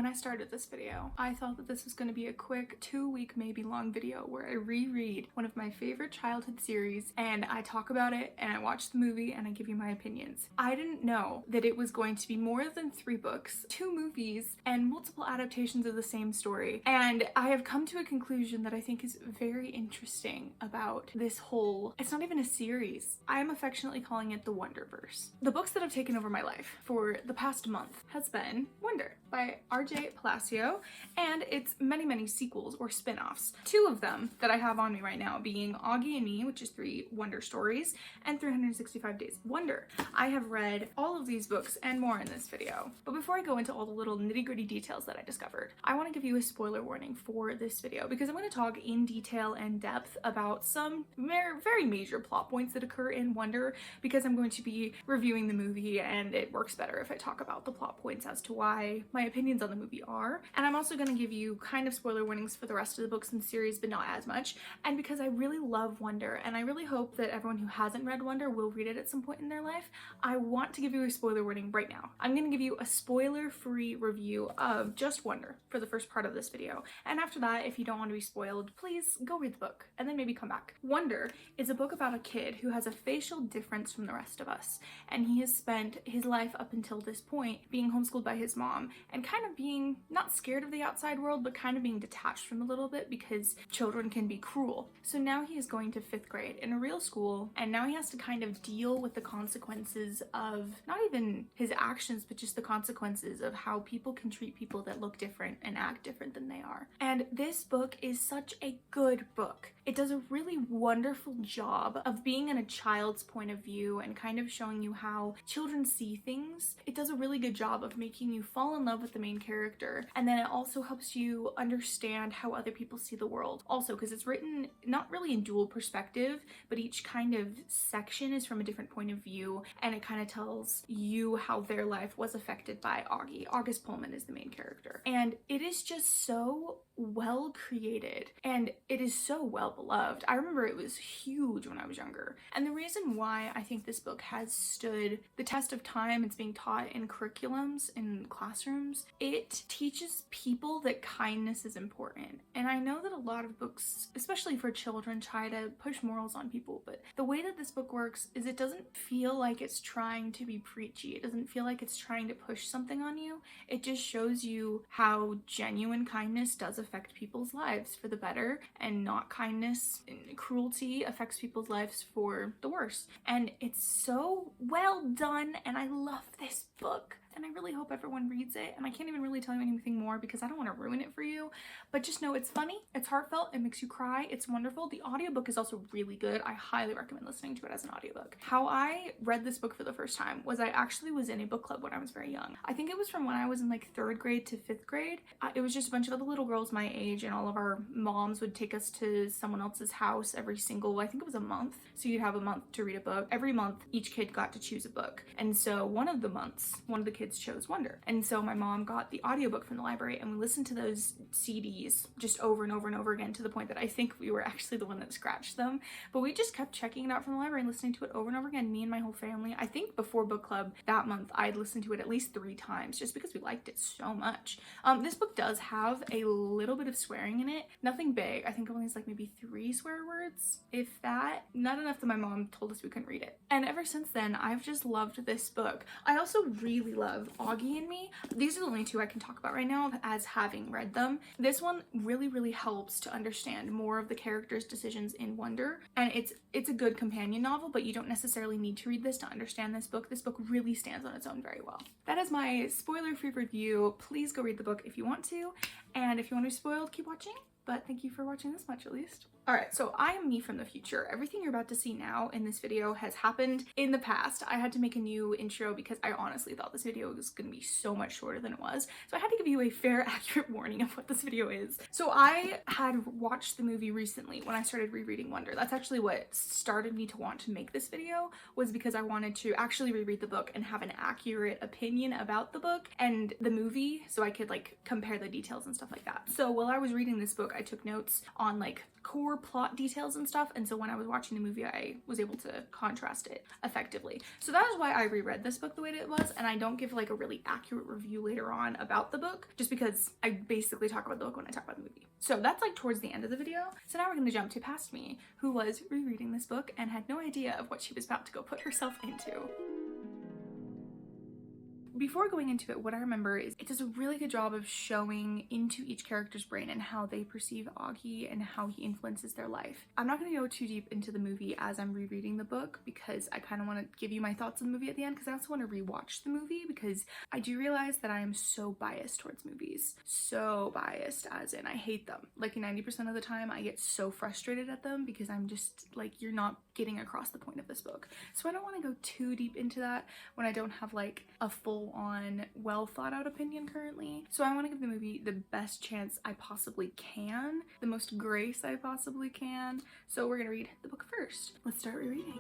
When I started this video, I thought that this was going to be a quick 2-week, maybe long video where I reread one of my favorite childhood series and I talk about it and I watch the movie and I give you my opinions. I didn't know that it was going to be more than 3 books, 2 movies, and multiple adaptations of the same story. And I have come to a conclusion that I think is very interesting about this whole, it's not even a series. I am affectionately calling it the Wonderverse. The books that have taken over my life for the past month has been Wonder by RJ Palacio and its many sequels or spin-offs. 2 of them that I have on me right now being Augie and Me, which is 3 Wonder stories, and 365 Days of Wonder. I have read all of these books and more in this video. But before I go into all the little nitty-gritty details that I discovered, I want to give you a spoiler warning for this video because I'm going to talk in detail and depth about some very major plot points that occur in Wonder because I'm going to be reviewing the movie and it works better if I talk about the plot points as to why my opinions on the movie are. And I'm also going to give you kind of spoiler warnings for the rest of the books in the series, but not as much. And because I really love Wonder and I really hope that everyone who hasn't read Wonder will read it at some point in their life, I want to give you a spoiler warning right now. I'm going to give you a spoiler-free review of just Wonder for the first part of this video. And after that, if you don't want to be spoiled, please go read the book and then maybe come back. Wonder is a book about a kid who has a facial difference from the rest of us. And he has spent his life up until this point being homeschooled by his mom and kind of being not scared of the outside world, but kind of being detached from it a little bit because children can be cruel. So now he is going to 5th grade in a real school, and now he has to kind of deal with the consequences of not even his actions, but just the consequences of how people can treat people that look different and act different than they are. And this book is such a good book. It does a really wonderful job of being in a child's point of view and kind of showing you how children see things. It does a really good job of making you fall in love with the main character, and then it also helps you understand how other people see the world. Also, because it's written not really in dual perspective, but each kind of section is from a different point of view, and it kind of tells you how their life was affected by Augie. August Pullman is the main character. And it is just so well created and it is so well beloved. I remember it was huge when I was younger. And the reason why I think this book has stood the test of time, it's being taught in curriculums, in classrooms, it teaches people that kindness is important. And I know that a lot of books, especially for children, try to push morals on people, but the way that this book works is it doesn't feel like it's trying to be preachy. It doesn't feel like it's trying to push something on you. It just shows you how genuine kindness does affect people's lives for the better, and not kindness and cruelty affects people's lives for the worse. And it's so well done, and I love this book. And I really hope everyone reads it. And I can't even really tell you anything more because I don't want to ruin it for you. But just know it's funny, it's heartfelt, it makes you cry, it's wonderful. The audiobook is also really good. I highly recommend listening to it as an audiobook. How I read this book for the first time was I actually was in a book club when I was very young. I think it was from when I was in like 3rd grade to 5th grade. It was just a bunch of other little girls my age, and all of our moms would take us to someone else's house every single, I think it was a month. So you'd have a month to read a book. Every month, each kid got to choose a book. And so one of the months, one of the kids chose Wonder. And so my mom got the audiobook from the library and we listened to those CDs just over and over and over again to the point that I think we were actually the one that scratched them. But we just kept checking it out from the library and listening to it over and over again, me and my whole family. I think before book club that month, I'd listened to it at least 3 times just because we liked it so much. This book does have a little bit of swearing in it. Nothing big. I think it only has like maybe 3 swear words, if that. Not enough that my mom told us we couldn't read it. And ever since then, I've just loved this book. I also really love Augie and Me. These are the only 2 I can talk about right now as having read them. This one really helps to understand more of the characters' decisions in Wonder, and it's a good companion novel, but you don't necessarily need to read this to understand this book. This book really stands on its own very well. That is my spoiler-free review. Please go read the book if you want to, and if you want to be spoiled, keep watching. But thank you for watching this much at least. Alright, so I am me from the future. Everything you're about to see now in this video has happened in the past. I had to make a new intro because I honestly thought this video was going to be so much shorter than it was. So I had to give you a fair, accurate warning of what this video is. So I had watched the movie recently when I started rereading Wonder. That's actually what started me to want to make this video, was because I wanted to actually reread the book and have an accurate opinion about the book and the movie so I could like compare the details and stuff like that. So while I was reading this book, book, I took notes on like core plot details and stuff, and so when I was watching the movie I was able to contrast it effectively. So that is why I reread this book the way it was, and I don't give like a really accurate review later on about the book just because I basically talk about the book when I talk about the movie. So that's like towards the end of the video. So now we're going to jump to Past Me, who was rereading this book and had no idea of what she was about to go put herself into. Before going into it, what I remember is it does a really good job of showing into each character's brain and how they perceive Augie and how he influences their life. I'm not going to go too deep into the movie as I'm rereading the book because I kind of want to give you my thoughts on the movie at the end, because I also want to rewatch the movie because I do realize that I am so biased towards movies. So biased as in I hate them. Like 90% of the time I get so frustrated at them because I'm just like, you're not getting across the point of this book. So I don't want to go too deep into that when I don't have like a full-on well thought out opinion currently. So I want to give the movie the best chance I possibly can, the most grace I possibly can. So we're gonna read the book first. Let's start rereading.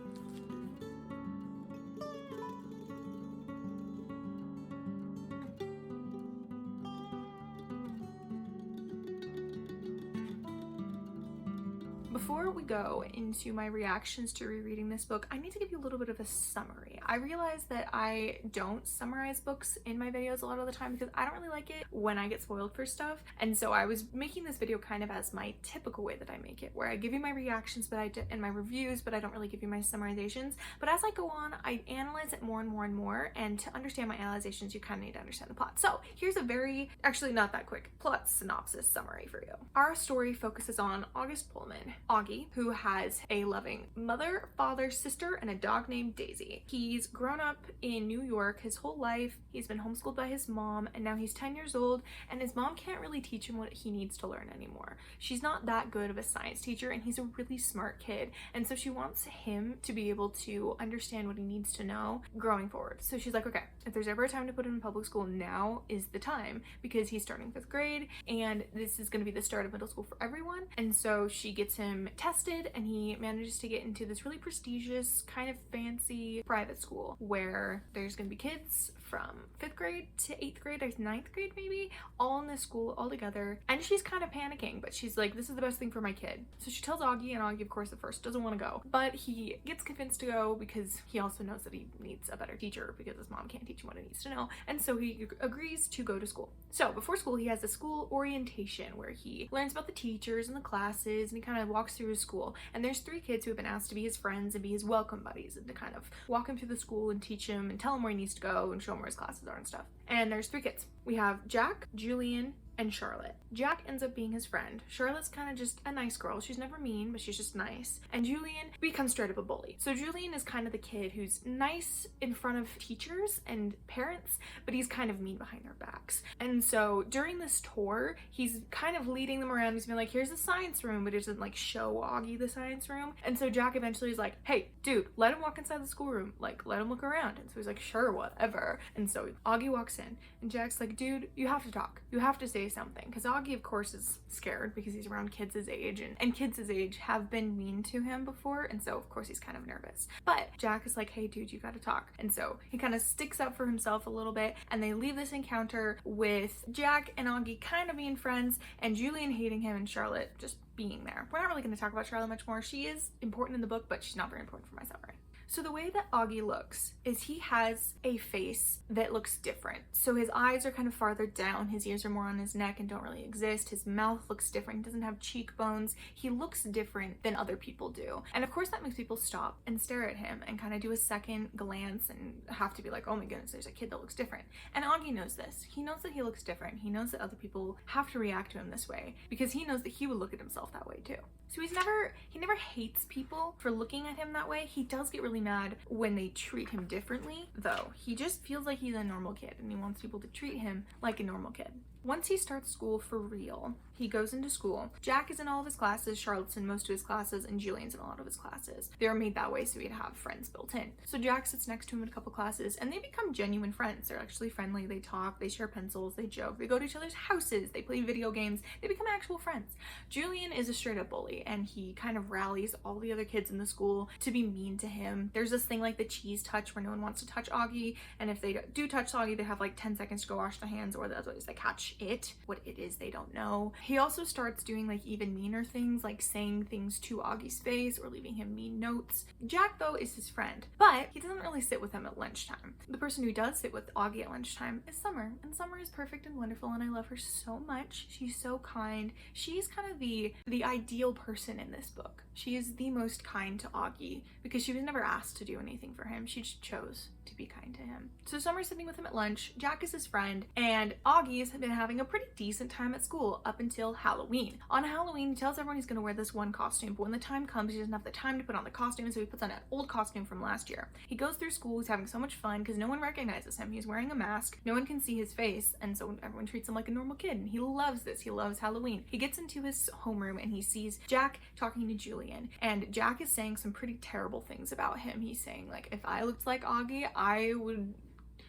Before we go into my reactions to rereading this book, I need to give you a little bit of a summary. I realize that I don't summarize books in my videos a lot of the time because I don't really like it when I get spoiled for stuff. And so I was making this video kind of as my typical way that I make it, where I give you my reactions and my reviews, but I don't really give you my summarizations. But as I go on, I analyze it more and more and more. And to understand my analyzations, you kind of need to understand the plot. So here's a actually not that quick, plot synopsis summary for you. Our story focuses on August Pullman, Augie, who has a loving mother, father, sister, and a dog named Daisy. He's grown up in New York his whole life. He's been homeschooled by his mom, and now he's 10 years old, and his mom can't really teach him what he needs to learn anymore. She's not that good of a science teacher, and he's a really smart kid, and so she wants him to be able to understand what he needs to know growing forward. So she's like, okay, if there's ever a time to put him in public school, now is the time, because he's starting 5th grade, and this is going to be the start of middle school for everyone. And so she gets him tested, and he manages to get into this really prestigious, kind of fancy private school where there's gonna be kids from 5th grade to 8th grade or 9th grade maybe, all in this school all together. And she's kind of panicking, but she's like, this is the best thing for my kid. So she tells Augie, and Augie of course at first doesn't want to go, but he gets convinced to go because he also knows that he needs a better teacher because his mom can't teach him what he needs to know. And so he agrees to go to school. So before school, he has a school orientation where he learns about the teachers and the classes, and he kind of walks through his school. And there's 3 kids who have been asked to be his friends and be his welcome buddies, and to kind of walk him through the school and teach him and tell him where he needs to go and show him where his classes are and stuff. And there's 3 kids. We have Jack, Julian, and Charlotte. Jack ends up being his friend. Charlotte's kind of just a nice girl. She's never mean, but she's just nice. And Julian becomes straight up a bully. So Julian is kind of the kid who's nice in front of teachers and parents, but he's kind of mean behind their backs. And so during this tour, he's kind of leading them around. He's been like, here's the science room, but he doesn't like show Augie the science room. And so Jack eventually is like, hey, dude, let him walk inside the schoolroom. Like, let him look around. And so he's like, sure, whatever. And so Augie walks in, and Jack's like, dude, you have to talk. You have to say something. Because Augie, of course, is scared because he's around kids his age, and kids his age have been mean to him before, and so of course he's kind of nervous. But Jack is like, hey dude, you gotta talk. And so he kind of sticks up for himself a little bit, and they leave this encounter with Jack and Augie kind of being friends, and Julian hating him, and Charlotte just being there. We're not really going to talk about Charlotte much more. She is important in the book, but she's not very important for my summary. So the way that Augie looks is he has a face that looks different. So his eyes are kind of farther down, his ears are more on his neck and don't really exist. His mouth looks different, he doesn't have cheekbones. He looks different than other people do. And of course that makes people stop and stare at him and kind of do a second glance and have to be like, oh my goodness, there's a kid that looks different. And Augie knows this. He knows that he looks different. He knows that other people have to react to him this way because he knows that he would look at himself that way too. So he never hates people for looking at him that way. He does get really mad when they treat him differently, though. He just feels like he's a normal kid and he wants people to treat him like a normal kid. Once he starts school for real, he goes into school. Jack is in all of his classes, Charlotte's in most of his classes, and Julian's in a lot of his classes. They're made that way so he'd have friends built in. So Jack sits next to him in a couple classes, and they become genuine friends. They're actually friendly, they talk, they share pencils, they joke, they go to each other's houses, they play video games, they become actual friends. Julian is a straight up bully, and he kind of rallies all the other kids in the school to be mean to him. There's this thing like the cheese touch where no one wants to touch Augie, and if they do touch Augie, they have like 10 seconds to go wash their hands, or otherwise they catch watch it. What it is, they don't know. He also starts doing like even meaner things, like saying things to Augie's face or leaving him mean notes. Jack, though, is his friend, but he doesn't really sit with him at lunchtime. The person who does sit with Augie at lunchtime is Summer, and Summer is perfect and wonderful, and I love her so much. She's so kind. She's kind of the ideal person in this book. She is the most kind to Augie because she was never asked to do anything for him. She just chose to be kind to him. So Summer's sitting with him at lunch, Jack is his friend, and Augie's been having a pretty decent time at school up until Halloween. On Halloween, he tells everyone he's gonna wear this one costume, but when the time comes, he doesn't have the time to put on the costume, so he puts on an old costume from last year. He goes through school, he's having so much fun because no one recognizes him. He's wearing a mask, no one can see his face, and so everyone treats him like a normal kid, and he loves this. He loves Halloween. He gets into his homeroom and he sees Jack talking to Julian, and Jack is saying some pretty terrible things about him. He's saying, like, if I looked like Augie, I would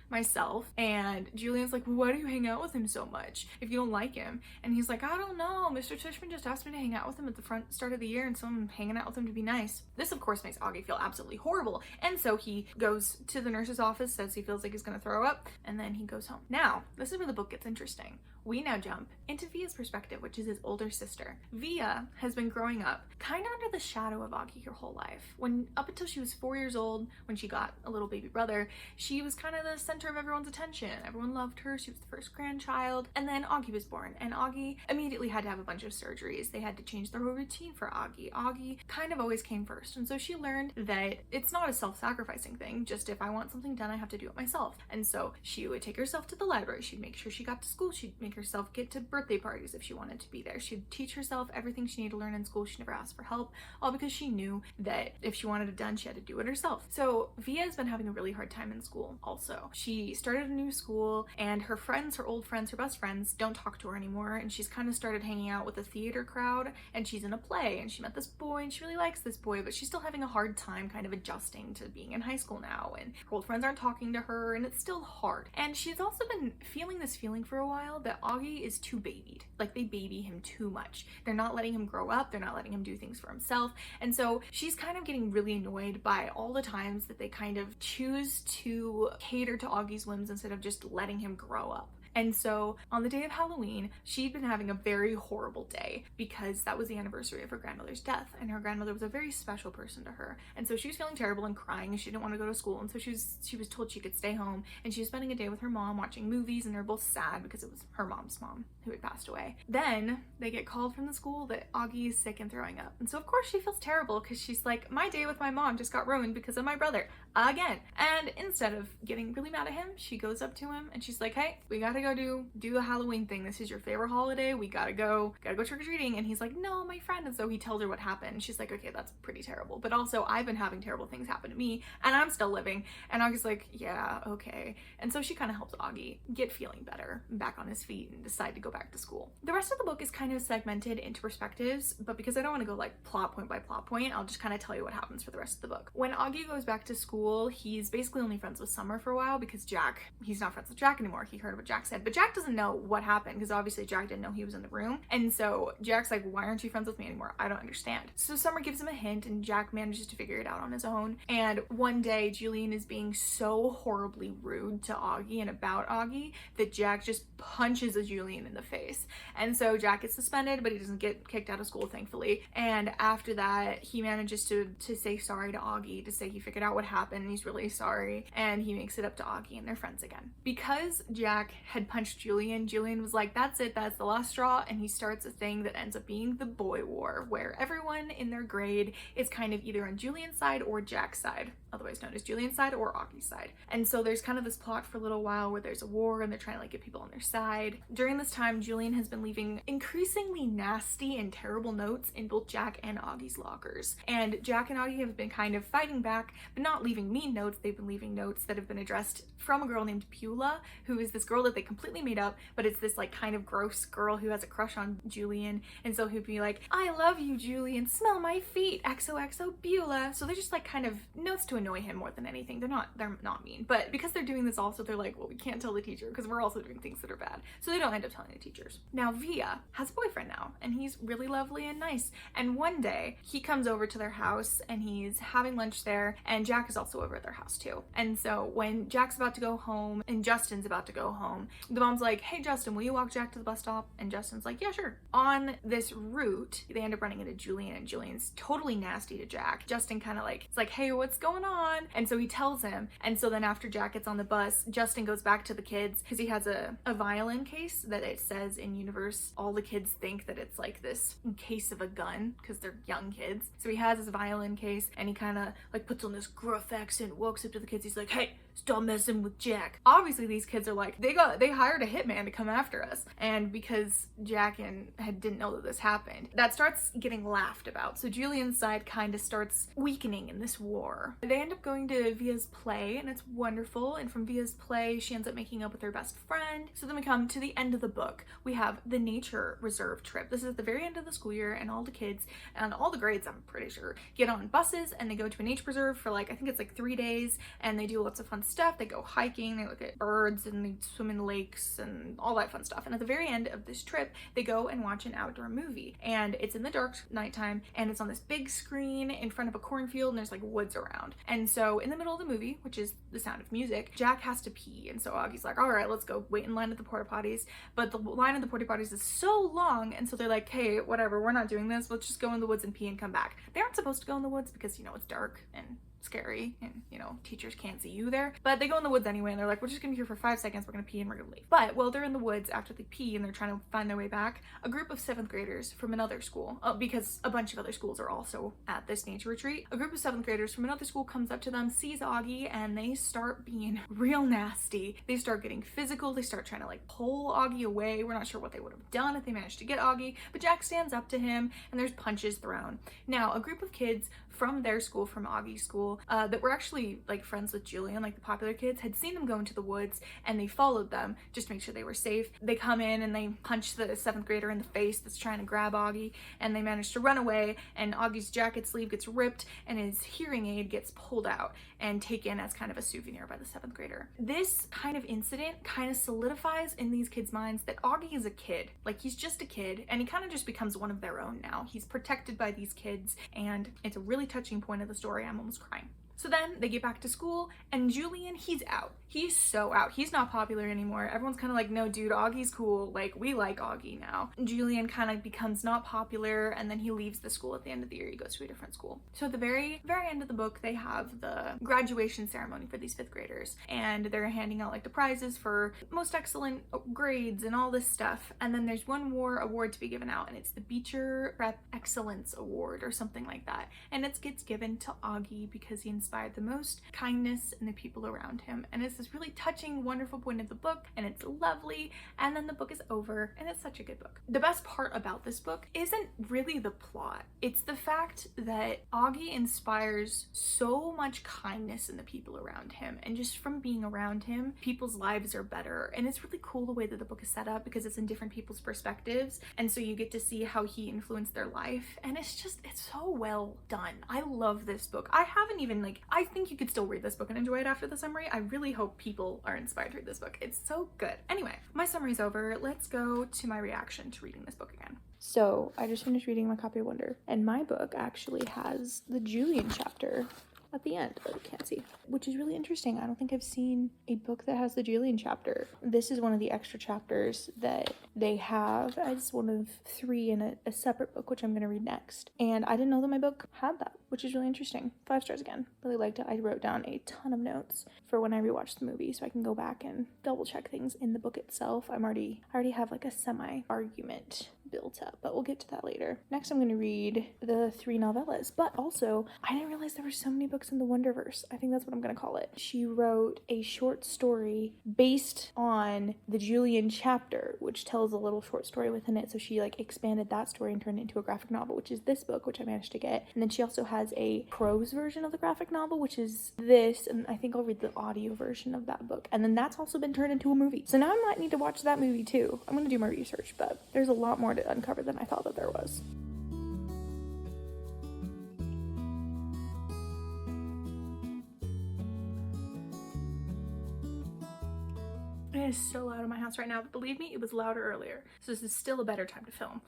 myself. And Julian's like, well, why do you hang out with him so much if you don't like him? And he's like, I don't know, Mr. Tishman just asked me to hang out with him at the start of the year, and so I'm hanging out with him to be nice. This of course makes Augie feel absolutely horrible, and so he goes to the nurse's office, says he feels like he's gonna throw up, and then he goes home. Now this is where the book gets interesting. We now jump into Via's perspective, which is his older sister. Via has been growing up kind of under the shadow of Augie her whole life. Up until she was 4 years old, when she got a little baby brother, she was kind of the center of everyone's attention. Everyone loved her. She was the first grandchild. And then Augie was born, and Augie immediately had to have a bunch of surgeries. They had to change the whole routine for Augie. Augie kind of always came first, and so she learned that it's not a self-sacrificing thing. Just if I want something done, I have to do it myself. And so she would take herself to the library. She'd make sure she got to school. She'd make herself get to birthday parties if she wanted to be there. She'd teach herself everything she needed to learn in school. She never asked for help, all because she knew that if she wanted it done, she had to do it herself. So Via has been having a really hard time in school also. She started a new school, and her friends, her old friends, her best friends, don't talk to her anymore, and she's kind of started hanging out with the theater crowd, and she's in a play, and she met this boy, and she really likes this boy, but she's still having a hard time kind of adjusting to being in high school now, and her old friends aren't talking to her, and it's still hard. And she's also been feeling this feeling for a while that Augie is too babied. Like, they baby him too much. They're not letting him grow up. They're not letting him do things for himself. And so she's kind of getting really annoyed by all the times that they kind of choose to cater to Augie's whims instead of just letting him grow up. And so on the day of Halloween, she'd been having a very horrible day because that was the anniversary of her grandmother's death, and her grandmother was a very special person to her. And so she was feeling terrible and crying, and she didn't want to go to school, and so she was told she could stay home, and she was spending a day with her mom watching movies, and they're both sad because it was her mom's mom who had passed away. Then they get called from the school that Augie is sick and throwing up. And so of course she feels terrible because she's like, my day with my mom just got ruined because of my brother again. And instead of getting really mad at him, she goes up to him and she's like, hey, we gotta go do the Halloween thing. This is your favorite holiday. We gotta go trick-or-treating. And he's like, no, my friend. And so he tells her what happened. And she's like, okay, that's pretty terrible. But also I've been having terrible things happen to me and I'm still living. And Augie's like, yeah, okay. And so she kind of helps Augie get feeling better, back on his feet, and decide to go back to school. The rest of the book is kind of segmented into perspectives, but because I don't want to go like plot point by plot point, I'll just kind of tell you what happens for the rest of the book. When Augie goes back to school, he's basically only friends with Summer for a while because he's not friends with Jack anymore. He heard what Jack said, but Jack doesn't know what happened because obviously Jack didn't know he was in the room. And so Jack's like, why aren't you friends with me anymore? I don't understand. So Summer gives him a hint and Jack manages to figure it out on his own. And one day Julian is being so horribly rude to Augie and about Augie that Jack just punches Julian in the face. And so Jack gets suspended, but he doesn't get kicked out of school, thankfully. And after that, he manages to say sorry to Augie, to say he figured out what happened and he's really sorry, and he makes it up to Augie and they're friends again. Because Jack had punched Julian was like, that's it, that's the last straw, and he starts a thing that ends up being the boy war, where everyone in their grade is kind of either on Julian's side or Jack's side, otherwise known as Julian's side or Augie's side. And so there's kind of this plot for a little while where there's a war and they're trying to like get people on their side. During this time, Julian has been leaving increasingly nasty and terrible notes in both Jack and Augie's lockers. And Jack and Augie have been kind of fighting back, but not leaving mean notes. They've been leaving notes that have been addressed from a girl named Beulah, who is this girl that they completely made up, but it's this like kind of gross girl who has a crush on Julian. And so he'd be like, I love you, Julian, smell my feet, XOXO Beulah. So they're just like kind of notes to annoy him more than anything. They're not mean, but because they're doing this also, they're like, well, we can't tell the teacher because we're also doing things that are bad. So they don't end up telling the teachers. Now Via has a boyfriend now, and he's really lovely and nice. And one day he comes over to their house and he's having lunch there, and Jack is also over at their house too. And so when Jack's about to go home and Justin's about to go home, the mom's like, hey Justin, will you walk Jack to the bus stop? And Justin's like, yeah, sure. On this route, they end up running into Julian, and Julian's totally nasty to Jack. Justin kind of like, it's like, hey, what's going on? And so he tells him. And so then after Jack gets on the bus, Justin goes back to the kids because he has a violin case that it says in Universe, all the kids think that it's like this case of a gun because they're young kids. So he has his violin case and he kind of like puts on this gruff accent, walks up to the kids. He's like, hey, stop messing with Jack. Obviously these kids are like, they hired a hitman to come after us. And because Jack didn't know that this happened, that starts getting laughed about. So Julian's side kind of starts weakening in this war. They end up going to Via's play, and it's wonderful. And from Via's play, she ends up making up with her best friend. So then we come to the end of the book. We have the nature reserve trip. This is at the very end of the school year, and all the kids and all the grades, I'm pretty sure, get on buses and they go to a nature preserve for like, I think it's like 3 days, and they do lots of fun stuff. They go hiking, they look at birds, and they swim in lakes and all that fun stuff. And at the very end of this trip, they go and watch an outdoor movie, and it's in the dark nighttime, and it's on this big screen in front of a cornfield, and there's like woods around. And so in the middle of the movie, which is The Sound of Music, Jack has to pee, and so Augie's like, all right, let's go wait in line at the porta potties. But the line at the porta potties is so long, and so they're like, hey, whatever, we're not doing this, let's just go in the woods and pee and come back. They aren't supposed to go in the woods because, you know, it's dark and scary, and you know, teachers can't see you there, but they go in the woods anyway, and they're like, we're just gonna be here for 5 seconds, we're gonna pee and we're gonna leave. But while they're in the woods, after they pee and they're trying to find their way back, a group of 7th graders from another school, because a bunch of other schools are also at this nature retreat, a group of 7th graders from another school comes up to them, sees Augie, and they start being real nasty. They start getting physical, they start trying to like pull Augie away. We're not sure what they would have done if they managed to get Augie, but Jack stands up to him and there's punches thrown. Now, a group of kids from their school, from Augie's school, that were actually like friends with Julian, like the popular kids, had seen them go into the woods, and they followed them just to make sure they were safe. They come in and they punch the 7th grader in the face that's trying to grab Augie, and they manage to run away, and Augie's jacket sleeve gets ripped and his hearing aid gets pulled out and taken as kind of a souvenir by the 7th grader. This kind of incident kind of solidifies in these kids' minds that Augie is a kid. Like, he's just a kid, and he kind of just becomes one of their own now. He's protected by these kids, and it's a really touching point of the story. I'm almost crying. So then they get back to school, and Julian, he's out. He's so out. He's not popular anymore. Everyone's kind of like, no, dude, Augie's cool. Like, we like Augie now. Julian kind of becomes not popular, and then he leaves the school at the end of the year. He goes to a different school. So at the very, very end of the book, they have the graduation ceremony for these 5th graders, and they're handing out like the prizes for most excellent grades and all this stuff. And then there's one more award to be given out, and it's the Beecher Prep Excellence Award or something like that. And it gets given to Augie because he inspired the most kindness in the people around him. And it's this really touching, wonderful point of the book, and it's lovely, and then the book is over, and it's such a good book. The best part about this book isn't really the plot. It's the fact that Augie inspires so much kindness in the people around him, and just from being around him, people's lives are better. And it's really cool the way that the book is set up because it's in different people's perspectives, and so you get to see how he influenced their life, and it's so well done. I love this book. I haven't even I think you could still read this book and enjoy it after the summary. I really hope people are inspired to read this book. It's so good. Anyway, my summary's over. Let's go to my reaction to reading this book again. So I just finished reading my copy of Wonder, and my book actually has the Julian chapter at the end that you can't see, which is really interesting. I don't think I've seen a book that has the Julian chapter. This is one of the extra chapters that they have. It's one of 3 in a separate book, which I'm going to read next. And I didn't know that my book had that, which is really interesting. 5 stars again. Really liked it. I wrote down a ton of notes for when I rewatched the movie, so I can go back and double check things in the book itself. I already have like a semi-argument built up, but we'll get to that later. Next, I'm going to read the 3 novellas, but also I didn't realize there were so many books in the Wonderverse. I think that's what I'm going to call it. She wrote a short story based on the Julian chapter, which tells a little short story within it. So she expanded that story and turned it into a graphic novel, which is this book, which I managed to get. And then she also has a prose version of the graphic novel, which is this, and I think I'll read the audio version of that book. And then that's also been turned into a movie. So now I might need to watch that movie too. I'm going to do my research, but there's a lot more to uncover than I thought that there was. it is so loud in my house right now, but believe me, it was louder earlier. So this is still a better time to film.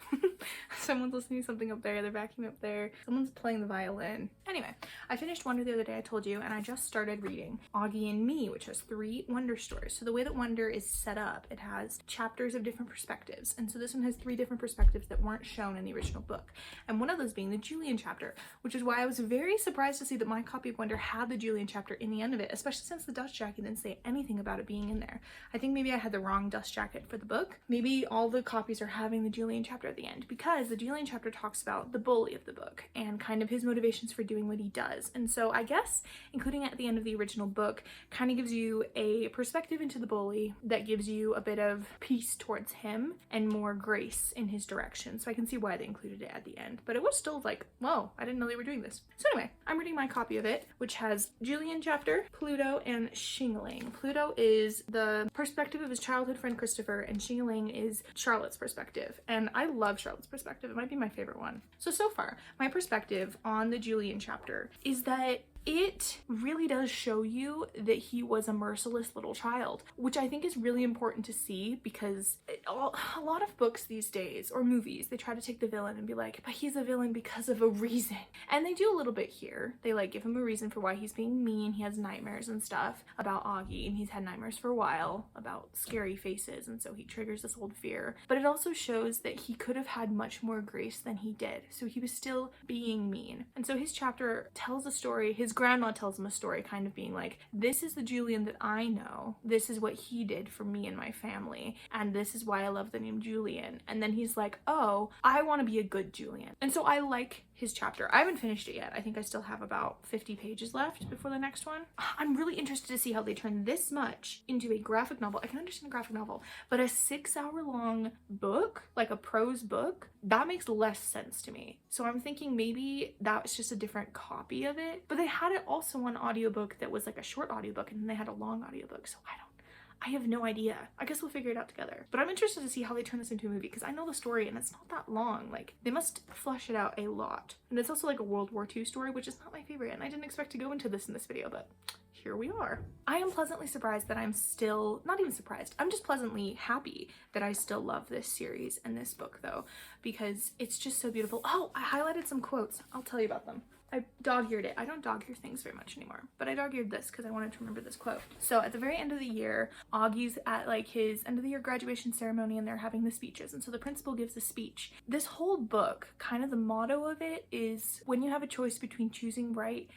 Someone's listening to something up there, they're vacuuming up there, someone's playing the violin. Anyway, I finished Wonder the other day, I told you, and I just started reading Augie and Me, which has 3 Wonder stories. So the way that Wonder is set up, it has chapters of different perspectives. And so this one has 3 different perspectives that weren't shown in the original book. And one of those being the Julian chapter, which is why I was very surprised to see that my copy of Wonder had the Julian chapter in the end of it, especially since the dust jacket didn't say anything about it being in there. I think maybe I had the wrong dust jacket for the book. Maybe all the copies are having the Julian chapter at the end, because the Julian chapter talks about the bully of the book and kind of his motivations for doing what he does. And so I guess including it at the end of the original book kind of gives you a perspective into the bully that gives you a bit of peace towards him and more grace in his direction. So I can see why they included it at the end, but it was still like, whoa, I didn't know they were doing this. So anyway, I'm reading my copy of it, which has Julian chapter, Pluto, and Xingling. Pluto is the perspective of his childhood friend Christopher, and Xingling is Charlotte's perspective. And I love Charlotte's perspective. It might be my favorite one. So far, my perspective on the Julian chapter is that it really does show you that he was a merciless little child, which I think is really important to see, because a lot of books these days, or movies, they try to take the villain and be like, but he's a villain because of a reason. And they do a little bit here. They like give him a reason for why he's being mean. He has nightmares and stuff about Augie, and he's had nightmares for a while about scary faces, and so he triggers this old fear. But it also shows that he could have had much more grace than he did. So he was still being mean. And so his chapter tells a story, his grandma tells him a story, kind of being like, this is the Julian that I know, this is what he did for me and my family, and this is why I love the name Julian. And then he's like, oh, I want to be a good Julian. And so I like his chapter. I haven't finished it yet. I think I still have about 50 pages left before the next one. I'm really interested to see how they turn this much into a graphic novel. I can understand a graphic novel, but a 6-hour-long book, like a prose book, that makes less sense to me. So I'm thinking maybe that was just a different copy of it, but they had it also on audiobook that was like a short audiobook, and then they had a long audiobook, so I have no idea. I guess we'll figure it out together. But I'm interested to see how they turn this into a movie, because I know the story and it's not that long. Like, they must flesh it out a lot. And it's also like a World War II story, which is not my favorite, and I didn't expect to go into this in this video, but here we are. I am pleasantly surprised that I'm still, not even surprised, I'm just pleasantly happy that I still love this series and this book though, because it's just so beautiful. Oh, I highlighted some quotes. I'll tell you about them. I dog-eared it. I don't dog-ear things very much anymore, but I dog-eared this because I wanted to remember this quote. So at the very end of the year, Augie's at like his end of the year graduation ceremony, and they're having the speeches, and so the principal gives a speech. This whole book, kind of the motto of it is, when you have a choice between choosing right,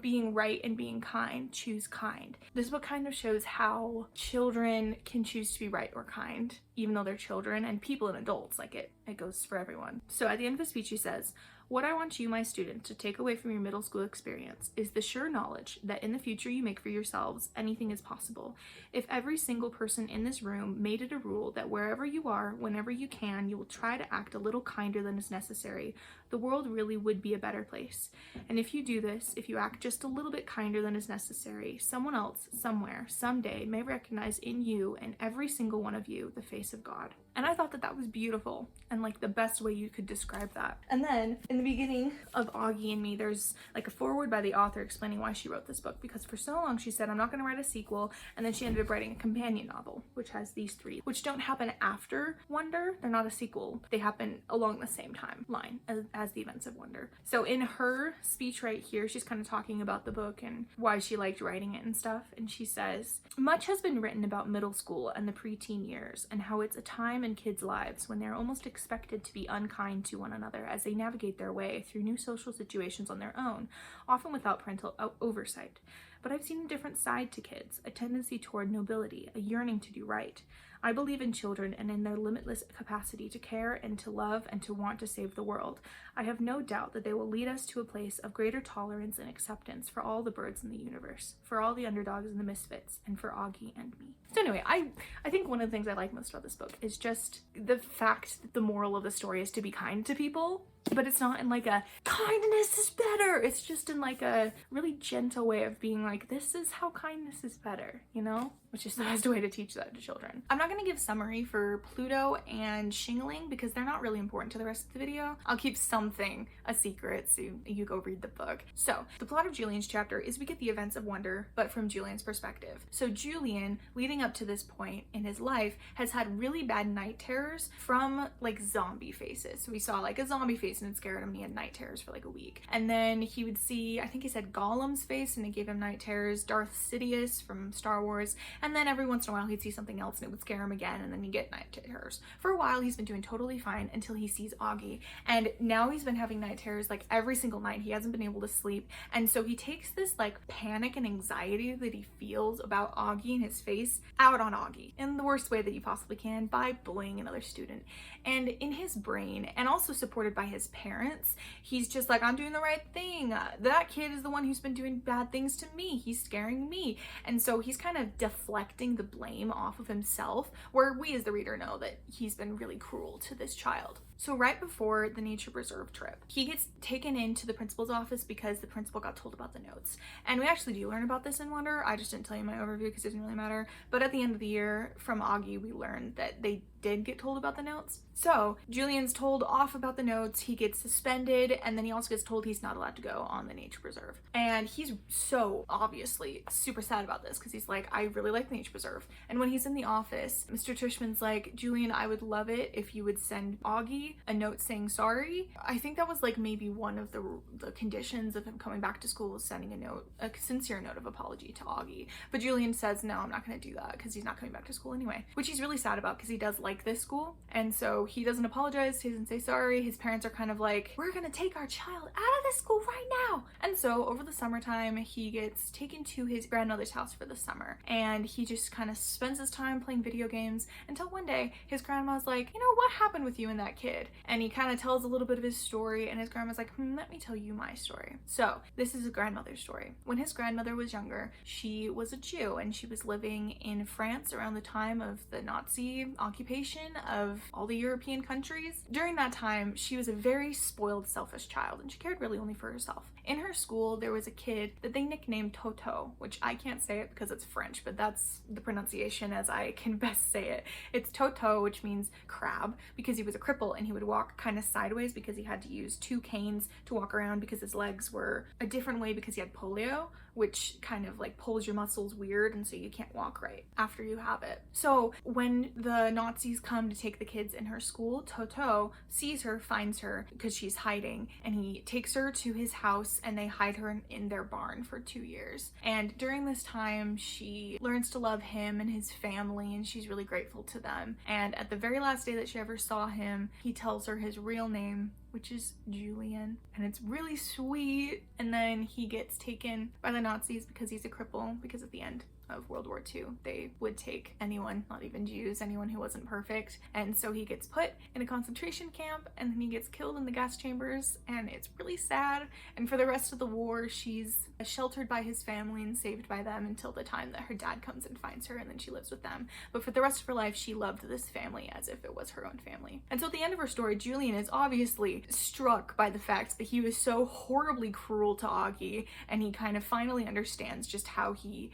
being right and being kind, choose kind. This book kind of shows how children can choose to be right or kind, even though they're children, and people and adults, like it goes for everyone. So at the end of the speech he says, what I want you, my students, to take away from your middle school experience is the sure knowledge that in the future you make for yourselves, anything is possible. If every single person in this room made it a rule that wherever you are, whenever you can, you will try to act a little kinder than is necessary, the world really would be a better place. And if you do this, if you act just a little bit kinder than is necessary, someone else, somewhere, someday may recognize in you and every single one of you the face of God. And I thought that that was beautiful and like the best way you could describe that. And then in the beginning of Augie and Me, there's like a foreword by the author explaining why she wrote this book, because for so long she said, I'm not going to write a sequel, and then she ended up writing a companion novel, which has these 3, which don't happen after Wonder. They're not a sequel. They happen along the same timeline as the events of Wonder. So in her speech right here, she's kind of talking about the book and why she liked writing it and stuff, and she says, much has been written about middle school and the preteen years, and how it's a time in kids' lives when they're almost expected to be unkind to one another as they navigate their way through new social situations on their own, often without parental oversight. But I've seen a different side to kids, a tendency toward nobility, a yearning to do right. I believe in children and in their limitless capacity to care and to love and to want to save the world. I have no doubt that they will lead us to a place of greater tolerance and acceptance for all the birds in the universe, for all the underdogs and the misfits, and for Augie and me. So anyway, I think one of the things I like most about this book is just the fact that the moral of the story is to be kind to people. but it's not in like a kindness is better. It's just in like a really gentle way of being like, this is how kindness is better, you know? Which is the best way to teach that to children. I'm not gonna give summary for Pluto and Shingling because they're not really important to the rest of the video. I'll keep something a secret so you go read the book. So the plot of Julian's chapter is we get the events of Wonder, but from Julian's perspective. So Julian, leading up to this point in his life, has had really bad night terrors from like zombie faces. So we saw like a zombie face and it scared him and he had night terrors for like a week. And then he would see, I think he said Gollum's face and it gave him night terrors, Darth Sidious from Star Wars, and then every once in a while he'd see something else and it would scare him again and then he'd get night terrors. For a while he's been doing totally fine until he sees Augie, and now he's been having night terrors like every single night. He hasn't been able to sleep, and so he takes this like panic and anxiety that he feels about Augie and his face out on Augie in the worst way that you possibly can by bullying another student. And in his brain, and also supported by his parents, he's just like, I'm doing the right thing. That kid is the one who's been doing bad things to me. He's scaring me. And so he's kind of deflecting the blame off of himself, where we as the reader know that he's been really cruel to this child. So right before the nature preserve trip, he gets taken into the principal's office because the principal got told about the notes. And we actually do learn about this in Wonder. I just didn't tell you my overview because it doesn't really matter. But at the end of the year from Augie, we learned that they did get told about the notes. So Julian's told off about the notes, he gets suspended, and then he also gets told he's not allowed to go on the nature preserve. And he's so obviously super sad about this because he's like, I really like the nature preserve. And when he's in the office, Mr. Tushman's like, Julian, I would love it if you would send Augie a note saying sorry. I think that was like maybe one of the conditions of him coming back to school, was sending a note, a sincere note of apology to Augie. But Julian says, no, I'm not gonna do that because he's not coming back to school anyway, which he's really sad about because he does like this school. And so he doesn't apologize, he doesn't say sorry. His parents are kind of like, we're gonna take our child out of this school right now. And so over the summertime, he gets taken to his grandmother's house for the summer, and he just kind of spends his time playing video games until one day his grandma's like, you know, what happened with you and that kid? And he kind of tells a little bit of his story, and his grandma's like, let me tell you my story. So this is his grandmother's story. When his grandmother was younger, she was a Jew, and she was living in France around the time of the Nazi occupation of all the European countries. During that time, she was a very spoiled, selfish child, and she cared really only for herself. In her school, there was a kid that they nicknamed Toto, which I can't say it because it's French, but that's the pronunciation as I can best say it. It's Toto, which means crab, because he was a cripple and he would walk kind of sideways because he had to use 2 canes to walk around because his legs were a different way because he had polio, which kind of like pulls your muscles weird, and so you can't walk right after you have it. So when the Nazis come to take the kids in her school, Toto sees her, finds her because she's hiding, and he takes her to his house and they hide her in their barn for 2 years. And during this time, she learns to love him and his family, and she's really grateful to them. And at the very last day that she ever saw him, he tells her his real name, which is Julian, and it's really sweet. And then he gets taken by the Nazis because he's a cripple, because at the end of World War II, they would take anyone, not even Jews, anyone who wasn't perfect. And so he gets put in a concentration camp, and then he gets killed in the gas chambers, and it's really sad. And for the rest of the war, she's sheltered by his family and saved by them until the time that her dad comes and finds her, and then she lives with them. But for the rest of her life, she loved this family as if it was her own family. And so at the end of her story, Julian is obviously struck by the fact that he was so horribly cruel to Augie, and he kind of finally understands just how he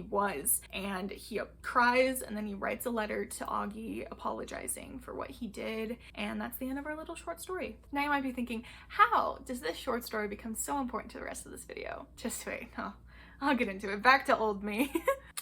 was, and he cries, and then he writes a letter to Augie apologizing for what he did. And that's the end of our little short story. Now you might be thinking, how does this short story become so important to the rest of this video? Just wait, I'll get into it. Back to old me.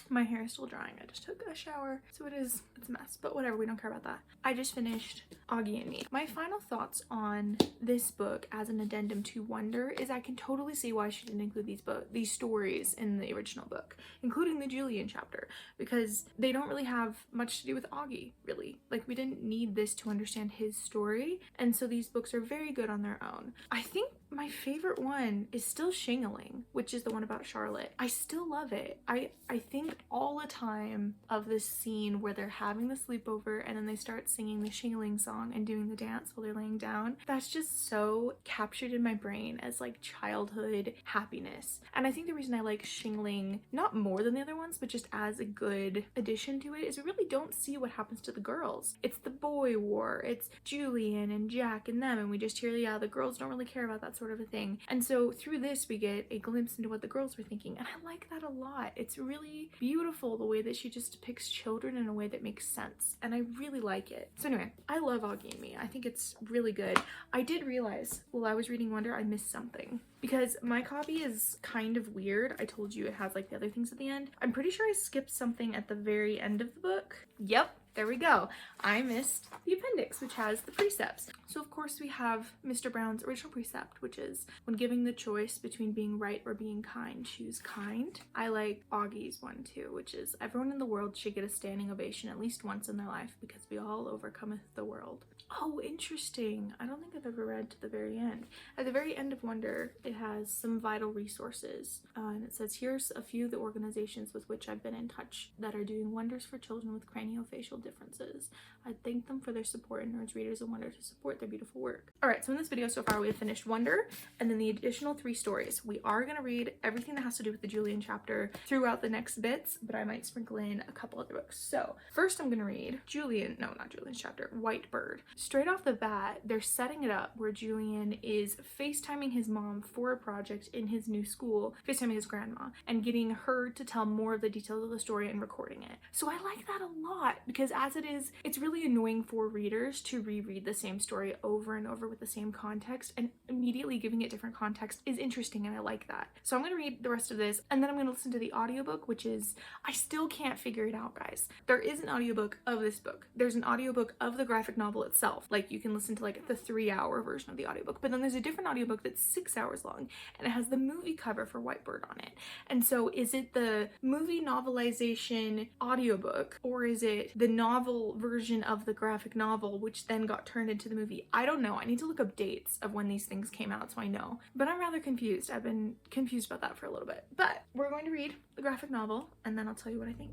My hair is still drying. I just took a shower, so it's a mess, but whatever, we don't care about that. I just finished Augie and Me. My final thoughts on this book as an addendum to Wonder is I can totally see why she didn't include these stories in the original book, including the Julian chapter, because they don't really have much to do with Augie, really. Like, we didn't need this to understand his story, and so these books are very good on their own. I think my favorite one is still Shingling, which is the one about Charlotte. I still love it. I think all the time of this scene where they're having the sleepover and then they start singing the Shingling song and doing the dance while they're laying down. That's just so captured in my brain as like childhood happiness. And I think the reason I like Shingling, not more than the other ones, but just as a good addition to it, is we really don't see what happens to the girls. It's the boy war, it's Julian and Jack and them, and we just hear, yeah, the girls don't really care about that sort of a thing. And so through this we get a glimpse into what the girls were thinking, and I like that a lot. It's really beautiful the way that she just depicts children in a way that makes sense, and I really like it. So anyway, I love Augie and Me. I think it's really good. I did realize while I was reading Wonder I missed something, because my copy is kind of weird. I told you it has like the other things at the end. I'm pretty sure I skipped something at the very end of the book. Yep, there we go. I missed the appendix, which has the precepts. So of course we have Mr. Brown's original precept, which is when giving the choice between being right or being kind, choose kind. I like Augie's one too, which is everyone in the world should get a standing ovation at least once in their life because we all overcometh the world. Oh, interesting. I don't think I've ever read to the very end. At the very end of Wonder, it has some vital resources. And it says, here's a few of the organizations with which I've been in touch that are doing wonders for children with craniofacial differences. I thank them for their support and urge readers of Wonder to support their beautiful work. All right, so in this video so far, we have finished Wonder and then the additional 3 stories. We are going to read everything that has to do with the Julian chapter throughout the next bits, but I might sprinkle in a couple other books. So first I'm going to read not Julian's chapter, White Bird. Straight off the bat, they're setting it up where Julian is FaceTiming his mom for a project in his new school, FaceTiming his grandma, and getting her to tell more of the details of the story and recording it. So I like that a lot because as it is, it's really annoying for readers to reread the same story over and over with the same context, and immediately giving it different context is interesting, and I like that. So I'm going to read the rest of this and then I'm going to listen to the audiobook, which is, I still can't figure it out, guys. There is an audiobook of this book. There's an audiobook of the graphic novel itself. Like you can listen to like the 3-hour version of the audiobook, but then there's a different audiobook that's 6 hours long and it has the movie cover for White Bird on it. And so is it the movie novelization audiobook or is it the novel version of the graphic novel which then got turned into the movie? I don't know. I need to look up dates of when these things came out so I know, but I'm rather confused. I've been confused about that for a little bit, but we're going to read the graphic novel and then I'll tell you what I think.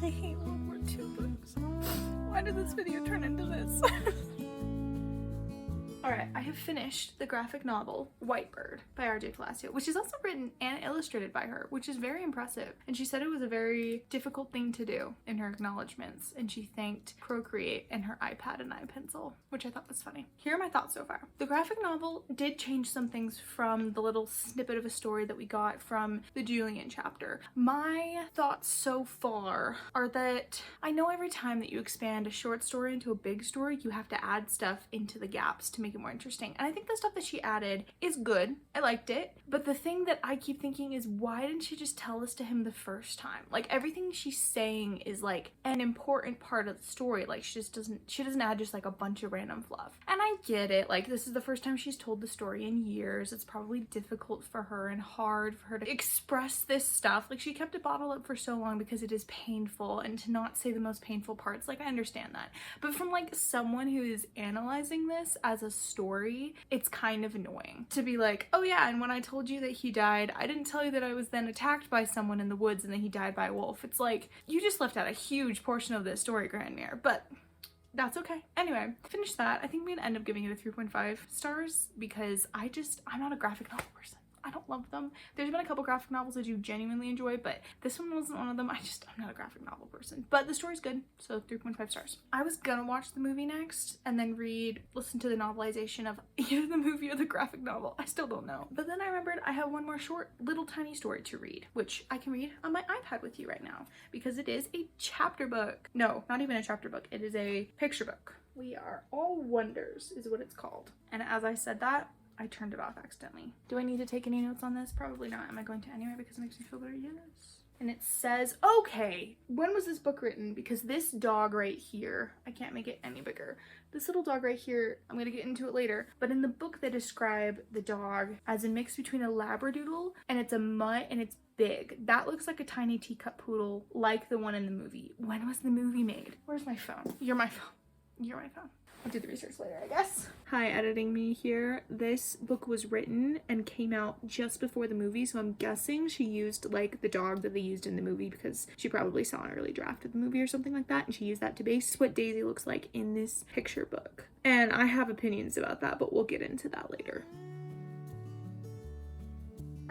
I hate World War II books. Why did this video turn into this? Alright, I have finished the graphic novel White Bird by R.J. Palacio, which is also written and illustrated by her, which is very impressive. And she said it was a very difficult thing to do in her acknowledgements, and she thanked Procreate and her iPad and iPencil, which I thought was funny. Here are my thoughts so far. The graphic novel did change some things from the little snippet of a story that we got from the Julian chapter. My thoughts so far are that I know every time that you expand a short story into a big story, you have to add stuff into the gaps to make it more interesting. And I think the stuff that she added is good. I liked it. But the thing that I keep thinking is, why didn't she just tell this to him the first time? Like everything she's saying is like an important part of the story. Like she doesn't add just like a bunch of random fluff. And I get it. Like this is the first time she's told the story in years. It's probably difficult for her and hard for her to express this stuff. Like she kept it bottled up for so long because it is painful, and to not say the most painful parts, like I understand that. But from like someone who is analyzing this as a story, it's kind of annoying to be like, oh yeah, and when I told you that he died, I didn't tell you that I was then attacked by someone in the woods and then he died by a wolf. It's like, you just left out a huge portion of this story, Grandmere, but that's okay. Anyway, finish that. I think I'm gonna end up giving it a 3.5 stars because I'm not a graphic novel person. I don't love them. There's been a couple graphic novels I do genuinely enjoy, but this one wasn't one of them. I'm not a graphic novel person. But the story's good, so 3.5 stars. I was gonna watch the movie next and then listen to the novelization of either the movie or the graphic novel. I still don't know. But then I remembered I have one more short, little tiny story to read, which I can read on my iPad with you right now because it is a chapter book. No, not even a chapter book. It is a picture book. We Are All Wonders is what it's called. And as I said that, I turned it off accidentally. Do I need to take any notes on this? Probably not. Am I going to anyway because it makes me feel better? Yes. And it says, okay, when was this book written? Because this dog right here, I can't make it any bigger. This little dog right here, I'm gonna get into it later, but in the book they describe the dog as a mix between a Labradoodle and it's a mutt and it's big. That looks like a tiny teacup poodle like the one in the movie. When was the movie made? Where's my phone? You're my phone. You're my phone. I'll do the research later, I guess. Hi, editing me here. This book was written and came out just before the movie, so I'm guessing she used like the dog that they used in the movie because she probably saw an early draft of the movie or something like that, and she used that to base what Daisy looks like in this picture book. And I have opinions about that, but we'll get into that later.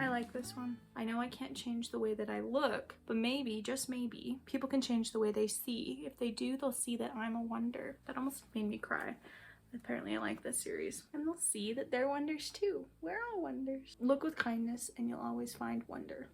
I like this one. I know I can't change the way that I look, but maybe, just maybe, people can change the way they see. If they do, they'll see that I'm a wonder. That almost made me cry. Apparently I like this series. And they'll see that they're wonders too. We're all wonders. Look with kindness and you'll always find wonder.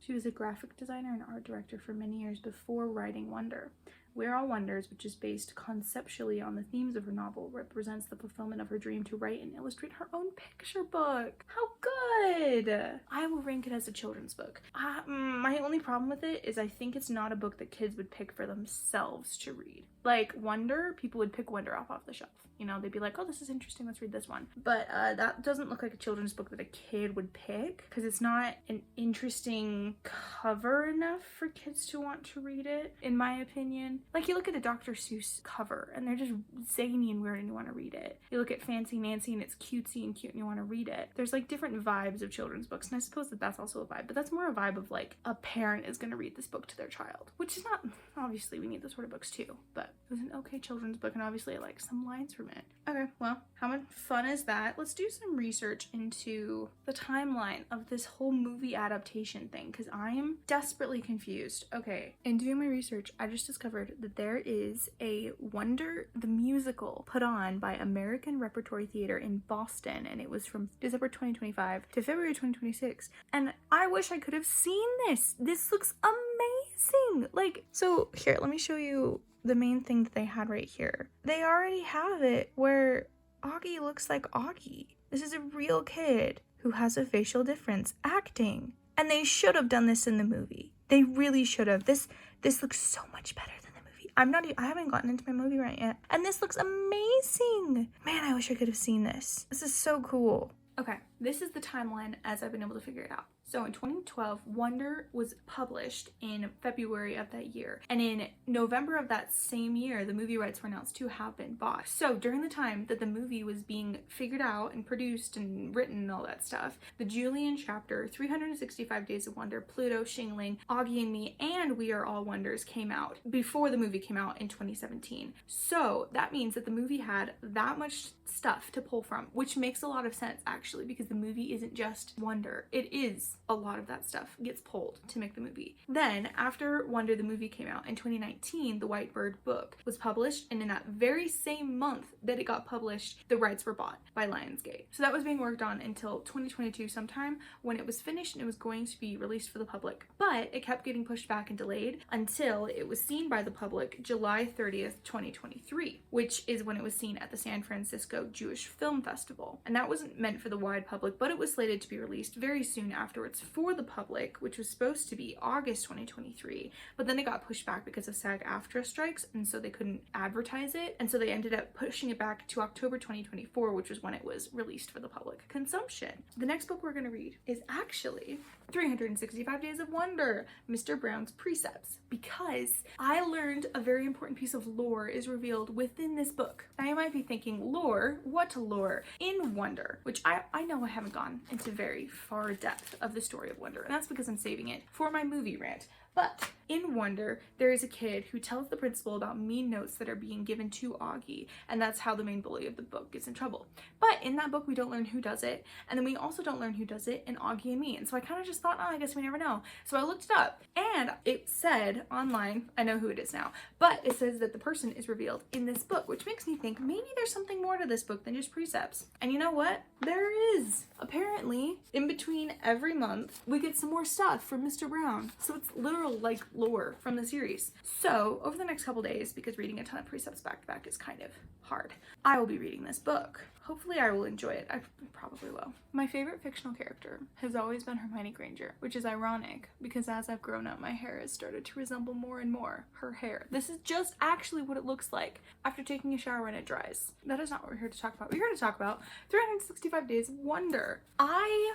She was a graphic designer and art director for many years before writing Wonder. We're All Wonders, which is based conceptually on the themes of her novel, represents the fulfillment of her dream to write and illustrate her own picture book. How good! I will rank it as a children's book. My only problem with it is I think it's not a book that kids would pick for themselves to read. Like Wonder, people would pick Wonder off the shelf. You know, they'd be like, oh, this is interesting, let's read this one. But that doesn't look like a children's book that a kid would pick because it's not an interesting cover enough for kids to want to read it, in my opinion. Like, you look at a Dr. Seuss cover and they're just zany and weird and you want to read it. You look at Fancy Nancy and it's cutesy and cute and you want to read it. There's like different vibes of children's books, and I suppose that that's also a vibe, but that's more a vibe of like a parent is going to read this book to their child, which is not, obviously we need those sort of books too, but it was an okay children's book and obviously I like some lines from it. Okay, well, how much fun is that? Let's do some research into the timeline of this whole movie adaptation thing because I'm desperately confused. Okay, in doing my research, I just discovered that there is a Wonder the Musical put on by American Repertory Theater in Boston, and it was from December 2025 to February 2026, and I wish I could have seen this. This looks amazing. Like, so here, let me show you the main thing that they had right here. They already have it where Augie looks like Augie. This is a real kid who has a facial difference acting, and they should have done this in the movie. They really should have. This looks so much better than the movie. I haven't gotten into my movie rant yet, and this looks amazing. Man, I wish I could have seen this. This is so cool. Okay, this is the timeline as I've been able to figure it out. So in 2012, Wonder was published in February of that year. And in November of that same year, the movie rights were announced to have been bought. So during the time that the movie was being figured out and produced and written and all that stuff, the Julian chapter, 365 Days of Wonder, Pluto, Xingling, Augie and Me, and We Are All Wonders came out before the movie came out in 2017. So that means that the movie had that much stuff to pull from, which makes a lot of sense actually, because the movie isn't just Wonder. It is a lot of that stuff gets pulled to make the movie. Then after Wonder the movie came out in 2019, the White Bird book was published, and in that very same month that it got published, the rights were bought by Lionsgate. So that was being worked on until 2022 sometime, when it was finished and it was going to be released for the public. But it kept getting pushed back and delayed until it was seen by the public July 30th, 2023, which is when it was seen at the San Francisco Jewish Film Festival. And that wasn't meant for the wide public, but it was slated to be released very soon afterwards for the public, which was supposed to be August 2023, but then it got pushed back because of SAG-AFTRA strikes, and so they couldn't advertise it, and so they ended up pushing it back to October 2024, which was when it was released for the public consumption. The next book we're going to read is actually 365 Days of Wonder, Mr. Brown's Precepts, because I learned a very important piece of lore is revealed within this book. Now you might be thinking, lore? What lore? In Wonder, which I know I haven't gone into very far depth of the story of Wonder, and that's because I'm saving it for my movie rant. But in Wonder, there is a kid who tells the principal about mean notes that are being given to Augie, and that's how the main bully of the book gets in trouble. But in that book, we don't learn who does it, and then we also don't learn who does it in Augie and Me. And so I kind of just thought, oh, I guess we never know. So I looked it up, and it said online, I know who it is now, but it says that the person is revealed in this book, which makes me think maybe there's something more to this book than just precepts. And you know what? There is. Apparently, in between every month, we get some more stuff from Mr. Brown. So it's literally general like lore from the series. So over the next couple days, because reading a ton of precepts back to back is kind of hard, I will be reading this book. Hopefully I will enjoy it. I probably will. My favorite fictional character has always been Hermione Granger, which is ironic because as I've grown up, my hair has started to resemble more and more her hair. This is just actually what it looks like after taking a shower and it dries. That is not what we're here to talk about. We're here to talk about 365 Days of Wonder. I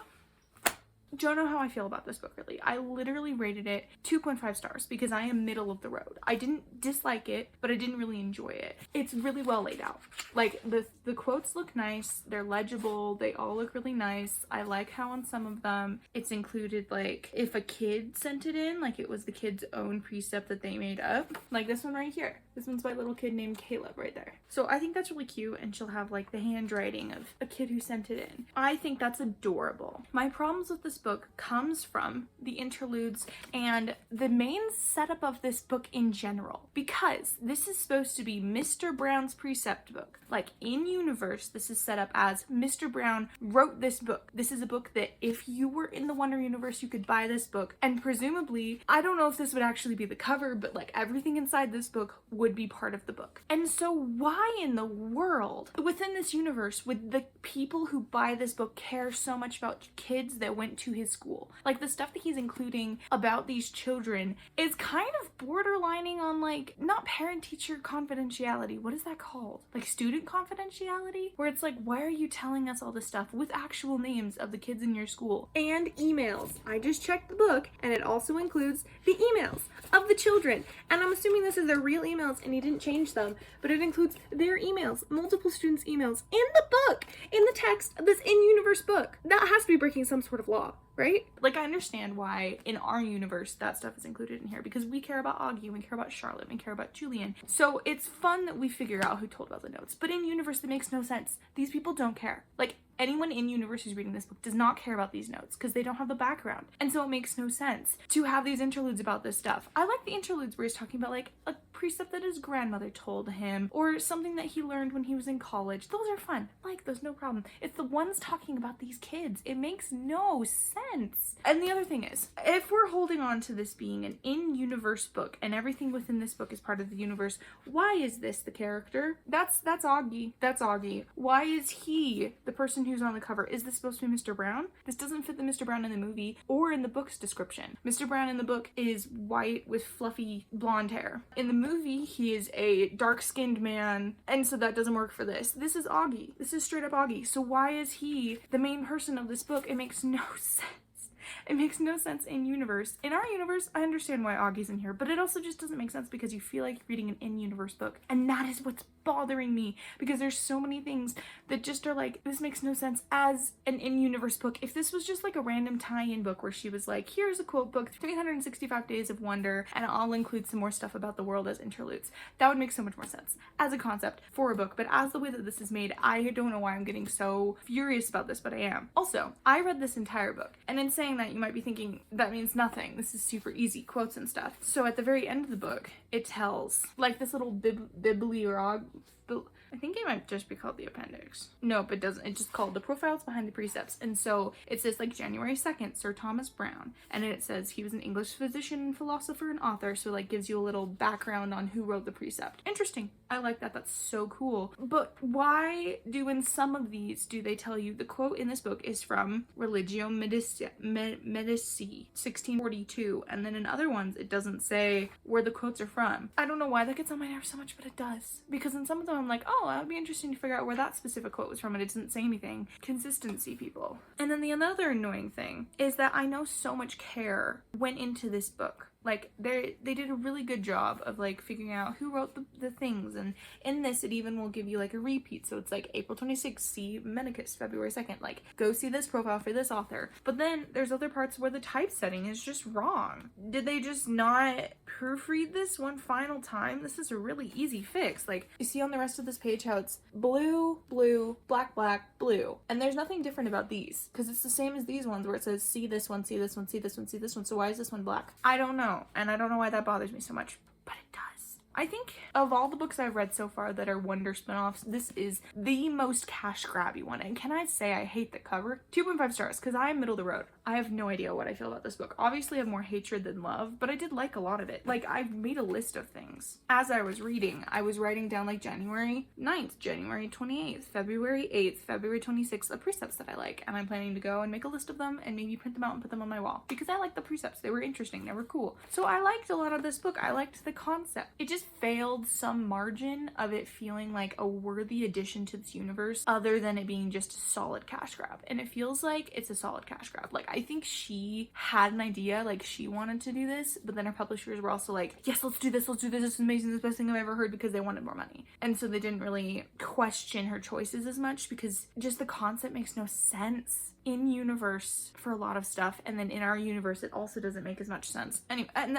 don't know how I feel about this book, really. I literally rated it 2.5 stars because I am middle of the road. I didn't dislike it, but I didn't really enjoy it. It's really well laid out. Like, the quotes look nice, they're legible, they all look really nice. I like how on some of them it's included, like, if a kid sent it in, like it was the kid's own precept that they made up. Like this one right here. This one's by a little kid named Caleb right there. So I think that's really cute, and she'll have, like, the handwriting of a kid who sent it in. I think that's adorable. My problems with this book comes from the interludes and the main setup of this book in general, because this is supposed to be Mr. Brown's precept book. Like, in universe, this is set up as Mr. Brown wrote this book. This is a book that if you were in the Wonder universe, you could buy this book, and presumably, I don't know if this would actually be the cover, but like everything inside this book would be part of the book. And so why in the world within this universe would the people who buy this book care so much about kids that went to his school? Like, the stuff that he's including about these children is kind of borderlining on, like, not parent-teacher confidentiality. What is that called? Like, student confidentiality? Where it's like, why are you telling us all this stuff with actual names of the kids in your school? And emails. I just checked the book, and it also includes the emails of the children. And I'm assuming this is their real emails, and he didn't change them, but it includes their emails, multiple students' emails, in the book, in the text of this in-universe book. That has to be breaking some sort of law, right? Like, I understand why in our universe that stuff is included in here, because we care about Augie, we care about Charlotte, we care about Julian. So it's fun that we figure out who told about the notes. But in universe, that makes no sense. These people don't care. Like, anyone in universe who's reading this book does not care about these notes because they don't have the background. And so it makes no sense to have these interludes about this stuff. I like the interludes where he's talking about, like, a precept that his grandmother told him or something that he learned when he was in college. Those are fun. Like, those, no problem. It's the ones talking about these kids. It makes no sense. And the other thing is, if we're holding on to this being an in-universe book and everything within this book is part of the universe, why is this the character? That's Augie. That's Augie. Why is he the person who's on the cover? Is this supposed to be Mr. Brown? This doesn't fit the Mr. Brown in the movie or in the book's description. Mr. Brown in the book is white with fluffy blonde hair. In the movie, he is a dark-skinned man, and so that doesn't work for this. This is Augie. This is straight up Augie. So why is he the main person of this book? It makes no sense. It makes no sense in universe. In our universe, I understand why Augie's in here, but it also just doesn't make sense because you feel like you're reading an in-universe book. And that is what's bothering me, because there's so many things that just are like, this makes no sense as an in-universe book. If this was just like a random tie-in book where she was like, here's a quote book, 365 Days of Wonder, and I'll include some more stuff about the world as interludes, that would make so much more sense as a concept for a book. But as the way that this is made, I don't know why I'm getting so furious about this, but I am. Also, I read this entire book, and in saying that, you might be thinking that means nothing. This is super easy, quotes and stuff. So at the very end of the book, it tells like this little bibliog. I think it might just be called the appendix. Nope, it doesn't. It's just called the profiles behind the precepts. And so it says like January 2nd, Sir Thomas Brown. And it says he was an English physician, philosopher, and author. So like gives you a little background on who wrote the precept. Interesting. I like that. That's so cool. But why do in some of these do they tell you the quote in this book is from Religio Medici 1642, and then in other ones it doesn't say where the quotes are from? I don't know why that gets on my nerves so much, but it does. Because in some of them I'm like, oh, that would be interesting to figure out where that specific quote was from, and it doesn't say anything. Consistency, people. And then the another annoying thing is that I know so much care went into this book. Like, they did a really good job of, like, figuring out who wrote the things, and in this, it even will give you, like, a repeat, so it's, like, April 26th, see Medicus, February 2nd, like, go see this profile for this author. But then, there's other parts where the typesetting is just wrong. Did they just not proofread this one final time? This is a really easy fix. Like, you see on the rest of this page how it's blue, blue, black, black, blue, and there's nothing different about these, because it's the same as these ones, where it says, see this one, see this one, see this one, see this one, so why is this one black? I don't know. And I don't know why that bothers me so much, but it does. I think of all the books I've read so far that are Wonder spinoffs, this is the most cash grabby one. And can I say I hate the cover? 2.5 stars, because I'm middle of the road. I have no idea what I feel about this book. Obviously I have more hatred than love, but I did like a lot of it. Like, I made a list of things. As I was reading, I was writing down like January 9th, January 28th, February 8th, February 26th, the precepts that I like. And I'm planning to go and make a list of them and maybe print them out and put them on my wall. Because I like the precepts. They were interesting. They were cool. So I liked a lot of this book. I liked the concept. It just failed some margin of it feeling like a worthy addition to this universe other than it being just a solid cash grab. And it feels like it's a solid cash grab. Like, I think she had an idea, like she wanted to do this, but then her publishers were also like, yes, let's do this, this is amazing, this is the best thing I've ever heard, because they wanted more money. And so they didn't really question her choices as much, because just the concept makes no sense in universe for a lot of stuff, and then in our universe it also doesn't make as much sense. Anyway, and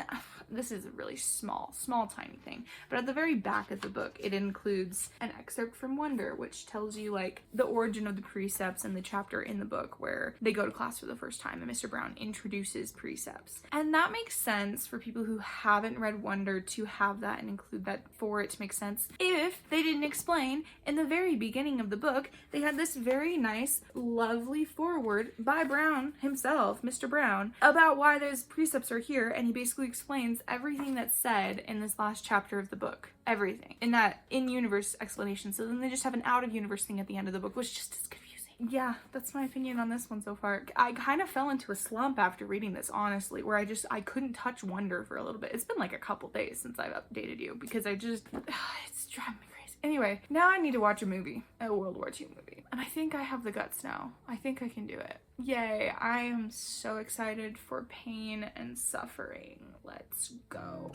this is a really small tiny thing, but at the very back of the book it includes an excerpt from Wonder, which tells you like the origin of the precepts and the chapter in the book where they go to class for the first time and Mr. Brown introduces precepts. And that makes sense for people who haven't read Wonder to have that and include that, for it to make sense. If they didn't explain in the very beginning of the book, they had this very nice, lovely foreword by Brown himself, Mr. Brown, about why those precepts are here, and he basically explains everything that's said in this last chapter of the book. Everything. In that in-universe explanation. So then they just have an out-of-universe thing at the end of the book, which just is confusing. Yeah, that's my opinion on this one so far. I kind of fell into a slump after reading this, honestly, where I couldn't touch Wonder for a little bit. It's been like a couple days since I've updated you, because it's driving me crazy. Anyway, now I need to watch a movie, a World War II movie. And I think I have the guts now. I think I can do it. Yay, I am so excited for pain and suffering. Let's go.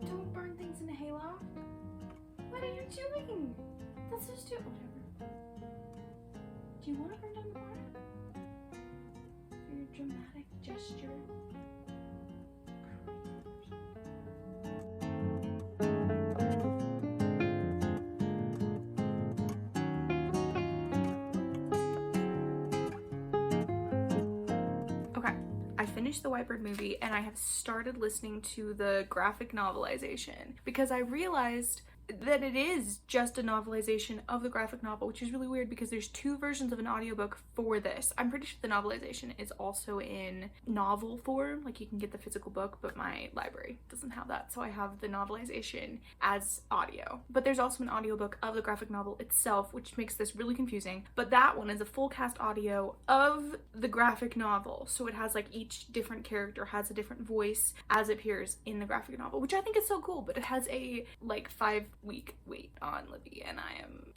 Don't burn things in a halo. What are you doing? That's so stupid. Whatever. Do you want to burn down the bar? For your dramatic gesture? Okay, I finished the Whitebird movie and I have started listening to the graphic novelization because I realized that it is just a novelization of the graphic novel, which is really weird because there's two versions of an audiobook for this. I'm pretty sure the novelization is also in novel form, like you can get the physical book, but my library doesn't have that, so I have the novelization as audio. But there's also an audiobook of the graphic novel itself, which makes this really confusing. But that one is a full cast audio of the graphic novel, so it has like each different character has a different voice as it appears in the graphic novel, which I think is so cool. But it has a like 5-week wait on Libby, and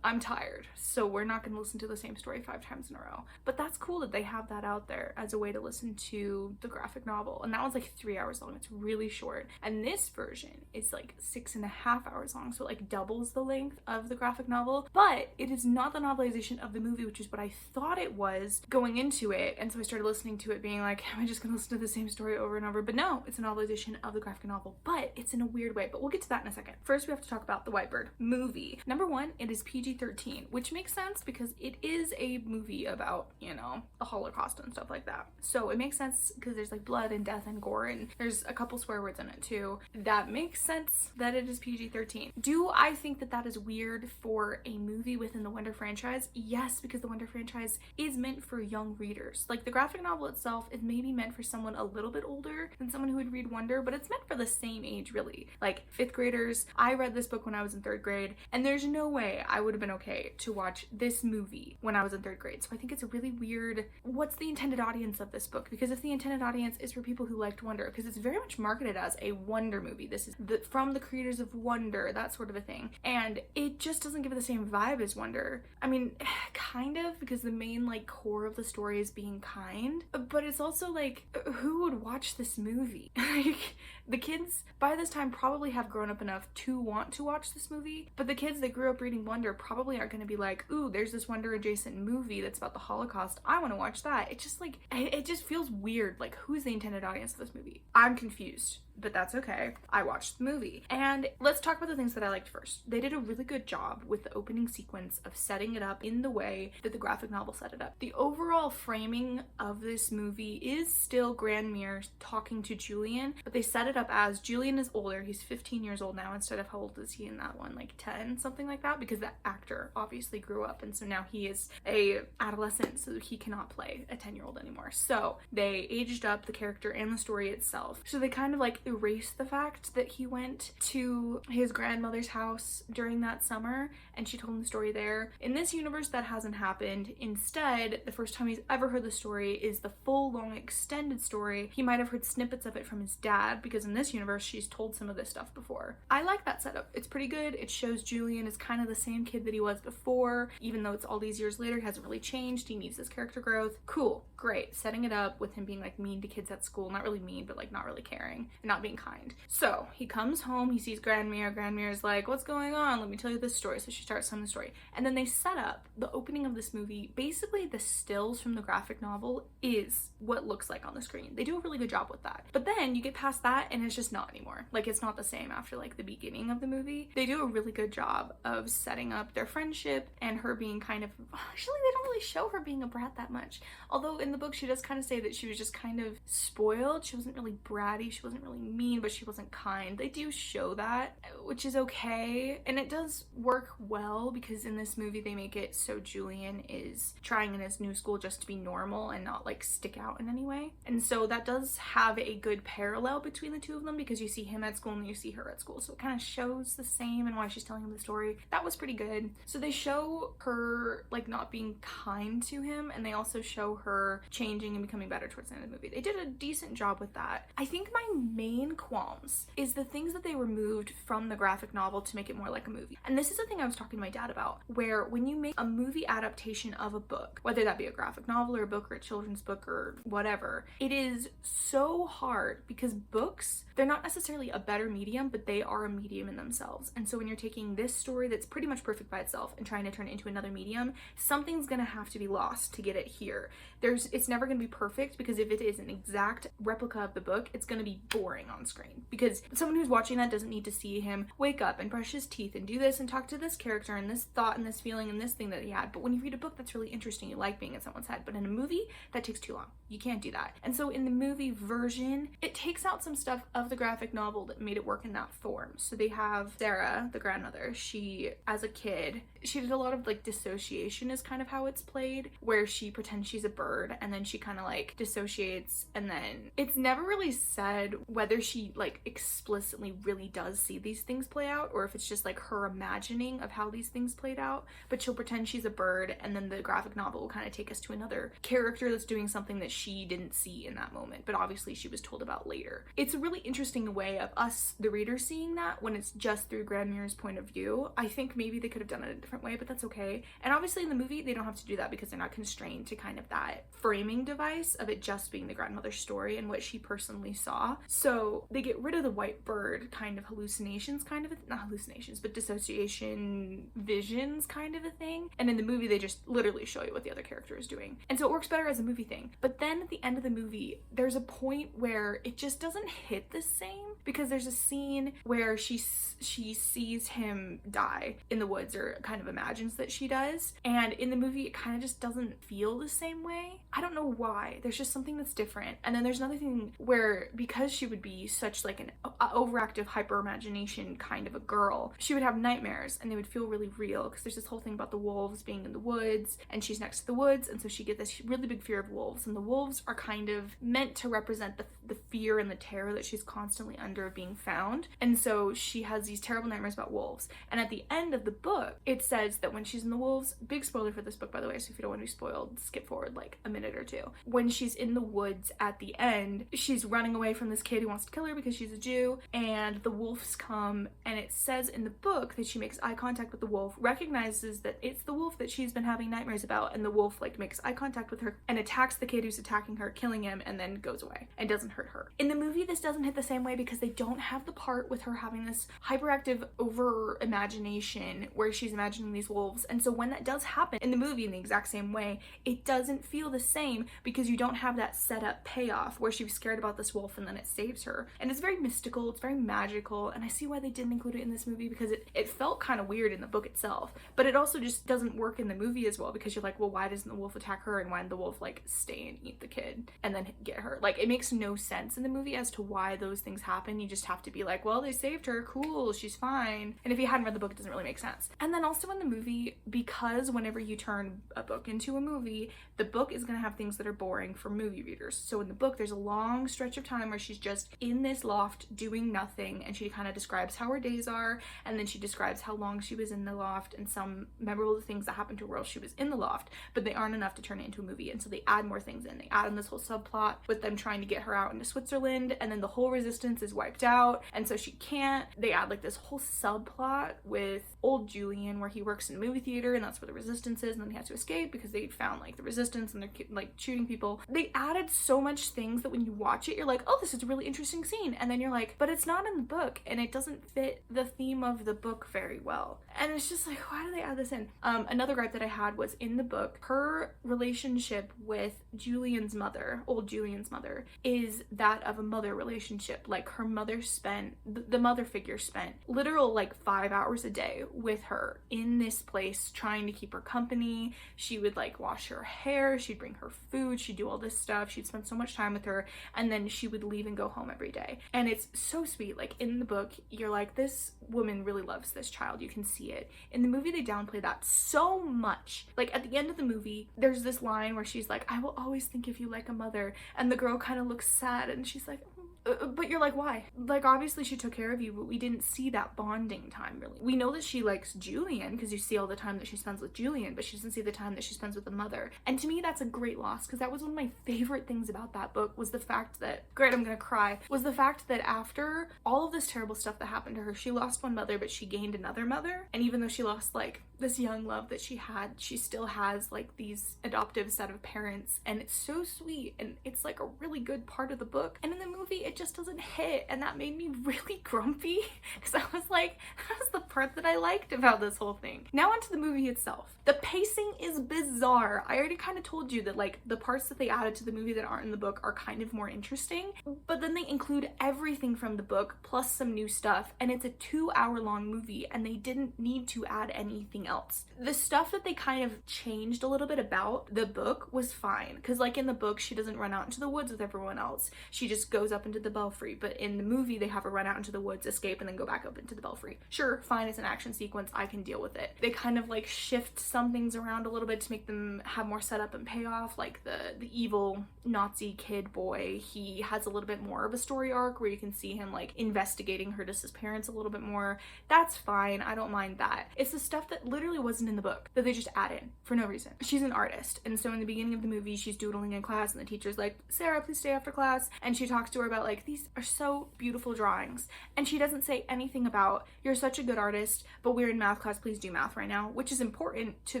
I'm tired, so we're not going to listen to the same story 5 times in a row. But that's cool that they have that out there as a way to listen to the graphic novel, and that one's like 3 hours long. It's really short, and this version is like 6.5 hours long, so it like doubles the length of the graphic novel. But it is not the novelization of the movie, which is what I thought it was going into it. And so I started listening to it being like, am I just gonna listen to the same story over and over? But no, it's a novelization of the graphic novel, but it's in a weird way. But we'll get to that in a second. First, we have to talk about the Whitebird movie. Number one, it is PG-13, which makes sense because it is a movie about, you know, the Holocaust and stuff like that. So it makes sense because there's like blood and death and gore, and there's a couple swear words in it too. That makes sense that it is PG-13. Do I think that that is weird for a movie within the Wonder franchise? Yes, because the Wonder franchise is meant for young readers. Like the graphic novel itself is maybe meant for someone a little bit older than someone who would read Wonder, but it's meant for the same age really. Like 5th graders. I read this book when I was in 3rd grade, and there's no way I would have been okay to watch this movie when I was in 3rd grade. So I think it's a really weird, what's the intended audience of this book? Because if the intended audience is for people who liked Wonder, because it's very much marketed as a Wonder movie. This is from the creators of Wonder, that sort of a thing. And it just doesn't give it the same vibe as Wonder. I mean, kind of, because the main like core of the story is being kind, but it's also like, who would watch this movie? Like, the kids by this time probably have grown up enough to want to watch this movie, but the kids that grew up reading Wonder probably aren't going to be like, ooh, there's this Wonder adjacent movie that's about the Holocaust, I want to watch that. It just like, it just feels weird. Like, who's the intended audience of this movie? I'm confused. but that's okay. I watched the movie. And let's talk about the things that I liked first. They did a really good job with the opening sequence of setting it up in the way that the graphic novel set it up. The overall framing of this movie is still Grandmere talking to Julian, but they set it up as Julian is older. He's 15 years old now instead of, how old is he in that one? Like 10, something like that, because the actor obviously grew up, and so now he is a adolescent, so he cannot play a 10-year-old anymore. So they aged up the character and the story itself. So they kind of like erased the fact that he went to his grandmother's house during that summer and she told him the story there. In this universe, that hasn't happened. Instead, the first time he's ever heard the story is the full, long, extended story. He might have heard snippets of it from his dad, because in this universe, she's told some of this stuff before. I like that setup. It's pretty good. It shows Julian is kind of the same kid that he was before, even though it's all these years later. He hasn't really changed. He needs this character growth. Cool. Great. Setting it up with him being like mean to kids at school. Not really mean, but like not really caring and not being kind. So he comes home, he sees Grandmere. Grandmere's like, what's going on? Let me tell you this story. So she starts telling the story. And then they set up the opening of this movie. Basically, the stills from the graphic novel is what looks like on the screen. They do a really good job with that. But then you get past that and it's just not anymore. Like, it's not the same after like the beginning of the movie. They do a really good job of setting up their friendship and her being kind of, actually they don't really show her being a brat that much. Although in the book she does kind of say that she was just kind of spoiled. She wasn't really bratty, she wasn't really mean, but she wasn't kind. They do show that, which is okay. And it does work well because in this movie they make it so Julian is trying in his new school just to be normal and not like stick out in any way. And so that does have a good parallel between the two of them, because you see him at school and you see her at school. So it kind of shows the same and why she's telling him the story. That was pretty good. So they show her like not being kind to him, and they also show her changing and becoming better towards the end of the movie. They did a decent job with that. I think my main qualms is the things that they removed from the graphic novel to make it more like a movie. And this is the thing I was talking to my dad about, where when you make a movie adaptation of a book, whether that be a graphic novel or a book or a children's book or whatever, it is so hard because books, they're not necessarily a better medium, but they are a medium in themselves. And so when you're taking this story that's pretty much perfect by itself and trying to turn it into another medium, something's gonna have to be lost to get it here. It's never gonna be perfect, because if it is an exact replica of the book, it's gonna be boring on screen, because someone who's watching that doesn't need to see him wake up and brush his teeth and do this and talk to this character and this thought and this feeling and this thing that he had. But when you read a book, that's really interesting. You like being in someone's head. But in a movie, that takes too long. You can't do that. And so in the movie version, it takes out some stuff of the graphic novel that made it work in that form. So they have Sarah, the grandmother. She, as a kid, she did a lot of like dissociation is kind of how it's played, where she pretends she's a bird and then she kind of like dissociates, and then it's never really said whether she like explicitly really does see these things play out or if it's just like her imagining of how these things played out. But she'll pretend she's a bird, and then the graphic novel will kind of take us to another character that's doing something that she didn't see in that moment, but obviously she was told about later. It's a really interesting way of us, the reader, seeing that when it's just through Grandmere's point of view. I think maybe they could have done it a different way, but that's okay. And obviously in the movie they don't have to do that because they're not constrained to kind of that framing device of it just being the grandmother's story and what she personally saw. So they get rid of the white bird kind of hallucinations, kind of not hallucinations, but dissociation visions kind of a thing. And in the movie they just literally show you what the other character is doing. And so it works better as a movie thing. But then at the end of the movie, there's a point where it just doesn't hit the same, because there's a scene where she sees him die in the woods, or kind of imagines that she does. And in the movie, it kind of just doesn't feel the same way. I don't know why. There's just something that's different. And then there's another thing where, because she would be such like an overactive hyper imagination kind of a girl, she would have nightmares and they would feel really real, because there's this whole thing about the wolves being in the woods, and she's next to the woods, and so she gets this really big fear of wolves, and the wolves are kind of meant to represent the fear and the terror that she's constantly under of being found. And so she has these terrible nightmares about wolves. And at the end of the book, it says that when she's in the wolves, big spoiler for this book by the way, so if you don't want to be spoiled, skip forward like a minute or two. When she's in the woods at the end, she's running away from this kid who wants to kill her because she's a Jew, and the wolves come, and it says in the book that she makes eye contact with the wolf, recognizes that it's the wolf that she's been having nightmares about, and the wolf like makes eye contact with her and attacks the kid who's attacking her, killing him, and then goes away and doesn't hurt her. In the movie, this doesn't hit the same way because they don't have the part with her having this hyperactive over imagination where she's imagining these wolves. And so when that does happen in the movie in the exact same way, it doesn't feel the same because you don't have that setup payoff where she was scared about this wolf and then it saves saves her. And it's very mystical, it's very magical, and I see why they didn't include it in this movie because it felt kind of weird in the book itself, but it also just doesn't work in the movie as well because you're like, well, why doesn't the wolf attack her, and why did the wolf like stay and eat the kid and then get her? Like, it makes no sense in the movie as to why those things happen. You just have to be like, well, they saved her, cool, she's fine. And if you hadn't read the book, it doesn't really make sense. And then also in the movie, because whenever you turn a book into a movie, the book is going to have things that are boring for movie readers. So in the book, there's a long stretch of time where she's just in this loft doing nothing, and she kind of describes how her days are, and then she describes how long she was in the loft and some memorable things that happened to her while she was in the loft, but they aren't enough to turn it into a movie, and so they add more things in. They add in this whole subplot with them trying to get her out into Switzerland, and then the whole resistance is wiped out, and so she can't. They add like this whole subplot with old Julian where he works in a movie theater, and that's where the resistance is, and then he has to escape because they found like the resistance and they're like shooting people. They added so much things that when you watch it, you're like, oh, this is a really interesting scene, and then you're like, but it's not in the book, and it doesn't fit the theme of the book very well. And it's just like, why do they add this in? Another gripe that I had was in the book, her relationship with Julian's mother, old Julian's mother, is that of a mother relationship. Like, her mother spent, the mother figure spent literal like 5 hours a day with her in this place trying to keep her company. She would like wash her hair, she'd bring her food, she'd do all this stuff, she'd spend so much time with her, and then she would leave and go home every day. And it's so sweet. Like, in the book, you're like, this woman really loves this child, you can see it. In the movie, they downplay that so much. Like, at the end of the movie, there's this line where she's like, I will always think of you like a mother, and the girl kind of looks sad and she's like, but you're like, why? Like, obviously she took care of you, but we didn't see that bonding time really. We know that she likes Julian because you see all the time that she spends with Julian, but she doesn't see the time that she spends with the mother. And to me, that's a great loss, because that was one of my favorite things about that book, was the fact that, great, I'm gonna cry, was the fact that after all of this terrible stuff that happened to her, she lost one mother, but she gained another mother. And even though she lost like this young love that she had, she still has like these adoptive set of parents, and it's so sweet, and it's like a really good part of the book. And in the movie, it just doesn't hit, and that made me really grumpy because I was like, that was the part that I liked about this whole thing. Now onto the movie itself. The pacing is bizarre. I already kind of told you that like the parts that they added to the movie that aren't in the book are kind of more interesting, but then they include everything from the book plus some new stuff, and it's a 2-hour-long movie, and they didn't need to add anything else. The stuff that they kind of changed a little bit about the book was fine, because like in the book, she doesn't run out into the woods with everyone else. She just goes up into the belfry, but in the movie, they have her run out into the woods, escape, and then go back up into the belfry. Sure, fine, it's an action sequence, I can deal with it. They kind of like shift some things around a little bit to make them have more setup and payoff. Like the evil Nazi kid boy, he has a little bit more of a story arc where you can see him like investigating her disappearance a little bit more. That's fine, I don't mind that. It's the stuff that literally wasn't in the book that they just add in for no reason. She's an artist, and so in the beginning of the movie, she's doodling in class, and the teacher's like, Sarah, please stay after class, and she talks to her about like, these are so beautiful drawings, and she doesn't say anything about, you're such a good artist, but we're in math class, please do math right now, which is important to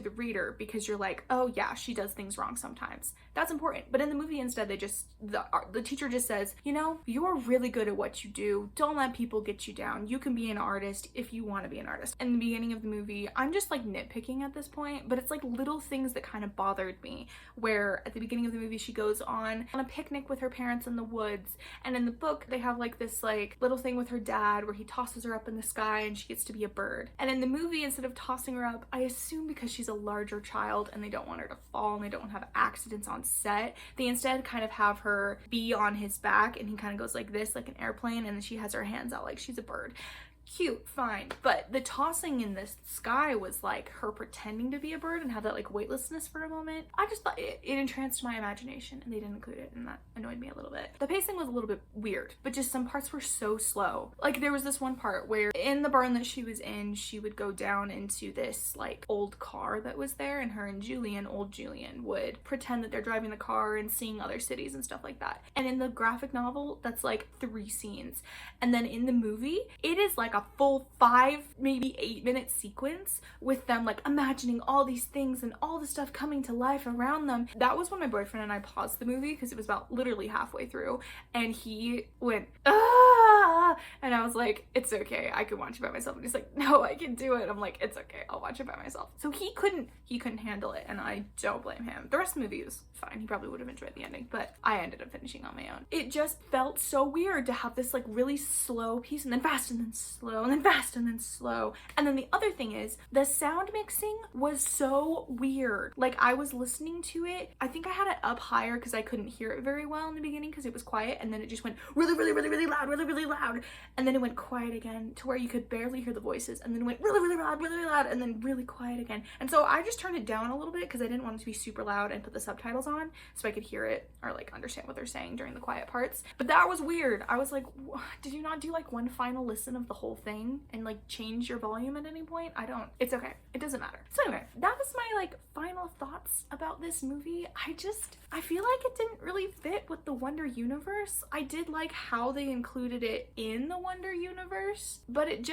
the reader because you're like, oh yeah, she does things wrong sometimes. That's important. But in the movie instead, they just, the teacher just says, you know, you're really good at what you do, don't let people get you down, you can be an artist if you want to be an artist. In the beginning of the movie, I'm just like nitpicking at this point, but it's like little things that kind of bothered me, where at the beginning of the movie, she goes on a picnic with her parents in the woods, and in the book, they have like this like little thing with her dad where he tosses her up in the sky and she gets to be a bird. And in the movie, instead of tossing her up, I assume because she's a larger child and they don't want her to fall and they don't want to have accidents on set, they instead kind of have her be on his back, and he kind of goes like this, like an airplane, and then she has her hands out like she's a bird. Cute, fine. But the tossing in the sky was like her pretending to be a bird and have that like weightlessness for a moment. I just thought it entranced my imagination, and they didn't include it, and that annoyed me a little bit. The pacing was a little bit weird, but just some parts were so slow. Like there was this one part where in the barn that she was in, she would go down into this like old car that was there, and her and Julian, old Julian, would pretend that they're driving the car and seeing other cities and stuff like that. And in the graphic novel, that's like 3 scenes. And then in the movie, it is like a full 5, maybe 8-minute sequence with them like imagining all these things and all the stuff coming to life around them. That was when my boyfriend and I paused the movie because it was about literally halfway through, and he went, ah, And I was like, it's okay, I can watch it by myself. And he's like, no, I can do it. I'm like, it's okay, I'll watch it by myself. So he couldn't handle it, and I don't blame him. The rest of the movie was fine. He probably would have enjoyed the ending, but I ended up finishing on my own. It just felt so weird to have this like really slow piece and then fast and then slow and then fast and then slow. And then the other thing is the sound mixing was so weird. Like I was listening to it, I think I had it up higher because I couldn't hear it very well in the beginning because it was quiet, and then it just went really, really, really, really loud, really, really loud, and then it went quiet again to where you could barely hear the voices, and then it went really, really loud, and then really quiet again. And so I just turned it down a little bit because I didn't want it to be super loud and put the subtitles on so I could hear it or like understand what they're saying during the quiet parts. But that was weird. I was like, did you not do like one final listen of the whole thing and like change your volume at any point? It's okay, it doesn't matter. So anyway, that was my like final thoughts about this movie. I feel like it didn't really fit with the Wonder universe. I did like how they included it in the Wonder universe, but it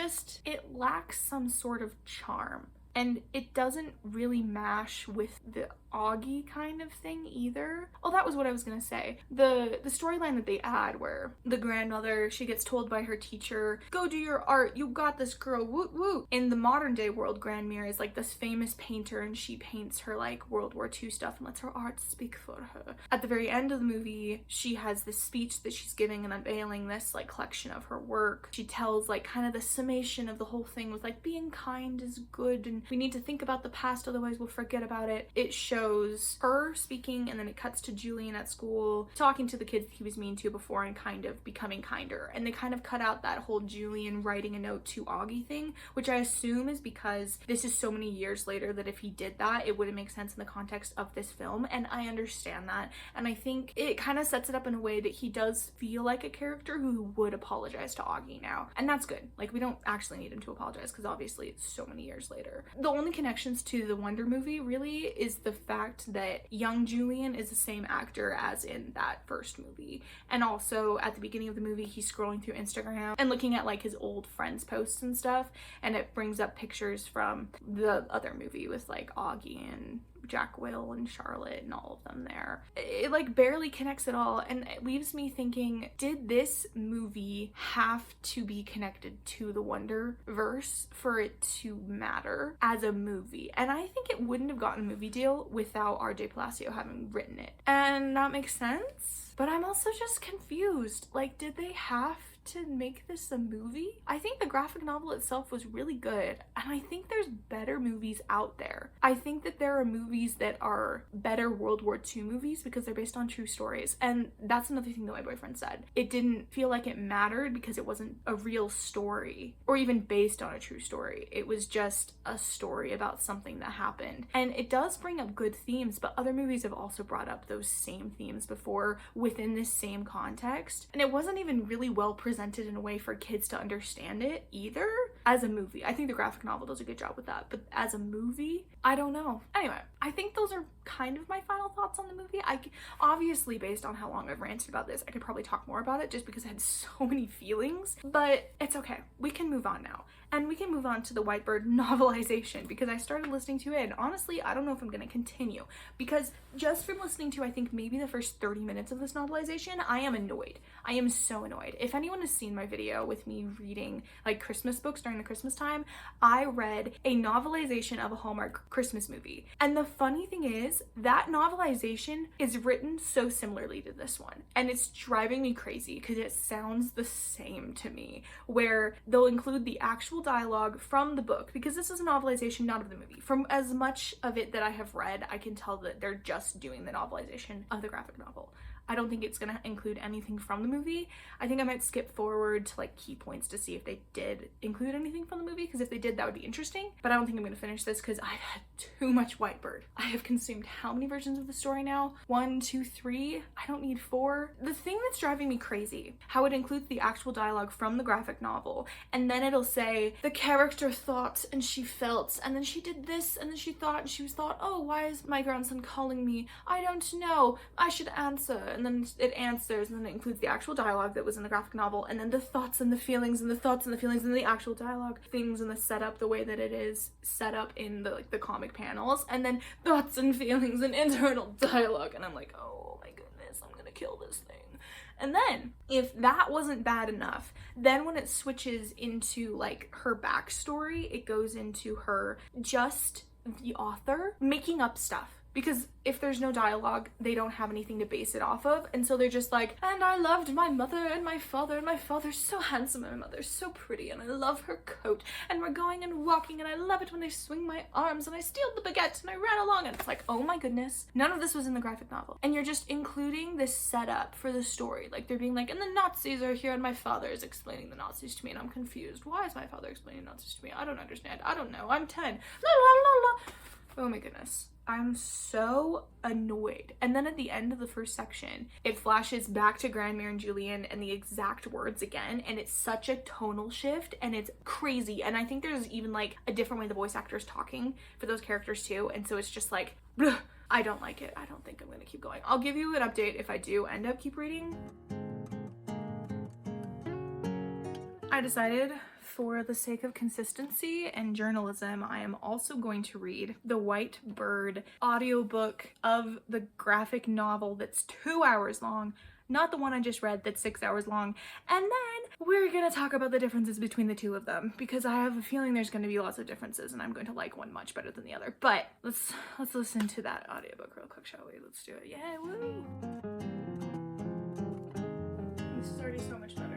lacks some sort of charm. And it doesn't really mash with the Augie kind of thing either. Oh, that was what I was gonna say. The storyline that they add where the grandmother, she gets told by her teacher, go do your art, you got this girl, woot woot. In the modern day world, Grandmere is like this famous painter, and she paints her like World War II stuff and lets her art speak for her. At the very end of the movie, she has this speech that she's giving and unveiling this like collection of her work. She tells like kind of the summation of the whole thing with like being kind is good and we need to think about the past, otherwise we'll forget about it. It shows her speaking, and then it cuts to Julian at school talking to the kids that he was mean to before and kind of becoming kinder. And they kind of cut out that whole Julian writing a note to Augie thing, which I assume is because this is so many years later that if he did that, it wouldn't make sense in the context of this film. And I understand that. And I think it kind of sets it up in a way that he does feel like a character who would apologize to Augie now. And that's good. Like, we don't actually need him to apologize because obviously it's so many years later. The only connections to the Wonder movie really is the fact that young Julian is the same actor as in that first movie. And also at the beginning of the movie, he's scrolling through Instagram and looking at like his old friends' posts and stuff, and it brings up pictures from the other movie with like Augie and Jack Will and Charlotte and all of them there. It like barely connects at all, and it leaves me thinking, did this movie have to be connected to the Wonderverse for it to matter as a movie? And I think it wouldn't have gotten a movie deal without RJ Palacio having written it. And that makes sense, but I'm also just confused. Like, did they have to make this a movie? I think the graphic novel itself was really good, and I think there's better movies out there. I think that there are movies that are better World War II movies because they're based on true stories, and that's another thing that my boyfriend said. It didn't feel like it mattered because it wasn't a real story or even based on a true story. It was just a story about something that happened, and it does bring up good themes, but other movies have also brought up those same themes before within this same context, and it wasn't even really well presented in a way for kids to understand it either as a movie. I think the graphic novel does a good job with that, but as a movie, I don't know. Anyway, I think those are kind of my final thoughts on the movie. Obviously, based on how long I've ranted about this, I could probably talk more about it just because I had so many feelings, but it's okay. We can move on now. And we can move on to the Whitebird novelization because I started listening to it, and honestly, I don't know if I'm gonna continue because just from listening to, I think maybe the first 30 minutes of this novelization, I am annoyed. I am so annoyed. If anyone has seen my video with me reading like Christmas books during the Christmas time, I read a novelization of a Hallmark Christmas movie. And the funny thing is that novelization is written so similarly to this one. And it's driving me crazy because it sounds the same to me, where they'll include the actual dialogue from the book, because this is a novelization, not of the movie. From as much of it that I have read, I can tell that they're just doing the novelization of the graphic novel. I don't think it's gonna include anything from the movie. I think I might skip forward to like key points to see if they did include anything from the movie, because if they did, that would be interesting. But I don't think I'm gonna finish this because I've had too much Whitebird. I have consumed how many versions of the story now? 1, 2, 3? I don't need 4. The thing that's driving me crazy, how it includes the actual dialogue from the graphic novel, and then it'll say, the character thought and she felt, and then she did this, and then she thought, and she was thought, oh, why is my grandson calling me? I don't know. I should answer. And then it answers, and then it includes the actual dialogue that was in the graphic novel, and then the thoughts and the feelings and the thoughts and the feelings and the actual dialogue, things in the setup, the way that it is set up in the like the comic panels, and then thoughts and feelings and internal dialogue, and I'm like, oh my goodness, I'm gonna kill this thing. And then, if that wasn't bad enough, then when it switches into like her backstory, it goes into her, just the author, making up stuff. Because if there's no dialogue, they don't have anything to base it off of. And so they're just like, and I loved my mother and my father's so handsome and my mother's so pretty and I love her coat and we're going and walking and I love it when they swing my arms and I steal the baguette and I ran along. And it's like, oh my goodness, none of this was in the graphic novel. And you're just including this setup for the story. Like they're being like, and the Nazis are here and my father is explaining the Nazis to me and I'm confused. Why is my father explaining Nazis to me? I don't understand. I don't know. I'm 10. La, la, la, la. Oh my goodness. I'm so annoyed. And then at the end of the first section, it flashes back to Grandmere and Julian and the exact words again, and it's such a tonal shift and it's crazy. And I think there's even like a different way the voice actor is talking for those characters too, and so it's just like, bleh. I don't like it. I don't think I'm gonna keep going. I'll give you an update if I do end up keep reading. I decided, for the sake of consistency and journalism, I am also going to read the White Bird audiobook of the graphic novel that's 2 hours long, not the one I just read that's 6 hours long. And then we're gonna talk about the differences between the two of them, because I have a feeling there's gonna be lots of differences and I'm going to like one much better than the other. But let's listen to that audiobook real quick, shall we? Let's do it. Yeah, woo! This is already so much better.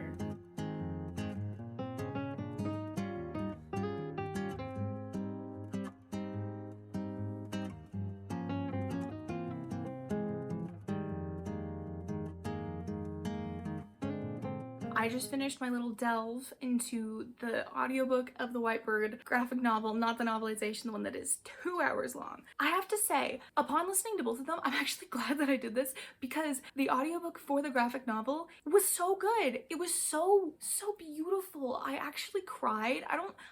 I just finished my little delve into the audiobook of the White Bird graphic novel, not the novelization, the one that is 2 hours long. I have to say, upon listening to both of them, I'm actually glad that I did this, because the audiobook for the graphic novel was so good. It was so beautiful. I actually cried.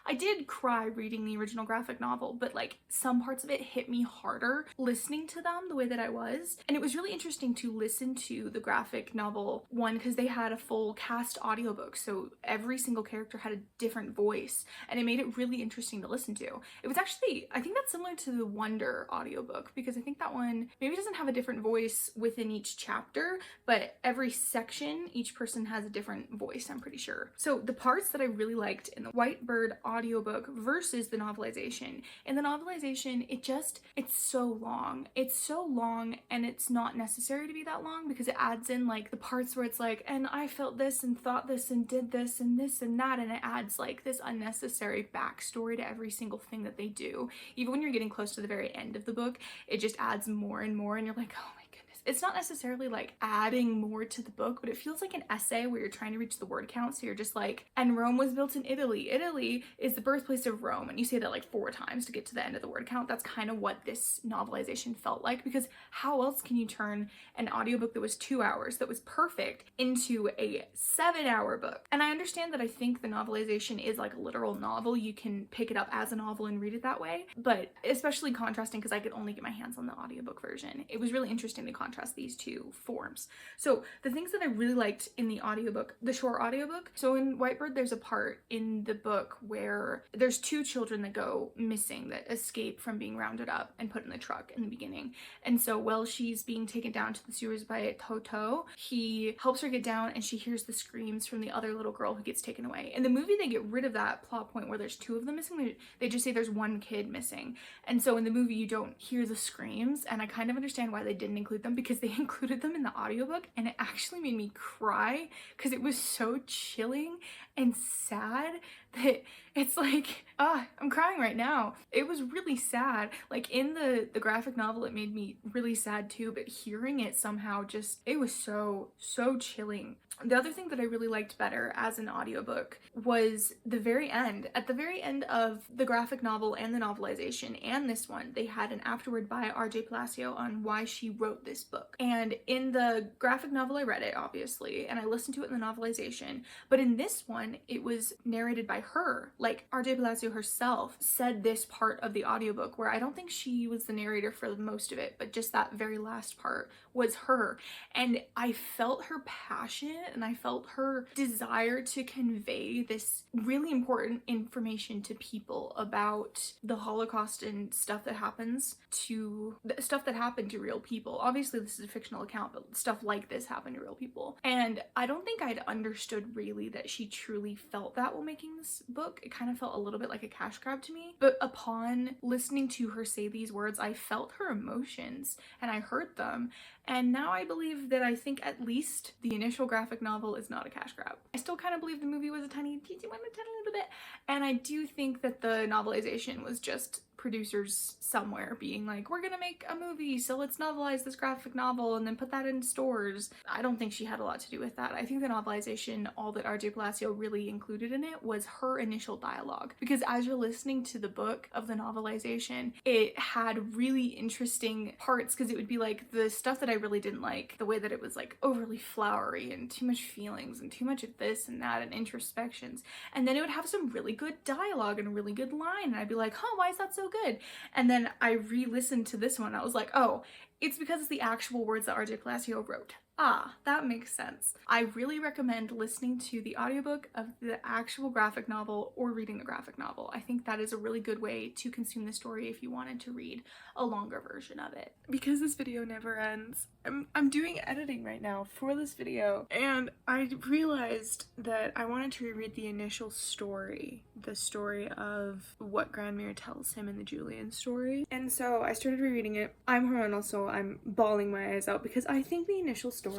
I did cry reading the original graphic novel, but like some parts of it hit me harder listening to them the way that I was. And it was really interesting to listen to the graphic novel one, because they had a full cast audiobook, so every single character had a different voice and it made it really interesting to listen to. It was actually, I think that's similar to the Wonder audiobook, because I think that one maybe doesn't have a different voice within each chapter, but every section each person has a different voice, I'm pretty sure. So the parts that I really liked in the White Bird audiobook versus the novelization, in the novelization it's so long. It's so long and it's not necessary to be that long, because it adds in like the parts where it's like, and I felt this and thought this and did this and that, and it adds like this unnecessary backstory to every single thing that they do. Even when you're getting close to the very end of the book, it just adds more and more and you're like, oh my goodness. It's not necessarily like adding more to the book, but it feels like an essay where you're trying to reach the word count. So you're just like, and Rome was built in Italy. Italy is the birthplace of Rome. And you say that like 4 times to get to the end of the word count. That's kind of what this novelization felt like, because how else can you turn an audiobook that was 2 hours, that was perfect, into a 7-hour book? And I understand that I think the novelization is like a literal novel. You can pick it up as a novel and read it that way, but especially contrasting because I could only get my hands on the audiobook version. It was really interesting to contrast these two forms. So the things that I really liked in the audiobook, the short audiobook, so in White Bird there's a part in the book where there's 2 children that go missing, that escape from being rounded up and put in the truck in the beginning. And so while she's being taken down to the sewers by Toto, he helps her get down and she hears the screams from the other little girl who gets taken away. In the movie they get rid of that plot point where there's 2 of them missing. They just say there's 1 kid missing. And so in the movie you don't hear the screams, and I kind of understand why they didn't include them, because they included them in the audiobook and it actually made me cry, because it was so chilling and sad that it's like, I'm crying right now. It was really sad. Like in the graphic novel it made me really sad too, but hearing it somehow just, it was so chilling. The other thing that I really liked better as an audiobook was the very end. At the very end of the graphic novel and the novelization and this one, they had an afterword by R.J. Palacio on why she wrote this book. And in the graphic novel I read it, obviously, and I listened to it in the novelization, but in this one and it was narrated by her. Like RJ Palacio herself said this part of the audiobook, where I don't think she was the narrator for most of it, but just that very last part was her. And I felt her passion and I felt her desire to convey this really important information to people about the Holocaust and stuff that happened to real people. Obviously this is a fictional account, but stuff like this happened to real people. And I don't think I'd understood really that she truly felt that while making this book. It kind of felt a little bit like a cash grab to me. But upon listening to her say these words, I felt her emotions and I heard them. And now I believe that I think at least the initial graphic novel is not a cash grab. I still kind of believe the movie was a tiny little bit. And I do think that the novelization was just producers somewhere being like, we're gonna make a movie, so let's novelize this graphic novel and then put that in stores. I don't think she had a lot to do with that. I think the novelization, all that RJ Palacio really included in it was her initial dialogue, because as you're listening to the book of the novelization, it had really interesting parts, because it would be like the stuff that I really didn't like, the way that it was like overly flowery and too much feelings and too much of this and that and introspections, and then it would have some really good dialogue and a really good line, and I'd be like, huh, why is that so good? And then I re-listened to this one. I was like, oh, it's because it's the actual words that RJ Palacio wrote. Ah, that makes sense. I really recommend listening to the audiobook of the actual graphic novel or reading the graphic novel. I think that is a really good way to consume the story if you wanted to read a longer version of it. Because this video never ends, I'm doing editing right now for this video, and I realized that I wanted to reread the initial story, the story of what Grandmere tells him in the Julian story. And so I started rereading it. I'm hormonal, so I'm bawling my eyes out because I think the initial story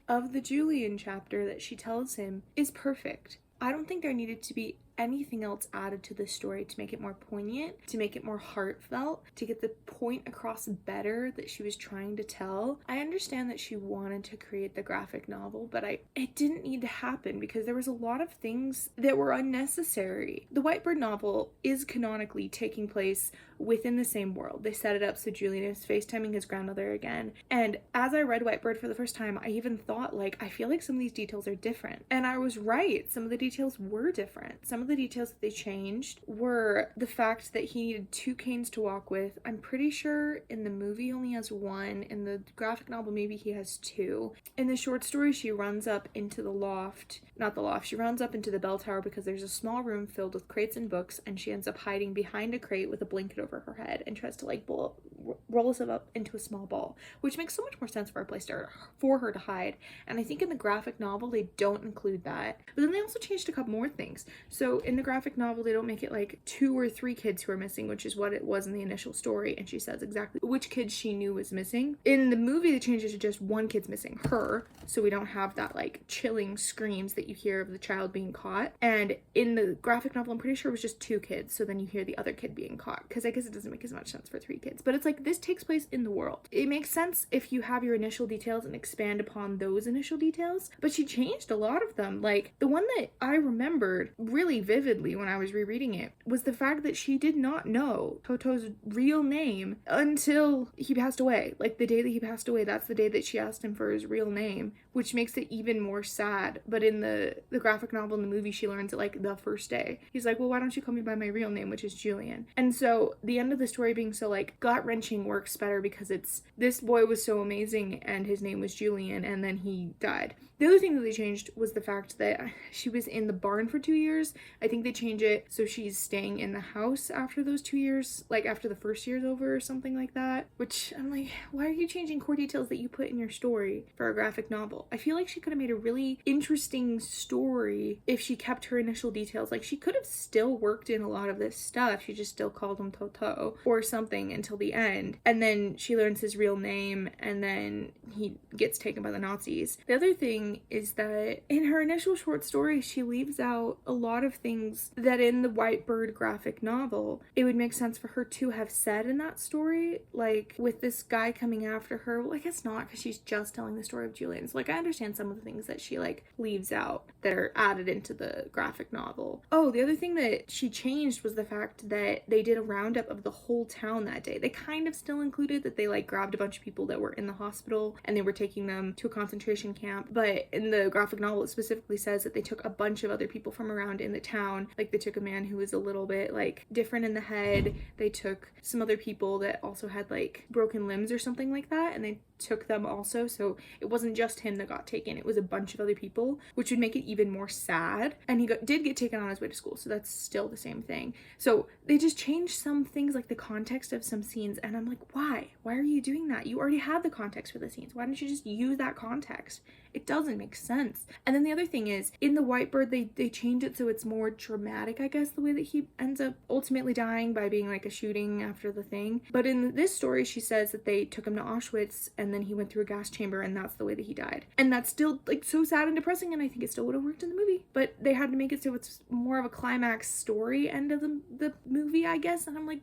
of the Julian chapter that she tells him is perfect. I don't think there needed to be anything else added to the story to make it more poignant, to make it more heartfelt, to get the point across better that she was trying to tell. I understand that she wanted to create the graphic novel, but it didn't need to happen because there was a lot of things that were unnecessary. The Whitebird novel is canonically taking place within the same world. They set it up so Julian is FaceTiming his grandmother again. And as I read Whitebird for the first time, I even thought, like, I feel like some of these details are different. And I was right. Some of the details were different. Some of the details that they changed were the fact that he needed 2 canes to walk with. I'm pretty sure in the movie he only has 1. In the graphic novel, maybe he has 2. In the short story, she runs up into the loft. Not the loft. She runs up into the bell tower because there's a small room filled with crates and books, and she ends up hiding behind a crate with a blanket over her head and tries to like roll herself up into a small ball, which makes so much more sense for a place for her to hide. And I think in the graphic novel they don't include that. But then they also changed a couple more things. So in the graphic novel they don't make it like 2 or 3 kids who are missing, which is what it was in the initial story, and she says exactly which kids she knew was missing. In the movie they changed it to just 1 kid's missing, her, so we don't have that like chilling screams that you hear of the child being caught. And in the graphic novel I'm pretty sure it was just 2 kids, so then you hear the other kid being caught, because I guess it doesn't make as much sense for 3 kids. But it's like, this takes place in the world. It makes sense if you have your initial details and expand upon those initial details, but she changed a lot of them. Like, the one that I remembered really vividly when I was rereading it was the fact that she did not know Toto's real name until he passed away. Like, the day that he passed away, that's the day that she asked him for his real name, which makes it even more sad. But in the graphic novel, in the movie, she learns it like the first day. He's like, well, why don't you call me by my real name, which is Julian? And so the end of the story being so like gut-wrenching works better because it's, this boy was so amazing and his name was Julian, and then he died. The other thing that they changed was the fact that she was in the barn for 2 years. I think they changed it so she's staying in the house after those 2 years, like after the first year's over or something like that, which I'm like, why are you changing core details that you put in your story for a graphic novel? I feel like she could have made a really interesting story if she kept her initial details. Like, she could have still worked in a lot of this stuff. She just still called him Toto or something until the end. And then she learns his real name, and then he gets taken by the Nazis. The other thing is that in her initial short story, she leaves out a lot of things that in the Whitebird graphic novel, it would make sense for her to have said in that story. Like, with this guy coming after her, well, I guess not, because she's just telling the story of Julian. So, like, I I understand some of the things that she like leaves out that are added into the graphic novel. Oh, the other thing that she changed was the fact that they did a roundup of the whole town that day. They kind of still included that they like grabbed a bunch of people that were in the hospital and they were taking them to a concentration camp, but in the graphic novel it specifically says that they took a bunch of other people from around in the town. Like they took a man who was a little bit like different in the head, they took some other people that also had like broken limbs or something like that, and they took them also. So it wasn't just him that got taken, it was a bunch of other people, which would make it even more sad. And he did get taken on his way to school, so that's still the same thing. So they just changed some things, like the context of some scenes, and I'm like, why are you doing that? You already had the context for the scenes. Why don't you just use that context? It doesn't make sense. And then the other thing is, in the Whitebird, they change it so it's more dramatic, I guess, the way that he ends up ultimately dying by being like a shooting after the thing. But in this story, she says that they took him to Auschwitz and then he went through a gas chamber, and that's the way that he died. And that's still like so sad and depressing, and I think it still would have worked in the movie. But they had to make it so it's more of a climax story end of the movie, I guess. And I'm like,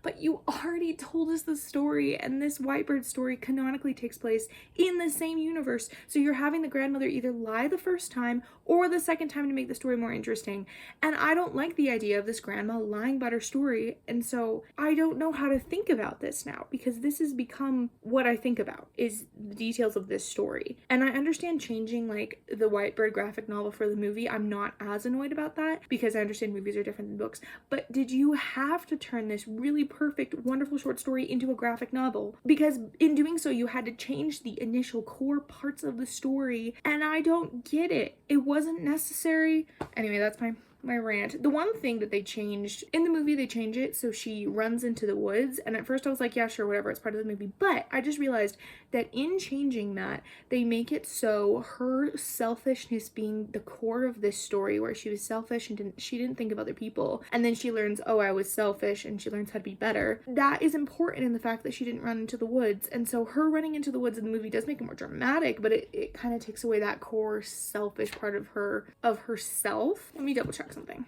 but you already told us the story, and this Whitebird story canonically takes place in the same universe. So you're having the grandmother either lie the first time or the second time to make the story more interesting. And I don't like the idea of this grandma lying about her story, and so I don't know how to think about this now, because this has become what I think about is the details of this story. And I understand changing like the Whitebird graphic novel for the movie. I'm not as annoyed about that because I understand movies are different than books, but did you have to turn this really perfect, wonderful short story into a graphic novel? Because in doing so, you had to change the initial core parts of the story, and I don't get it. It wasn't necessary. Anyway, that's my rant. The one thing that they changed in the movie, they change it so she runs into the woods, and at first I was like, yeah, sure, whatever, it's part of the movie. But I just realized that in changing that, they make it so her selfishness being the core of this story, where she was selfish and she didn't think of other people, and then she learns, oh, I was selfish, and she learns how to be better. That is important in the fact that she didn't run into the woods. And so her running into the woods in the movie does make it more dramatic, but it kind of takes away that core selfish part of herself. Let me double check something.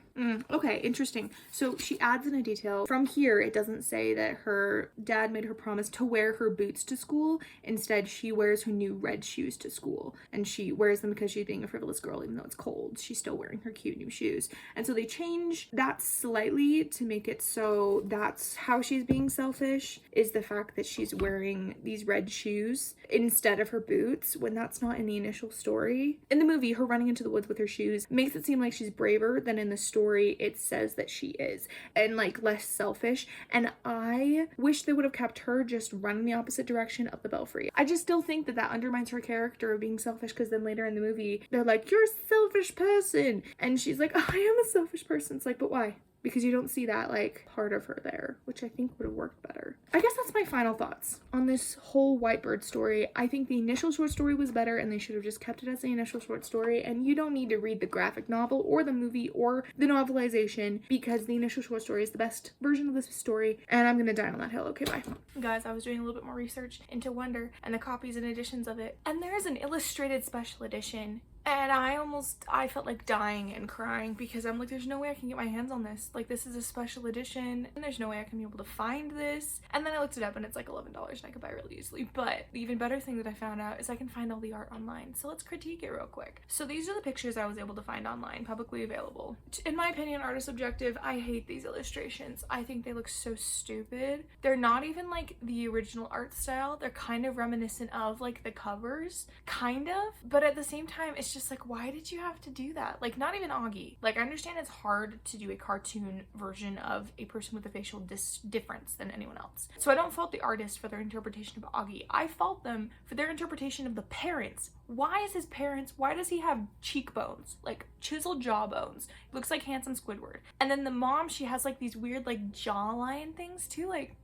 Okay, interesting. So she adds in a detail from here. It doesn't say that her dad made her promise to wear her boots to school. Instead, she wears her new red shoes to school, and she wears them because she's being a frivolous girl. Even though it's cold, she's still wearing her cute new shoes. And so they change that slightly to make it so that's how she's being selfish, is the fact that she's wearing these red shoes instead of her boots, when that's not in the initial story. In the movie, her running into the woods with her shoes makes it seem like she's braver than in the story it says that she is, and like less selfish. And I wish they would have kept her just running the opposite direction of the belfry. I just still think that undermines her character of being selfish, because then later in the movie they're like, you're a selfish person, and she's like, I am a selfish person. It's like, but why? Because you don't see that like part of her there, which I think would have worked better. I guess that's my final thoughts on this whole Whitebird story. I think the initial short story was better, and they should have just kept it as the initial short story, and you don't need to read the graphic novel or the movie or the novelization, because the initial short story is the best version of this story, and I'm gonna die on that hill. Okay, bye. Guys, I was doing a little bit more research into Wonder and the copies and editions of it, and there's an illustrated special edition. And I felt like dying and crying, because I'm like, there's no way I can get my hands on this. Like, this is a special edition, and there's no way I can be able to find this. And then I looked it up, and it's like $11, and I could buy it really easily. But the even better thing that I found out is I can find all the art online. So let's critique it real quick. So these are the pictures I was able to find online, publicly available. In my opinion, art is subjective. I hate these illustrations. I think they look so stupid. They're not even like the original art style. They're kind of reminiscent of like the covers, kind of. But at the same time, it's just like, why did you have to do that? Like, not even Augie. Like, I understand it's hard to do a cartoon version of a person with a facial difference than anyone else. So I don't fault the artist for their interpretation of Augie. I fault them for their interpretation of the parents. Why does he have cheekbones? Like, chiseled jawbones. He looks like handsome Squidward. And then the mom, she has like these weird like jawline things too. Like,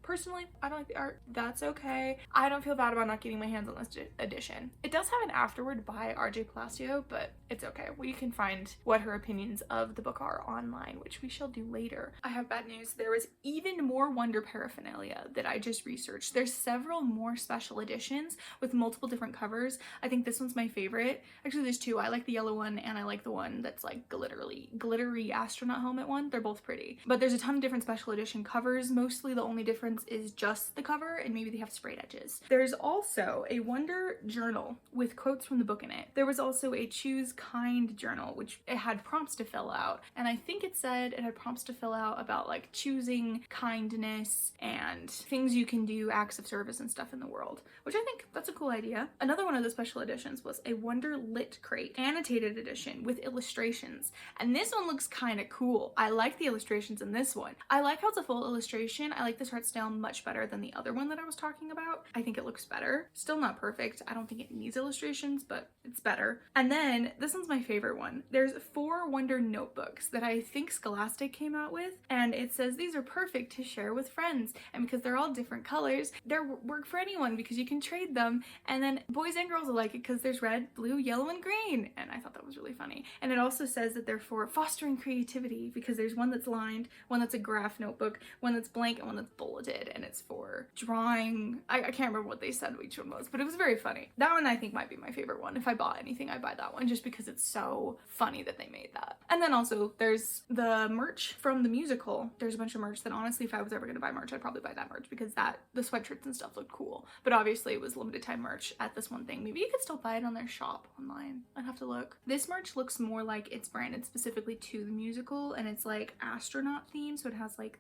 personally, I don't like the art. That's okay. I don't feel bad about not getting my hands on this edition. It does have an afterword by RJ Palacio, but it's okay. We can find what her opinions of the book are online, which we shall do later. I have bad news. There was even more Wonder paraphernalia that I just researched. There's several more special editions with multiple different covers. I think this one's my favorite. Actually, there's two. I like the yellow one, and I like the one that's like glittery astronaut helmet one. They're both pretty. But there's a ton of different special edition covers. Mostly the only difference Worlds is just the cover and maybe they have sprayed edges. There's also a Wonder journal with quotes from the book in it. There was also a Choose Kind journal, which it had prompts to fill out. And I think it said it had prompts to fill out about like choosing kindness and things you can do, acts of service and stuff in the world, which I think that's a cool idea. Another one of the special editions was a Wonder Lit Crate annotated edition with illustrations. And this one looks kind of cool. I like the illustrations in this one. I like how it's a full illustration. I like this art style much better than the other one that I was talking about. I think it looks better. Still not perfect. I don't think it needs illustrations, but it's better. And then this one's my favorite one. There's 4 Wonder notebooks that I think Scholastic came out with, and it says these are perfect to share with friends. And because they're all different colors, they're work for anyone because you can trade them. And then boys and girls will like it because there's red, blue, yellow, and green. And I thought that was really funny. And it also says that they're for fostering creativity because there's one that's lined, one that's a graph notebook, one that's blank, and one that's bulleted. And it's for drawing. I can't remember what they said which one was, but it was very funny. That one I think might be my favorite one. If I bought anything, I'd buy that one just because it's so funny that they made that. And then also there's the merch from the musical. There's a bunch of merch that honestly, if I was ever gonna buy merch, I'd probably buy that merch because the sweatshirts and stuff looked cool. But obviously it was limited time merch at this one thing. Maybe you could still buy it on their shop online. I'd have to look. This merch looks more like it's branded specifically to the musical and it's like astronaut themed. So it has like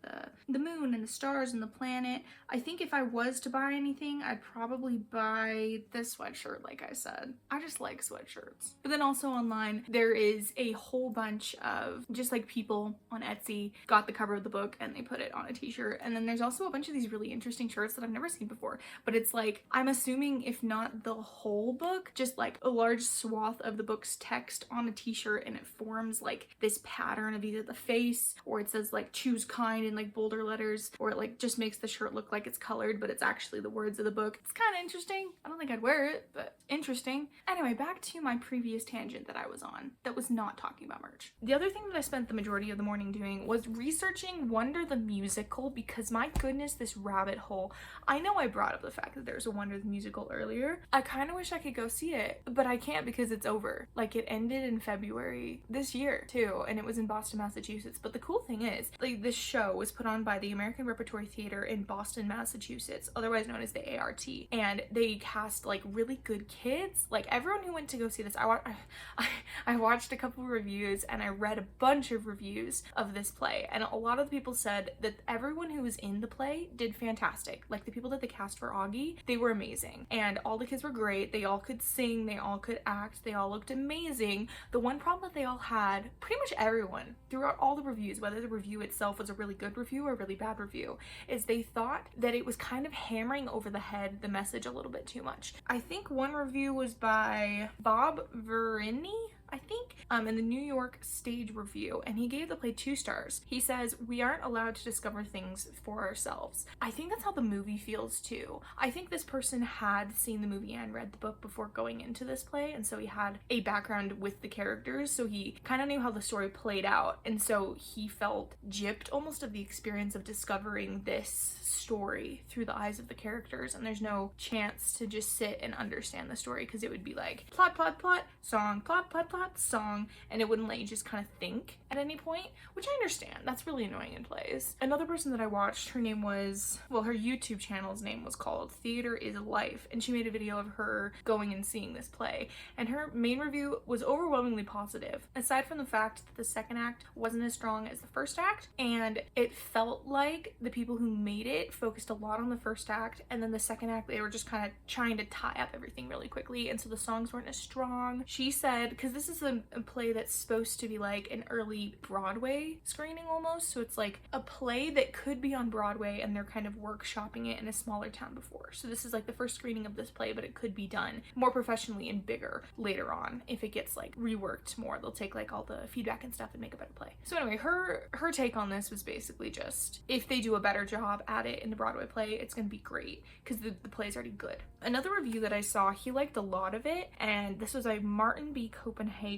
the moon and the stars and the planet. I think if I was to buy anything, I'd probably buy this sweatshirt, like I said. I just like sweatshirts. But then also online, there is a whole bunch of just like people on Etsy got the cover of the book and they put it on a t-shirt. And then there's also a bunch of these really interesting shirts that I've never seen before. But it's like, I'm assuming if not the whole book, just like a large swath of the book's text on a t-shirt and it forms like this pattern of either the face or it says like choose kind in like bolder letters, or it like just makes the shirt look like it's colored but it's actually the words of the book. It's kind of interesting. I don't think I'd wear it, but interesting. Anyway, back to my previous tangent that I was on that was not talking about merch. The other thing that I spent the majority of the morning doing was researching Wonder the Musical because my goodness, this rabbit hole. I know I brought up the fact that there's a Wonder the Musical earlier. I kind of wish I could go see it, but I can't because it's over. Like it ended in February this year too, and it was in Boston, Massachusetts. But the cool thing is, like this show was put on by the American Repertory Theater in Boston, Massachusetts, otherwise known as the ART, and they cast like really good kids. Like everyone who went to go see this, I watched a couple reviews and I read a bunch of reviews of this play, and a lot of the people said that everyone who was in the play did fantastic. Like the people that they cast for Augie, they were amazing, and all the kids were great. They all could sing, they all could act, they all looked amazing. The one problem that they all had, pretty much everyone throughout all the reviews, whether the review itself was a really good review or a really bad review, is they thought that it was kind of hammering over the head the message a little bit too much. I think one review was by Bob Verini, I think, in the New York Stage Review, and he gave the play 2 stars. He says, we aren't allowed to discover things for ourselves. I think that's how the movie feels too. I think this person had seen the movie and read the book before going into this play, and so he had a background with the characters, so he kind of knew how the story played out, and so he felt gypped almost of the experience of discovering this story through the eyes of the characters, and there's no chance to just sit and understand the story because it would be like plot, plot, plot, song, plot, plot, plot, song, and it wouldn't let you just kind of think at any point, which I understand. That's really annoying in plays. Another person that I watched, her name was, well, her YouTube channel's name was called Theater is Life, and she made a video of her going and seeing this play, and her main review was overwhelmingly positive, aside from the fact that the second act wasn't as strong as the first act, and it felt like the people who made it focused a lot on the first act, and then the second act they were just kind of trying to tie up everything really quickly, and so the songs weren't as strong. She said, because this is a play that's supposed to be like an early Broadway screening almost, so it's like a play that could be on Broadway and they're kind of workshopping it in a smaller town before. So this is like the first screening of this play, but it could be done more professionally and bigger later on if it gets like reworked more. They'll take like all the feedback and stuff and make a better play. So anyway, her take on this was basically just, if they do a better job at it in the Broadway play, it's gonna be great because the play is already good. Another review that I saw, he liked a lot of it, and this was by Martin B. Copenhagen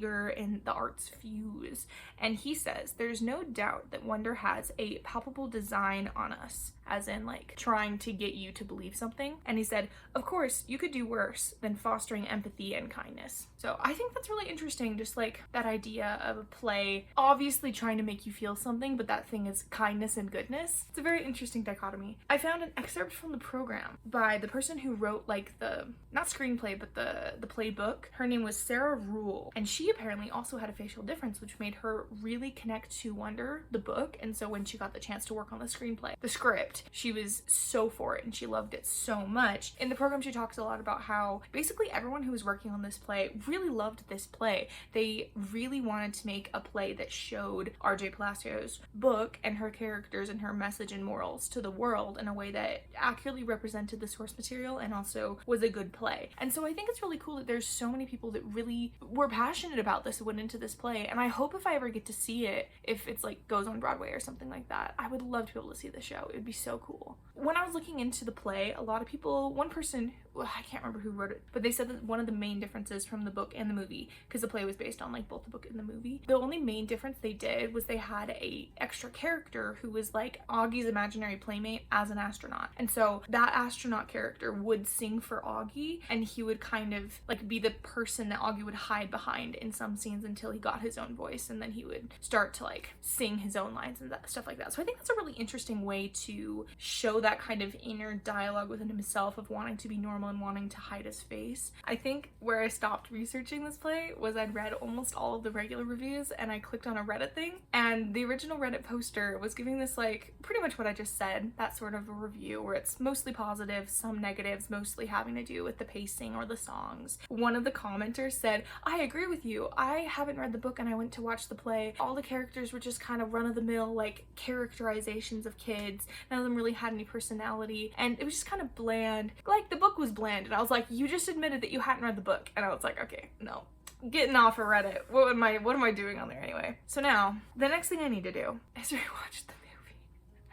and the arts fuse. And he says, there's no doubt that Wonder has a palpable design on us, as in like trying to get you to believe something. And he said, of course, you could do worse than fostering empathy and kindness. So I think that's really interesting, just like that idea of a play obviously trying to make you feel something, but that thing is kindness and goodness. It's a very interesting dichotomy. I found an excerpt from the program by the person who wrote like the, not screenplay, but the playbook. Her name was Sarah Rule, and she apparently also had a facial difference, which made her really connect to Wonder, the book. And so when she got the chance to work on the screenplay, the script, she was so for it and she loved it so much. In the program, she talks a lot about how basically everyone who was working on this play really loved this play. They really wanted to make a play that showed R.J. Palacio's book and her characters and her message and morals to the world in a way that accurately represented the source material and also was a good play. And so I think it's really cool that there's so many people that really were passionate about this and went into this play. And I hope if I ever get to see it, if it's like goes on Broadway or something like that, I would love to be able to see the show. It would be so cool. When I was looking into the play, a lot of people, one person, I can't remember who wrote it, but they said that one of the main differences from the book and the movie, because the play was based on like both the book and the movie, the only main difference they did was they had a extra character who was like Augie's imaginary playmate as an astronaut. And so that astronaut character would sing for Augie, and he would kind of like be the person that Augie would hide behind in some scenes until he got his own voice, and then he would start to like sing his own lines and stuff like that. So I think that's a really interesting way to show that kind of inner dialogue within himself of wanting to be normal and wanting to hide his face. I think where I stopped researching this play was I'd read almost all of the regular reviews, and I clicked on a Reddit thing, and the original Reddit poster was giving this like pretty much what I just said, that sort of a review where it's mostly positive, some negatives, mostly having to do with the pacing or the songs. One of the commenters said, I agree with you. I haven't read the book and I went to watch the play. All the characters were just kind of run-of-the-mill like characterizations of kids. None of them really had any personality, and it was just kind of bland. Like the book was bland, and I was like, you just admitted that you hadn't read the book. And I was like, okay, no, getting off of Reddit. What am I doing on there anyway? So now the next thing I need to do is rewatch the movie,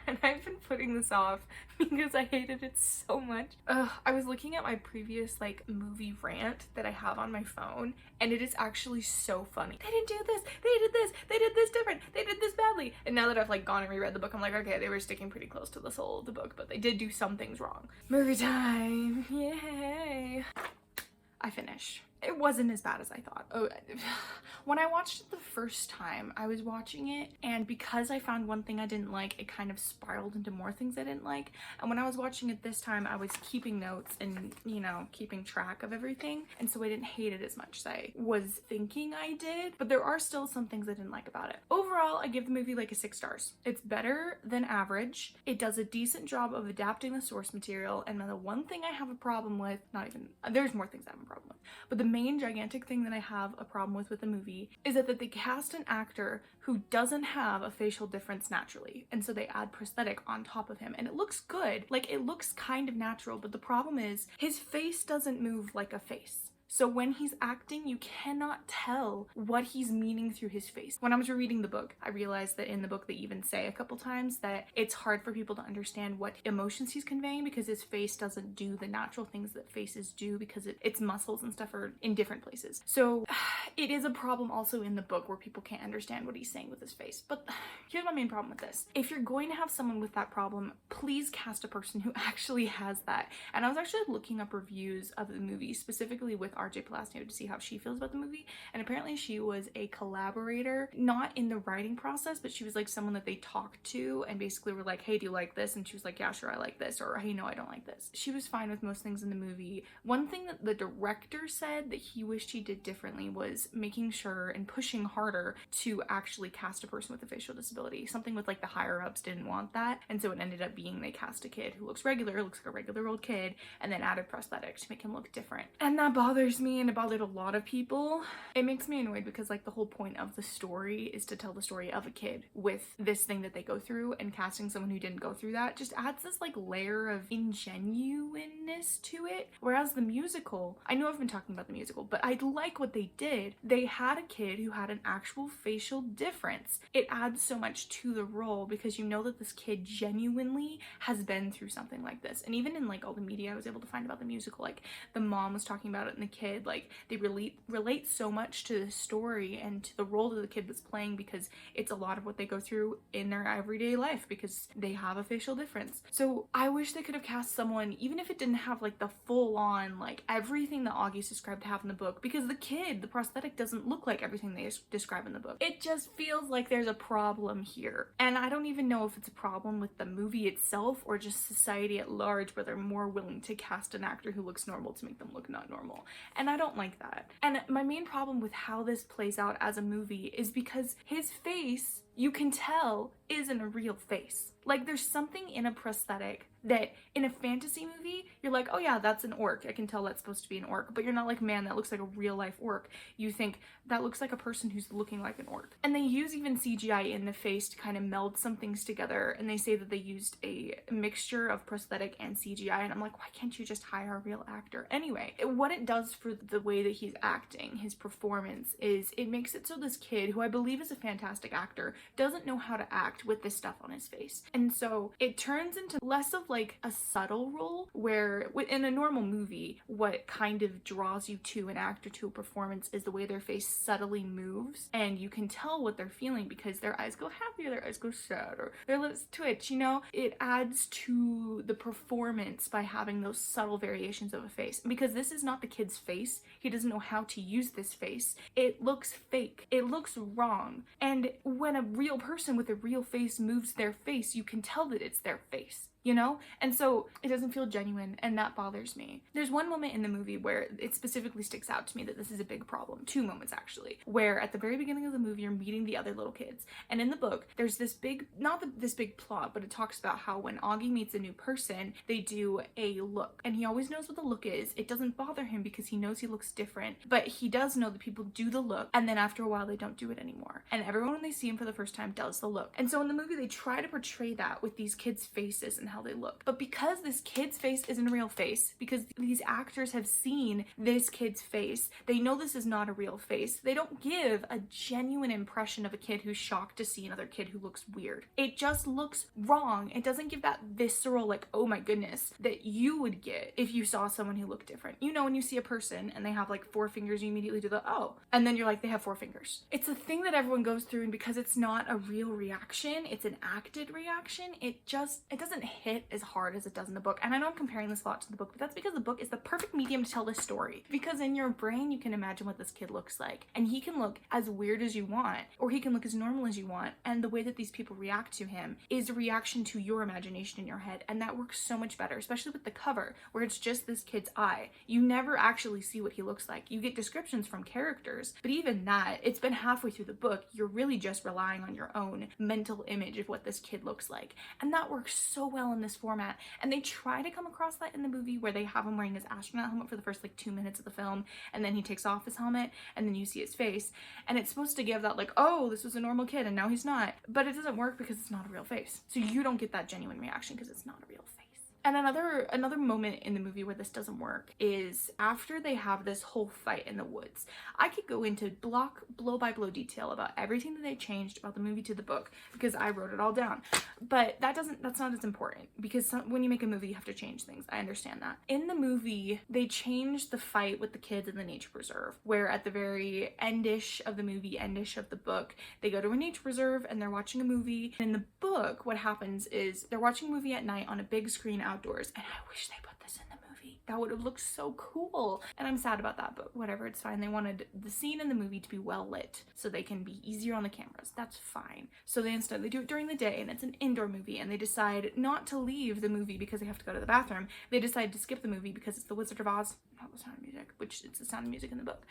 and I've been putting this off because I hated it so much. I was looking at my previous like movie rant that I have on my phone, and it is actually so funny. They didn't do this, they did this different, they did this badly. And now that I've like gone and reread the book, I'm like, okay, they were sticking pretty close to the soul of the book, but they did do some things wrong. Movie time, yay. I finished. It wasn't as bad as I thought. When I watched it the first time, I was watching it, and because I found one thing I didn't like, it kind of spiraled into more things I didn't like. And when I was watching it this time, I was keeping notes and, you know, keeping track of everything. And so I didn't hate it as much as I was thinking I did, but there are still some things I didn't like about it. Overall, I give the movie like a 6 stars. It's better than average. It does a decent job of adapting the source material. And the one thing I have a problem with, there's more things I have a problem with, but the main gigantic thing that I have a problem with the movie is that they cast an actor who doesn't have a facial difference naturally, and so they add prosthetic on top of him, and it looks good, like it looks kind of natural, but the problem is his face doesn't move like a face. So when he's acting, you cannot tell what he's meaning through his face. When I was rereading the book, I realized that in the book they even say a couple times that it's hard for people to understand what emotions he's conveying because his face doesn't do the natural things that faces do because its muscles and stuff are in different places. So it is a problem also in the book where people can't understand what he's saying with his face. But here's my main problem with this. If you're going to have someone with that problem, please cast a person who actually has that. And I was actually looking up reviews of the movie, specifically with R.J. Palacio, to see how she feels about the movie, and apparently she was a collaborator, not in the writing process, but she was like someone that they talked to and basically were like, hey, do you like this? And she was like, yeah, sure, I like this, or hey, no, I don't like this. She was fine with most things in the movie. One thing that the director said that he wished he did differently was making sure and pushing harder to actually cast a person with a facial disability. Something with like the higher ups didn't want that, and so it ended up being they cast a kid who looks like a regular old kid, and then added prosthetics to make him look different. And that bothers me, and it bothered a lot of people. It makes me annoyed because like the whole point of the story is to tell the story of a kid with this thing that they go through, and casting someone who didn't go through that just adds this like layer of ingenuineness to it. Whereas the musical, I know I've been talking about the musical, but I like what they did, kid, they had a kid who had an actual facial difference. It adds so much to the role because you know that this kid genuinely has been through something like this. And even in like all the media I was able to find about the musical, like the mom was talking about it and the kid, like they relate so much to the story and to the role that the kid was playing because it's a lot of what they go through in their everyday life because they have a facial difference. So I wish they could have cast someone, even if it didn't have like the full on, like everything that Augie's described to have in the book, because the kid, the prosthetic, doesn't look like everything they describe in the book. It just feels like there's a problem here. And I don't even know if it's a problem with the movie itself or just society at large where they're more willing to cast an actor who looks normal to make them look not normal. And I don't like that. And my main problem with how this plays out as a movie is because his face, you can tell, isn't a real face. Like there's something in a prosthetic that in a fantasy movie, you're like, oh yeah, that's an orc. I can tell that's supposed to be an orc. But you're not like, man, that looks like a real life orc. You think that looks like a person who's looking like an orc. And they use even CGI in the face to kind of meld some things together. And they say that they used a mixture of prosthetic and CGI. And I'm like, why can't you just hire a real actor? Anyway, what it does for the way that he's acting, his performance, is it makes it so this kid, who I believe is a fantastic actor, doesn't know how to act with this stuff on his face. And so it turns into less of like a subtle role where in a normal movie, what kind of draws you to an actor, to a performance, is the way their face subtly moves and you can tell what they're feeling because their eyes go happy or their eyes go sad or their lips twitch, you know? It adds to the performance by having those subtle variations of a face. And because this is not the kid's face, he doesn't know how to use this face. It looks fake. It looks wrong. And when a real person with a real face moves their face, you can tell that it's their face, you know? And so it doesn't feel genuine, and that bothers me. There's one moment in the movie where it specifically sticks out to me that this is a big problem. Two moments actually, where at the very beginning of the movie you're meeting the other little kids, and in the book there's this big, this big plot, but it talks about how when Augie meets a new person, they do a look, and he always knows what the look is. It doesn't bother him because he knows he looks different, but he does know that people do the look, and then after a while they don't do it anymore, and everyone when they see him for the first time does the look. And so in the movie they try to portray that with these kids' faces and how they look. But because this kid's face isn't a real face, because these actors have seen this kid's face, they know this is not a real face, they don't give a genuine impression of a kid who's shocked to see another kid who looks weird. It just looks wrong. It doesn't give that visceral, like, oh my goodness, that you would get if you saw someone who looked different. You know, when you see a person and they have like 4 fingers, you immediately do the oh, and then you're like, they have 4 fingers. It's a thing that everyone goes through, and because it's not a real reaction, it's an acted reaction, it doesn't hit as hard as it does in the book. And I know I'm comparing this a lot to the book, but that's because the book is the perfect medium to tell this story. Because in your brain, you can imagine what this kid looks like. And he can look as weird as you want, or he can look as normal as you want. And the way that these people react to him is a reaction to your imagination in your head. And that works so much better, especially with the cover, where it's just this kid's eye. You never actually see what he looks like. You get descriptions from characters, but even that, it's been halfway through the book. You're really just relying on your own mental image of what this kid looks like. And that works so well in this format. And they try to come across that in the movie where they have him wearing his astronaut helmet for the first like 2 minutes of the film, and then he takes off his helmet and then you see his face, and it's supposed to give that like, oh, this was a normal kid and now he's not. But it doesn't work because it's not a real face. So you don't get that genuine reaction because it's not a real face. And another moment in the movie where this doesn't work is after they have this whole fight in the woods. I could go into blow by blow detail about everything that they changed about the movie to the book because I wrote it all down. But that's not as important because when you make a movie, you have to change things. I understand that. In the movie, they changed the fight with the kids in the nature preserve, where at the very endish of the movie, endish of the book, they go to a nature preserve and they're watching a movie. In the book, what happens is they're watching a movie at night on a big screen outdoors, and I wish they put this in the movie. That would have looked so cool. And I'm sad about that, but whatever, it's fine. They wanted the scene in the movie to be well lit so they can be easier on the cameras. That's fine. So they instead, they do it during the day, and it's an indoor movie, and they decide not to leave the movie because they have to go to the bathroom. They decide to skip the movie because it's The Wizard of Oz, not The Sound of Music, which it's The Sound of Music in the book.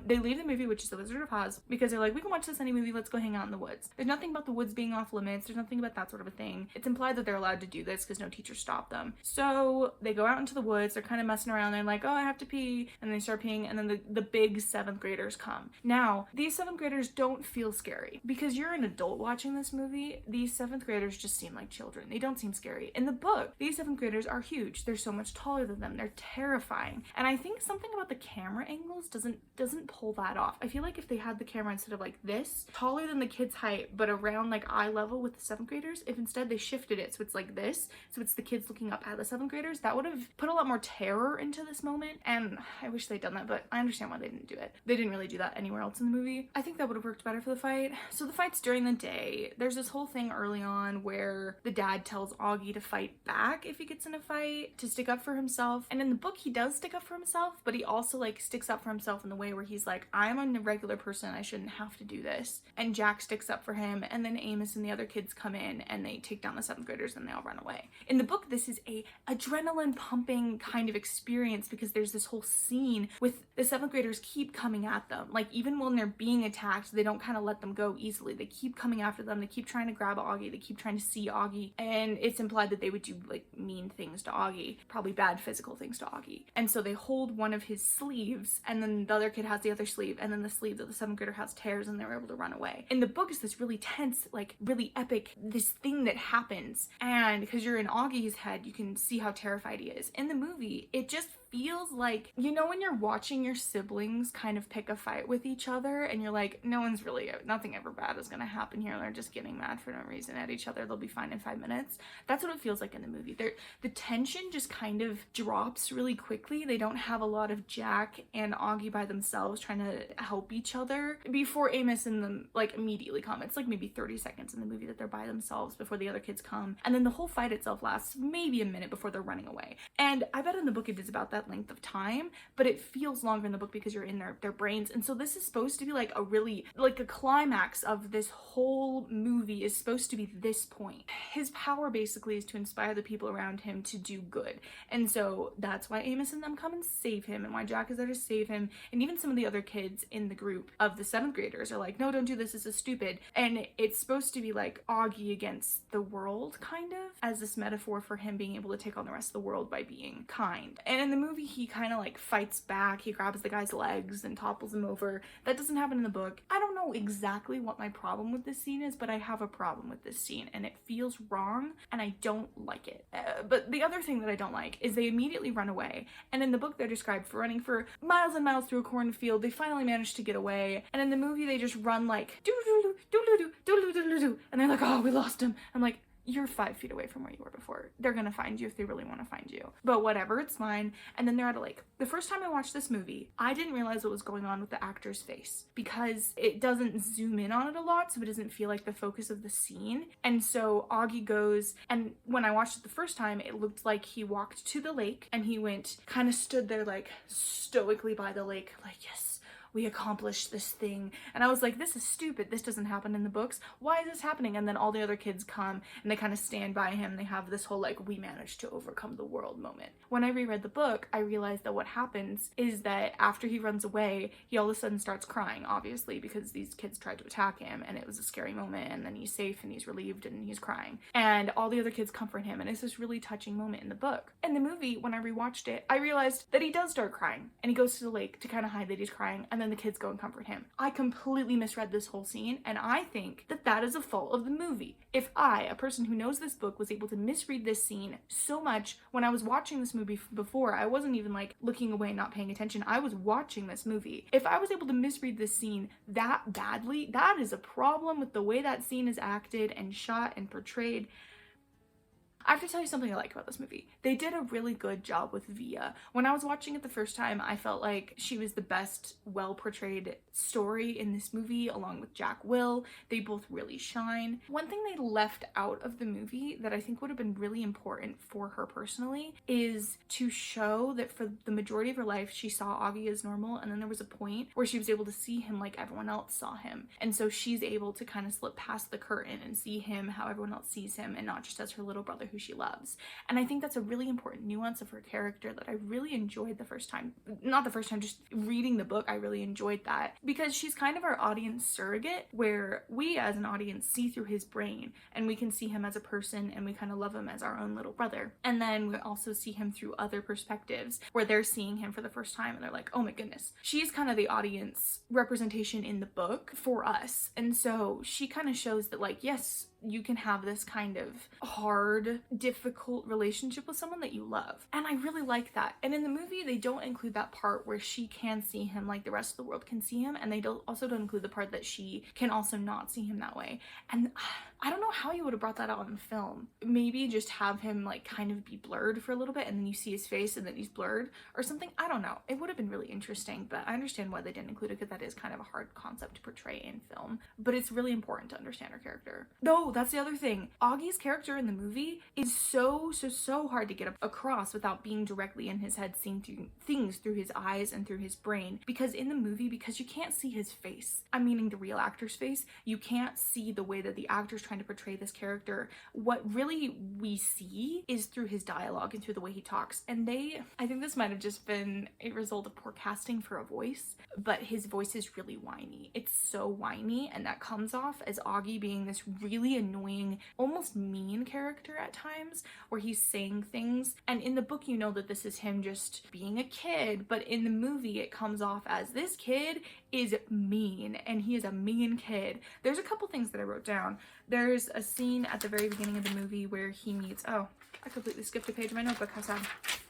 They leave the movie, which is The Wizard of Oz, because they're like, we can watch this any movie, let's go hang out in the woods. There's nothing about the woods being off limits. There's nothing about that sort of a thing. It's implied that they're allowed to do this because no teacher stopped them. So they go out into the woods. They're kind of messing around. They're like, oh, I have to pee, and they start peeing, and then the big 7th graders come. Now, these 7th graders don't feel scary because you're an adult watching this movie. These 7th graders just seem like children. They don't seem scary. In the book, these 7th graders are huge. They're so much taller than them. They're terrifying. And I think something about the camera angles doesn't pull that off. I feel like if they had the camera instead of like this, taller than the kid's height, but around like eye level with the 7th graders, if instead they shifted it so it's like this, so it's the kids looking up at the 7th graders, that would have put a lot more terror into this moment. And I wish they'd done that, but I understand why they didn't do it. They didn't really do that anywhere else in the movie. I think that would have worked better for the fight. So the fight's during the day. There's this whole thing early on where the dad tells Augie to fight back if he gets in a fight, to stick up for himself. And in the book, he does stick up for himself, but he also like sticks up for himself in the way where he's like, I'm a regular person, I shouldn't have to do this. And Jack sticks up for him, and then Amos and the other kids come in and they take down the 7th graders and they all run away. In the book, this is a adrenaline pumping kind of experience because there's this whole scene with the 7th graders keep coming at them. Like even when they're being attacked, they don't kind of let them go easily. They keep coming after them. They keep trying to grab Augie. They keep trying to see Augie. And it's implied that they would do like mean things to Augie, probably bad physical things to Augie. And so they hold one of his sleeves, and then the other kid has the other sleeve, and then the sleeve that the 7th grader has tears, and they were able to run away. In the book, it's this really tense, like really epic, this thing that happens. And because you're in Augie's head, you can see how terrified he is. In the movie, it just feels like, you know, when you're watching your siblings kind of pick a fight with each other and you're like, nothing ever bad is gonna happen here. They're just getting mad for no reason at each other. They'll be fine in 5 minutes. That's what it feels like in the movie. The tension just kind of drops really quickly. They don't have a lot of Jack and Augie by themselves trying to help each other before Amos and them like immediately come. It's like maybe 30 seconds in the movie that they're by themselves before the other kids come. And then the whole fight itself lasts maybe a minute before they're running away. And I bet in the book it is about that length of time, but it feels longer in the book because you're in their brains. And so this is supposed to be like a climax of this whole movie is supposed to be this point. His power basically is to inspire the people around him to do good. And so that's why Amos and them come and save him, and why Jack is there to save him. And even some of the other kids in the group of the 7th graders are like, no, don't do this, this is stupid. And it's supposed to be like Augie against the world, kind of, as this metaphor for him being able to take on the rest of the world by being kind. And in the movie, he kind of like fights back. He grabs the guy's legs and topples him over. That doesn't happen in the book. I don't know exactly what my problem with this scene is, but I have a problem with this scene, and it feels wrong, and I don't like it. But the other thing that I don't like is they immediately run away. And in the book, they're described for running for miles and miles through a cornfield. They finally manage to get away. And in the movie, they just run like doo-doo-doo, doo-doo-doo, doo-doo-doo-doo-doo, and they're like, oh, we lost him. I'm like, you're 5 feet away from where you were before. They're gonna find you if they really want to find you. But whatever, it's fine. And then they're at a lake. The first time I watched this movie, I didn't realize what was going on with the actor's face because it doesn't zoom in on it a lot, so it doesn't feel like the focus of the scene. And so Augie goes, and when I watched it the first time, it looked like he walked to the lake and he kind of stood there like stoically by the lake, like, yes, we accomplished this thing. And I was like, this is stupid. This doesn't happen in the books. Why is this happening? And then all the other kids come and they kind of stand by him. They have this whole like, we managed to overcome the world moment. When I reread the book, I realized that what happens is that after he runs away, he all of a sudden starts crying, obviously, because these kids tried to attack him and it was a scary moment, and then he's safe and he's relieved and he's crying. And all the other kids comfort him, and it's this really touching moment in the book. In the movie, when I rewatched it, I realized that he does start crying and he goes to the lake to kind of hide that he's crying, and then the kids go and comfort him. I completely misread this whole scene, and I think that that is a fault of the movie. If I, a person who knows this book, was able to misread this scene so much when I was watching this movie before, I wasn't even like looking away and not paying attention. I was watching this movie. If I was able to misread this scene that badly, that is a problem with the way that scene is acted and shot and portrayed. I have to tell you something I like about this movie. They did a really good job with Via. When I was watching it the first time, I felt like she was the best well-portrayed story in this movie, along with Jack Will. They both really shine. One thing they left out of the movie that I think would have been really important for her personally is to show that for the majority of her life, she saw Augie as normal, and then there was a point where she was able to see him like everyone else saw him. And so she's able to kind of slip past the curtain and see him how everyone else sees him, and not just as her little brother who she loves. And I think that's a really important nuance of her character that I really enjoyed the first time. Not the first time, just reading the book, I really enjoyed that, because she's kind of our audience surrogate, where we as an audience see through his brain and we can see him as a person and we kind of love him as our own little brother. And then we also see him through other perspectives where they're seeing him for the first time and they're like, oh my goodness. She's kind of the audience representation in the book for us. And so she kind of shows that, like, yes, you can have this kind of hard, difficult relationship with someone that you love. And I really like that. And in the movie, they don't include that part where she can see him like the rest of the world can see him. And they also don't include the part that she can also not see him that way. And I don't know how you would have brought that out in film. Maybe just have him like kind of be blurred for a little bit and then you see his face and then he's blurred or something. I don't know. It would have been really interesting, but I understand why they didn't include it, because that is kind of a hard concept to portray in film. But it's really important to understand her character. Though, that's the other thing. Augie's character in the movie is so hard to get across without being directly in his head, seeing things through his eyes and through his brain. Because in the movie, because you can't see his face, I'm meaning the real actor's face, you can't see the way that the actor's trying to portray this character. What really we see is through his dialogue and through the way he talks. And I think this might have just been a result of poor casting for a voice, but his voice is really whiny. It's so whiny, and that comes off as Augie being this really annoying, almost mean character at times, where he's saying things. And in the book, you know that this is him just being a kid, but in the movie, it comes off as this kid is mean, and he is a mean kid. There's a couple things that I wrote down. There's a scene at the very beginning of the movie where he meets, oh, I completely skipped a page of my notebook, how sad.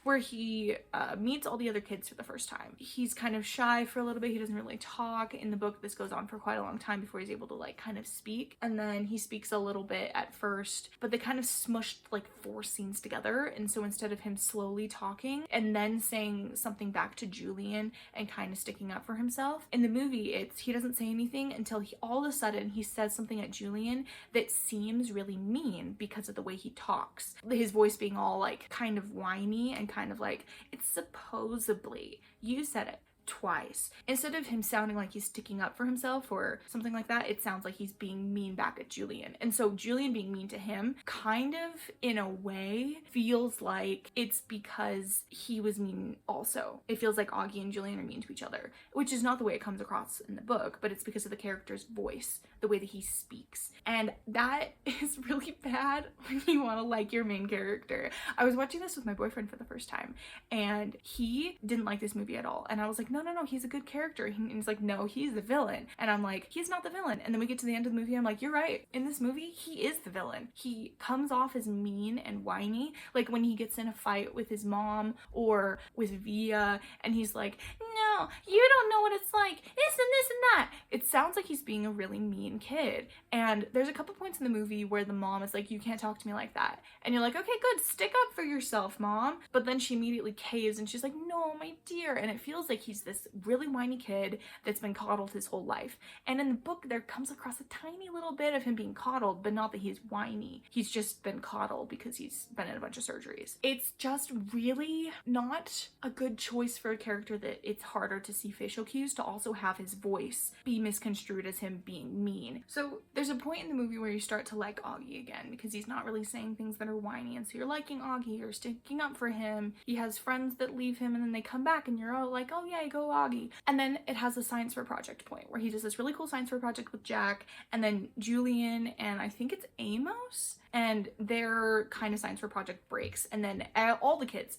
Where he meets all the other kids for the first time. He's kind of shy for a little bit. He doesn't really talk. In the book, this goes on for quite a long time before he's able to like kind of speak. And then he speaks a little bit at first, but they kind of smushed like 4 scenes together. And so instead of him slowly talking and then saying something back to Julian and kind of sticking up for himself, in the movie, he doesn't say anything until all of a sudden he says something at Julian that seems really mean because of the way he talks. His voice being all like kind of whiny and kind of like, it's supposedly, you said it twice. Instead of him sounding like he's sticking up for himself or something like that, it sounds like he's being mean back at Julian. And so Julian being mean to him kind of, in a way, feels like it's because he was mean also. It feels like Augie and Julian are mean to each other, which is not the way it comes across in the book, but it's because of the character's voice, the way that he speaks. And that is really bad when you want to like your main character. I was watching this with my boyfriend for the first time, and he didn't like this movie at all. And I was like, no, he's a good character. And he's like, no, he's the villain. And I'm like, he's not the villain. And then we get to the end of the movie, I'm like, you're right. In this movie, he is the villain. He comes off as mean and whiny. Like when he gets in a fight with his mom or with Via, and he's like, no, you don't know what it's like. This and that. It sounds like he's being a really mean kid. And there's a couple points in the movie where the mom is like, you can't talk to me like that. And you're like, okay, good. Stick up for yourself, mom. But then she immediately caves and she's like, no, my dear. And it feels like he's this really whiny kid that's been coddled his whole life. And in the book, there comes across a tiny little bit of him being coddled, but not that he's whiny. He's just been coddled because he's been in a bunch of surgeries. It's just really not a good choice for a character that it's harder to see facial cues to also have his voice be misconstrued as him being mean. So there's a point in the movie where you start to like Augie again because he's not really saying things that are whiny, and so you're liking Augie, you're sticking up for him. He has friends that leave him and then they come back and you're all like, oh yeah, go Augie. And then it has a science fair project point where he does this really cool science fair project with Jack, and then Julian and I think it's Amos, and their kind of science fair project breaks, and then all the kids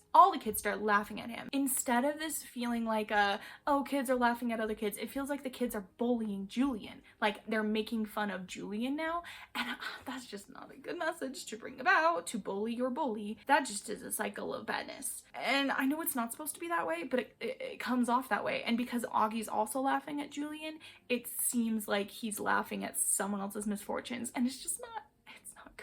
start laughing at him. Instead of this feeling like oh, kids are laughing at other kids, it feels like the kids are bullying Julian. Like they're making fun of Julian now, and that's just not a good message to bring about, to bully your bully. That just is a cycle of badness. And I know it's not supposed to be that way, but it comes off that way. And because Augie's also laughing at Julian, it seems like he's laughing at someone else's misfortunes, and it's just not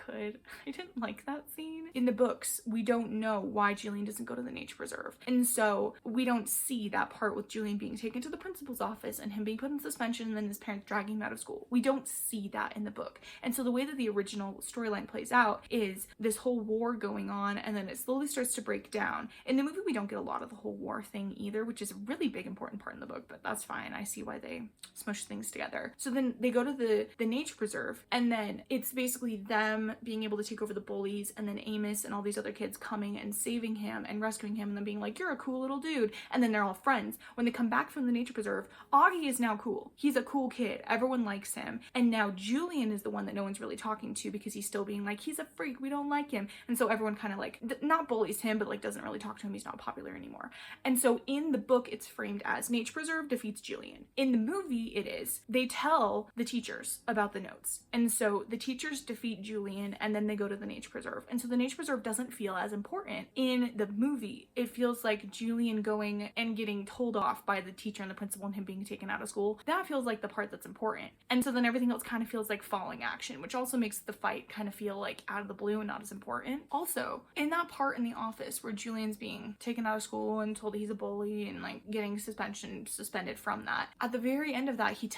good. I didn't like that scene. In the books, we don't know why Julian doesn't go to the nature preserve. And so we don't see that part with Julian being taken to the principal's office and him being put in suspension and then his parents dragging him out of school. We don't see that in the book. And so the way that the original storyline plays out is this whole war going on, and then it slowly starts to break down. In the movie, we don't get a lot of the whole war thing either, which is a really big important part in the book, but that's fine. I see why they smush things together. So then they go to the nature preserve, and then it's basically them them being able to take over the bullies, and then Amos and all these other kids coming and saving him and rescuing him, and then being like, you're a cool little dude, and then they're all friends. When they come back from the nature preserve, Augie is now cool. He's a cool kid. Everyone likes him. And now Julian is the one that no one's really talking to, because he's still being like, he's a freak, we don't like him. And so everyone kind of like, not bullies him, but like doesn't really talk to him. He's not popular anymore. And so in the book, it's framed as nature preserve defeats Julian. In the movie, it is. They tell the teachers about the notes. And so the teachers defeat Julian, and then they go to the nature preserve. And so the nature preserve doesn't feel as important. In the movie, it feels like Julian going and getting told off by the teacher and the principal and him being taken out of school. That feels like the part that's important. And so then everything else kind of feels like falling action, which also makes the fight kind of feel like out of the blue and not as important. Also, in that part in the office where Julian's being taken out of school and told that he's a bully and like getting suspended from that, at the very end of that, he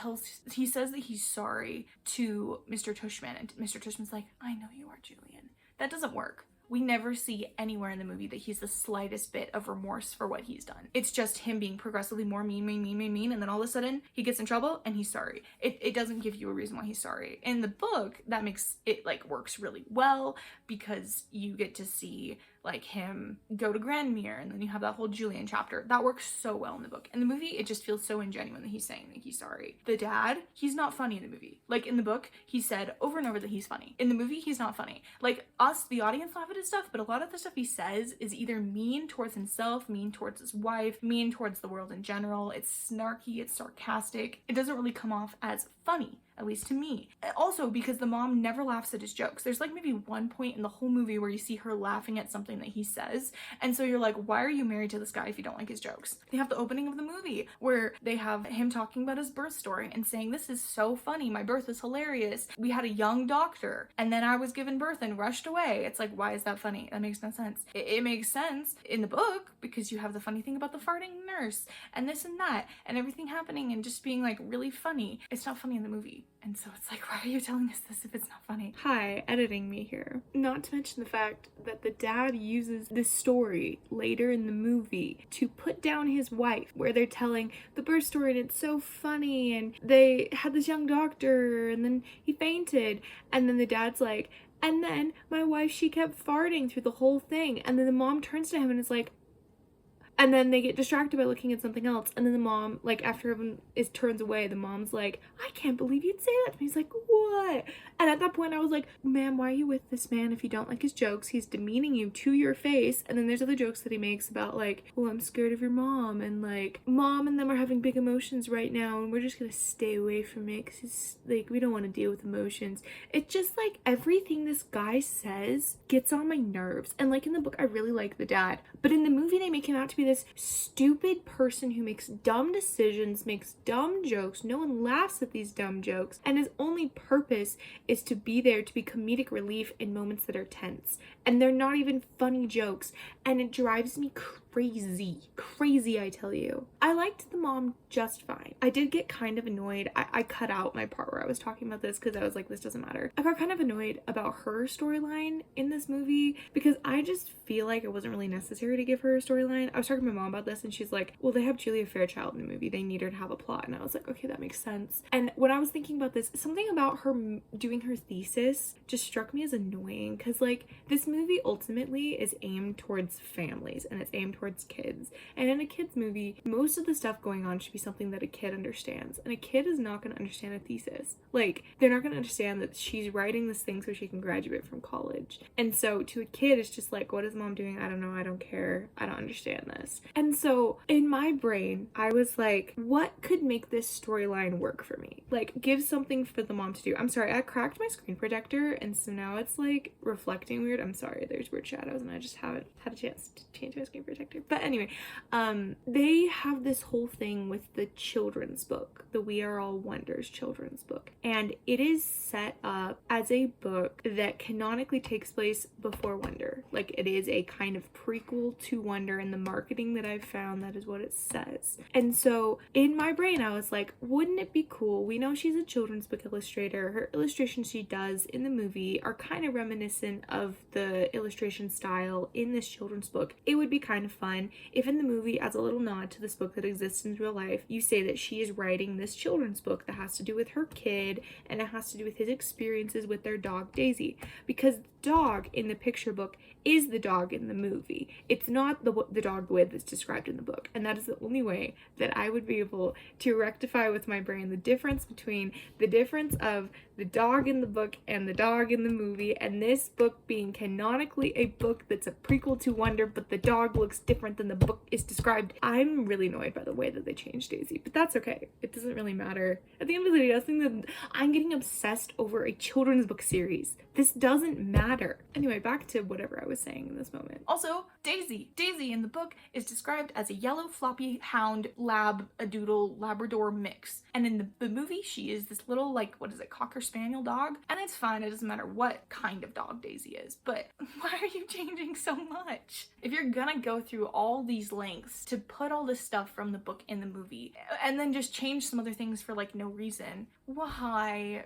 says that he's sorry to Mr. Tushman, and Mr. Tushman's like, I know you are, Julian. That doesn't work. We never see anywhere in the movie that he's the slightest bit of remorse for what he's done. It's just him being progressively more mean, and then all of a sudden he gets in trouble and he's sorry. It doesn't give you a reason why he's sorry. In the book, that makes it like works really well, because you get to see like him go to Grandmere, and then you have that whole Julian chapter. That works so well in the book. In the movie, it just feels so ingenuine that he's saying that he's sorry. The dad, he's not funny in the movie. Like in the book, he said over and over that he's funny. In the movie, he's not funny. Like us, the audience, laugh at his stuff, but a lot of the stuff he says is either mean towards himself, mean towards his wife, mean towards the world in general. It's snarky, it's sarcastic. It doesn't really come off as funny, at least to me. Also, because the mom never laughs at his jokes. There's like maybe one point in the whole movie where you see her laughing at something that he says, and so you're like, why are you married to this guy if you don't like his jokes? They have the opening of the movie where they have him talking about his birth story and saying, this is so funny, my birth is hilarious, we had a young doctor, and then I was given birth and rushed away. It's like, why is that funny? That makes no sense. It makes sense in the book because you have the funny thing about the farting nurse and this and that and everything happening and just being like really funny. It's not funny in the movie. And so it's like, why are you telling us this if it's not funny? Hi, editing me here. Not to mention the fact that the dad uses this story later in the movie to put down his wife, where they're telling the birth story and it's so funny, and they had this young doctor and then he fainted, and then the dad's like, and then my wife, she kept farting through the whole thing, and then the mom turns to him and is like, and then they get distracted by looking at something else. And then the mom, like, after everyone turns away, the mom's like, I can't believe you'd say that to me. He's like, what? And at that point, I was like, ma'am, why are you with this man if you don't like his jokes? He's demeaning you to your face. And then there's other jokes that he makes about, like, well, I'm scared of your mom. And, like, mom and them are having big emotions right now. And we're just going to stay away from it because it's, like, we don't want to deal with emotions. It's just, like, everything this guy says gets on my nerves. And, like, in the book, I really like the dad. But in the movie, they make him out to be this stupid person who makes dumb decisions, makes dumb jokes. No one laughs at these dumb jokes, and his only purpose is to be there to be comedic relief in moments that are tense. And they're not even funny jokes, and it drives me crazy, I tell you. I liked the mom just fine. I did get kind of annoyed. I cut out my part where I was talking about this because I was like, this doesn't matter. I got kind of annoyed about her storyline in this movie because I just feel like it wasn't really necessary to give her a storyline. I was talking to my mom about this and she's like, well, they have Julia Fairchild in the movie. They need her to have a plot. And I was like, okay, that makes sense. And when I was thinking about this, something about her doing her thesis just struck me as annoying because, like, this movie ultimately is aimed towards families and it's aimed towards kids. And in a kid's movie, most of the stuff going on should be something that a kid understands. And a kid is not going to understand a thesis. Like, they're not going to understand that she's writing this thing so she can graduate from college. And so to a kid, it's just like, what is mom doing? I don't know. I don't care. I don't understand this. And so in my brain, I was like, what could make this storyline work for me? Like, give something for the mom to do. I'm sorry, I cracked my screen protector, and so now it's like reflecting weird. I'm sorry, there's weird shadows, and I just haven't had a chance to change my screen protector. But anyway, they have this whole thing with the children's book, the We Are All Wonders children's book, and it is set up as a book that canonically takes place before Wonder. Like, it is a kind of prequel to Wonder. In the marketing that I've found, that is what it says. And so in my brain, I was like, wouldn't it be cool? We know she's a children's book illustrator. Her illustrations she does in the movie are kind of reminiscent of the illustration style in this children's book. It would be kind of fun fun if in the movie, as a little nod to this book that exists in real life, you say that she is writing this children's book that has to do with her kid and it has to do with his experiences with their dog Daisy, because the dog in the picture book is the dog in the movie. It's not the dog the way that's described in the book, and that is the only way that I would be able to rectify with my brain the difference between the difference of the dog in the book and the dog in the movie, and this book being canonically a book that's a prequel to Wonder, but the dog looks different than the book is described. I'm really annoyed by the way that they changed Daisy, but that's okay. It doesn't really matter. At the end of the day, I think that I'm getting obsessed over a children's book series. This doesn't matter. Anyway, back to whatever I was saying in this moment. Also, Daisy in the book is described as a yellow floppy hound lab-a-doodle Labrador mix, and in the movie she is this little, like, what is it, cocker spaniel dog, and it's fine, it doesn't matter what kind of dog Daisy is, but why are you changing so much? If you're gonna go through all these lengths to put all this stuff from the book in the movie and then just change some other things for like no reason, why?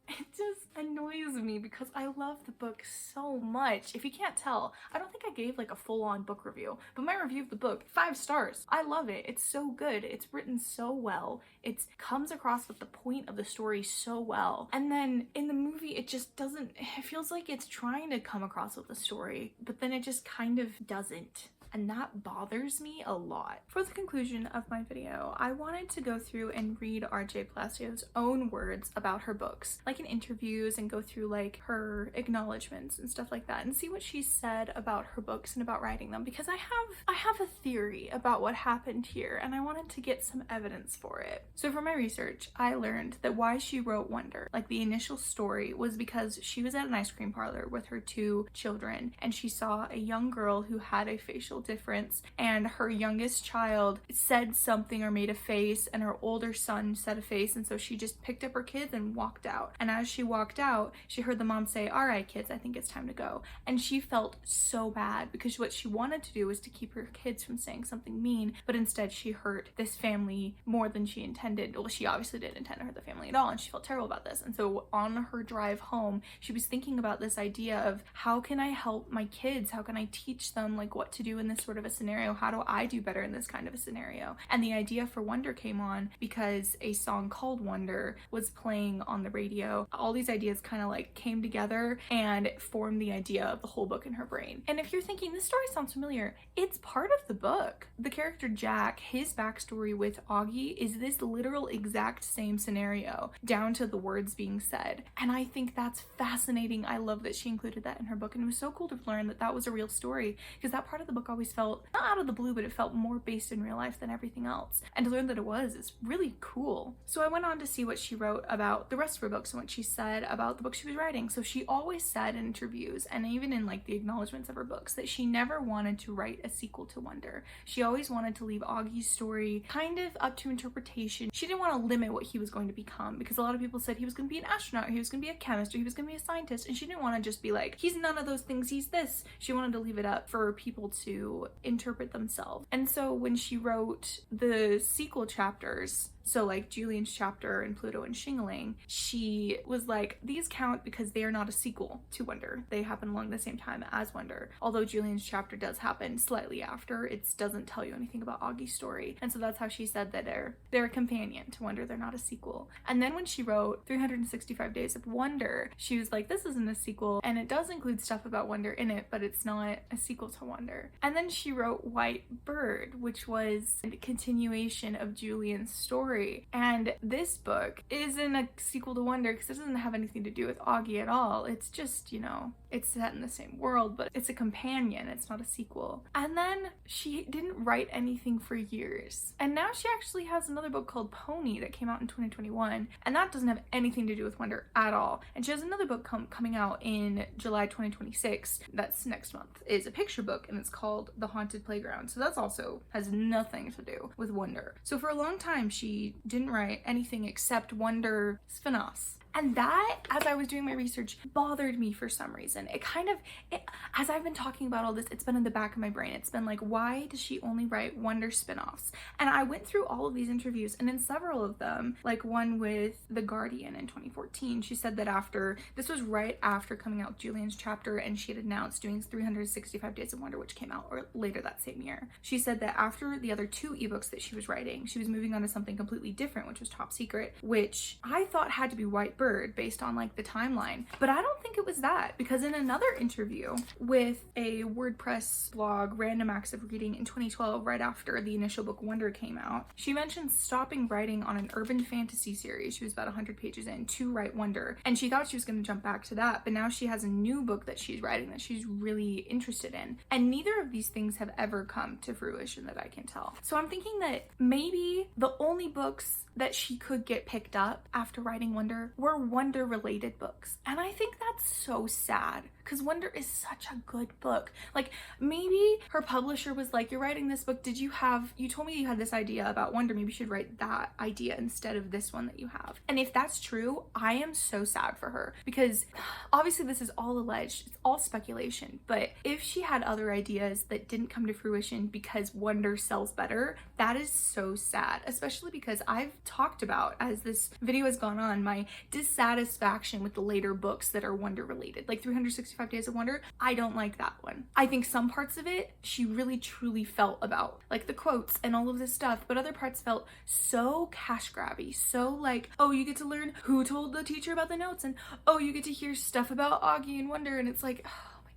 It just annoys me because I love the book so much. If you can't tell, I don't think I gave like a full-on book review, but my review of the book, 5 stars. I love it. It's so good. It's written so well. It comes across with the point of the story so well. And then in the movie, it just doesn't, it feels like it's trying to come across with the story, but then it just kind of doesn't. And that bothers me a lot. For the conclusion of my video, I wanted to go through and read RJ Palacio's own words about her books, like in interviews, and go through like her acknowledgements and stuff like that, and see what she said about her books and about writing them, because I have a theory about what happened here, and I wanted to get some evidence for it. So for my research, I learned that why she wrote Wonder, like the initial story, was because she was at an ice cream parlor with her 2 children, and she saw a young girl who had a facial difference, and her youngest child said something or made a face, and her older son said a face, and so she just picked up her kids and walked out. And as she walked out, she heard the mom say, "All right, kids, I think it's time to go." And she felt so bad because what she wanted to do was to keep her kids from saying something mean, but instead she hurt this family more than she intended. Well, she obviously didn't intend to hurt the family at all, and she felt terrible about this. And so on her drive home, she was thinking about this idea of, how can I help my kids? How can I teach them like what to do in this sort of a scenario? How do I do better in this kind of a scenario? And the idea for Wonder came on because a song called Wonder was playing on the radio. All these ideas kind of like came together and formed the idea of the whole book in her brain. And if you're thinking this story sounds familiar, it's part of the book. The character Jack, his backstory with Augie is this literal exact same scenario, down to the words being said. And I think that's fascinating. I love that she included that in her book, and it was so cool to learn that that was a real story, because that part of the book always felt, not out of the blue, but it felt more based in real life than everything else. And to learn that it was is really cool. So I went on to see what she wrote about the rest of her books and what she said about the book she was writing. So she always said in interviews, and even in like the acknowledgements of her books, that she never wanted to write a sequel to Wonder. She always wanted to leave Augie's story kind of up to interpretation. She didn't want to limit what he was going to become, because a lot of people said he was going to be an astronaut, or he was going to be a chemist, or he was going to be a scientist, and she didn't want to just be like, he's none of those things, he's this. She wanted to leave it up for people to interpret themselves. And so when she wrote the sequel chapters, so like Julian's chapter and Pluto and Shingling, she was like, these count because they are not a sequel to Wonder. They happen along the same time as Wonder. Although Julian's chapter does happen slightly after, it doesn't tell you anything about Augie's story. And so that's how she said that they're a companion to Wonder, they're not a sequel. And then when she wrote 365 Days of Wonder, she was like, this isn't a sequel, and it does include stuff about Wonder in it, but it's not a sequel to Wonder. And then she wrote White Bird, which was a continuation of Julian's story. And this book isn't a sequel to Wonder because it doesn't have anything to do with Augie at all. It's just, you know, it's set in the same world, but it's a companion, it's not a sequel. And then she didn't write anything for years. And now she actually has another book called Pony that came out in 2021, and that doesn't have anything to do with Wonder at all. And she has another book coming out in July 2026, that's next month, is a picture book, and it's called The Haunted Playground. So that's also has nothing to do with Wonder. So for a long time, she didn't write anything except Wonder spin-offs. And that, as I was doing my research, bothered me for some reason. As I've been talking about all this, it's been in the back of my brain. It's been like, why does she only write Wonder spinoffs? And I went through all of these interviews, and in several of them, like one with The Guardian in 2014, she said that this was right after coming out with Julian's chapter, and she had announced doing 365 Days of Wonder, which came out or later that same year. She said that after the other 2 ebooks that she was writing, she was moving on to something completely different, which was Top Secret, which I thought had to be White Bird based on like the timeline. But I don't think it was that, because in another interview with a WordPress blog, Random Acts of Reading, in 2012, right after the initial book Wonder came out, she mentioned stopping writing on an urban fantasy series. She was about 100 pages in to write Wonder, and she thought she was going to jump back to that, but now she has a new book that she's writing that she's really interested in, and neither of these things have ever come to fruition that I can tell. So I'm thinking that maybe the only books that she could get picked up after writing Wonder were Wonder related books, and I think that's so sad, because Wonder is such a good book. Like, maybe her publisher was like, you're writing this book, you told me you had this idea about Wonder, maybe you should write that idea instead of this one that you have. And if that's true, I am so sad for her, because obviously this is all alleged, it's all speculation, but if she had other ideas that didn't come to fruition because Wonder sells better, that is so sad, especially because I've talked about, as this video has gone on, my dissatisfaction with the later books that are Wonder related, like 365 Days of Wonder. I don't like that one. I think some parts of it she really truly felt about, like the quotes and all of this stuff, but other parts felt so cash grabby, so like, oh, you get to learn who told the teacher about the notes, and oh, you get to hear stuff about Augie and Wonder, and it's like,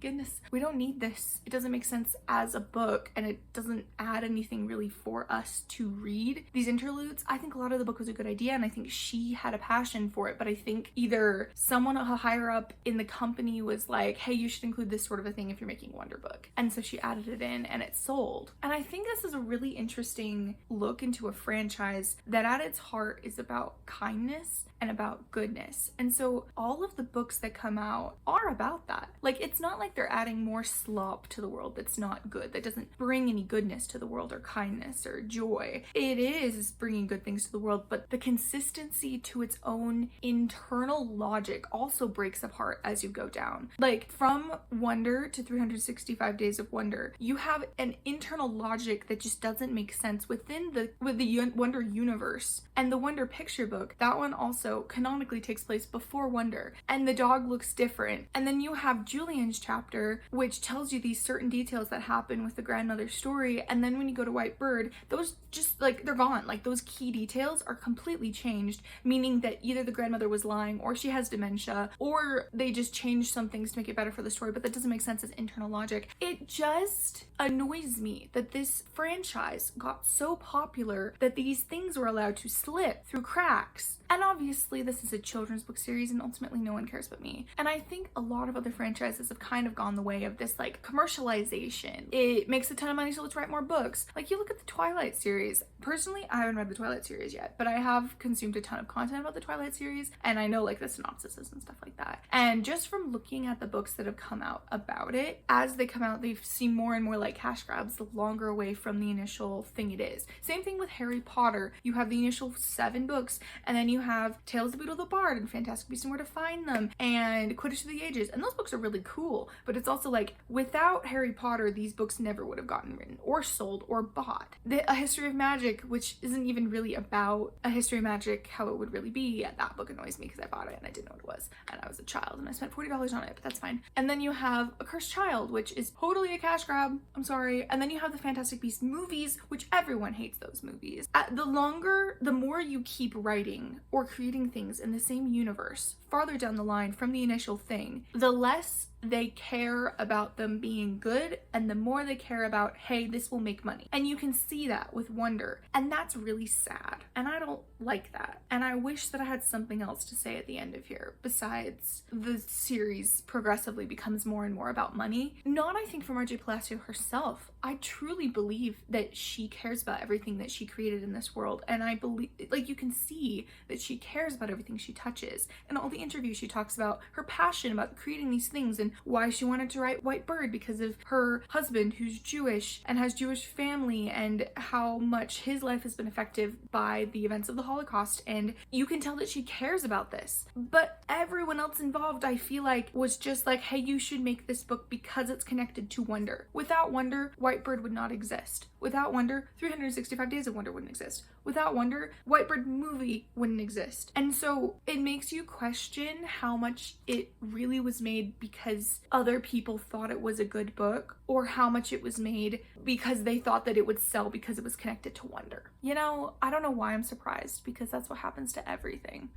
goodness, we don't need this. It doesn't make sense as a book, and it doesn't add anything really for us to read. These interludes, I think a lot of the book was a good idea, and I think she had a passion for it, but I think either someone higher up in the company was like, hey, you should include this sort of a thing if you're making a Wonder book, and so she added it in and it sold. And I think this is a really interesting look into a franchise that at its heart is about kindness and about goodness. And so all of the books that come out are about that. Like, it's not like they're adding more slop to the world that's not good, that doesn't bring any goodness to the world or kindness or joy. It is bringing good things to the world, but the consistency to its own internal logic also breaks apart as you go down. Like, from Wonder to 365 Days of Wonder, you have an internal logic that just doesn't make sense with the Wonder universe. And the Wonder picture book, that one also canonically takes place before Wonder, and the dog looks different. And then you have Julian's chapter, which tells you these certain details that happen with the grandmother's story, and then when you go to White Bird, those just, like, they're gone. Like, those key details are completely changed, meaning that either the grandmother was lying, or she has dementia, or they just changed some things to make it better for the story, but that doesn't make sense as internal logic. It just annoys me that this franchise got so popular that these things were allowed to slip through cracks. And obviously this is a children's book series, and ultimately no one cares but me. And I think a lot of other franchises have kind of gone the way of this, like, commercialization. It makes a ton of money, so let's write more books. Like, you look at the Twilight series. Personally, I haven't read the Twilight series yet, but I have consumed a ton of content about the Twilight series, and I know, like, the synopsises and stuff like that. And just from looking at the books that have come out about it, as they come out, they seem more and more like cash grabs the longer away from the initial thing it is. Same thing with Harry Potter. You have the initial 7 books, and then you have Tales of the Beetle the Bard and Fantastic Beasts and Where to Find Them and Quidditch of the Ages, and those books are really cool, but it's also like, without Harry Potter, these books never would have gotten written or sold or bought. A History of Magic, which isn't even really about a history of magic how it would really be, that book annoys me because I bought it and I didn't know what it was, and I was a child and I spent $40 on it, but that's fine. And then you have A Cursed Child, which is totally a cash grab, I'm sorry. And then you have the Fantastic Beasts movies, which everyone hates those movies. The more you keep writing or creating things in the same universe farther down the line from the initial thing, the less they care about them being good, and the more they care about, hey, this will make money. And you can see that with Wonder, and that's really sad, and I don't like that. And I wish that I had something else to say at the end of here besides the series progressively becomes more and more about money. Not, I think, from RJ Palacio herself. I truly believe that she cares about everything that she created in this world. And I believe, like, you can see that she cares about everything she touches. In all the interviews, she talks about her passion about creating these things and why she wanted to write White Bird, because of her husband who's Jewish and has Jewish family, and how much his life has been affected by the events of the Holocaust. And you can tell that she cares about this. But everyone else involved, I feel like, was just like, hey, you should make this book because it's connected to Wonder. Without Wonder, White Bird would not exist. Without Wonder, 365 Days of Wonder wouldn't exist. Without Wonder, White Bird movie wouldn't exist. And so it makes you question how much it really was made because other people thought it was a good book, or how much it was made because they thought that it would sell because it was connected to Wonder. You know, I don't know why I'm surprised, because that's what happens to everything.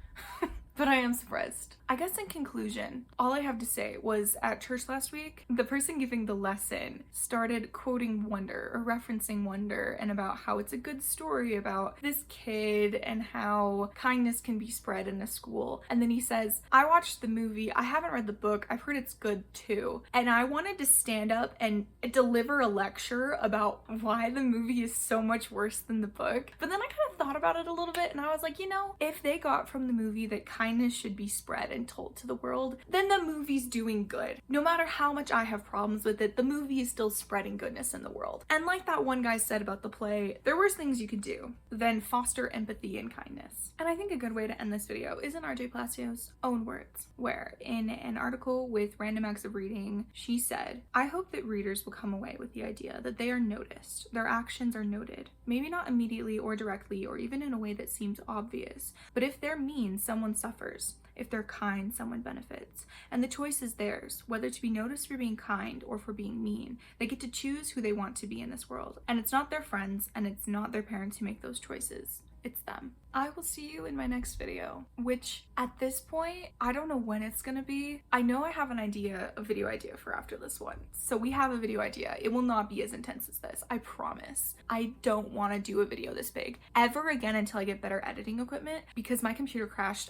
But I am surprised. I guess in conclusion, all I have to say was at church last week, the person giving the lesson started quoting Wonder, or referencing Wonder, and about how it's a good story about this kid and how kindness can be spread in a school. And then he says, I watched the movie, I haven't read the book, I've heard it's good too. And I wanted to stand up and deliver a lecture about why the movie is so much worse than the book. But then I kind of thought about it a little bit, and I was like, you know, if they got from the movie that kindness should be spread and told to the world, then the movie's doing good. No matter how much I have problems with it, the movie is still spreading goodness in the world. And like that one guy said about the play, there were things you could do than foster empathy and kindness. And I think a good way to end this video is in RJ Palacio's own words, where in an article with Random Acts of Reading, she said, I hope that readers will come away with the idea that they are noticed, their actions are noted, maybe not immediately or directly or even in a way that seems obvious, but if they're mean, someone suffers. If they're kind, someone benefits. And the choice is theirs, whether to be noticed for being kind or for being mean. They get to choose who they want to be in this world. And it's not their friends and it's not their parents who make those choices. It's them. I will see you in my next video, which at this point, I don't know when it's gonna be. I know I have a video idea for after this one. So we have a video idea. It will not be as intense as this, I promise. I don't wanna do a video this big ever again until I get better editing equipment, because my computer crashed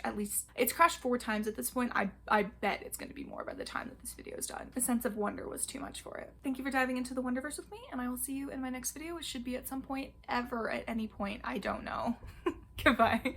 it's crashed 4 times at this point. I bet it's gonna be more by the time that this video is done. The sense of wonder was too much for it. Thank you for diving into the Wonderverse with me, and I will see you in my next video, which should be at some point ever, at any point, I don't know. Goodbye.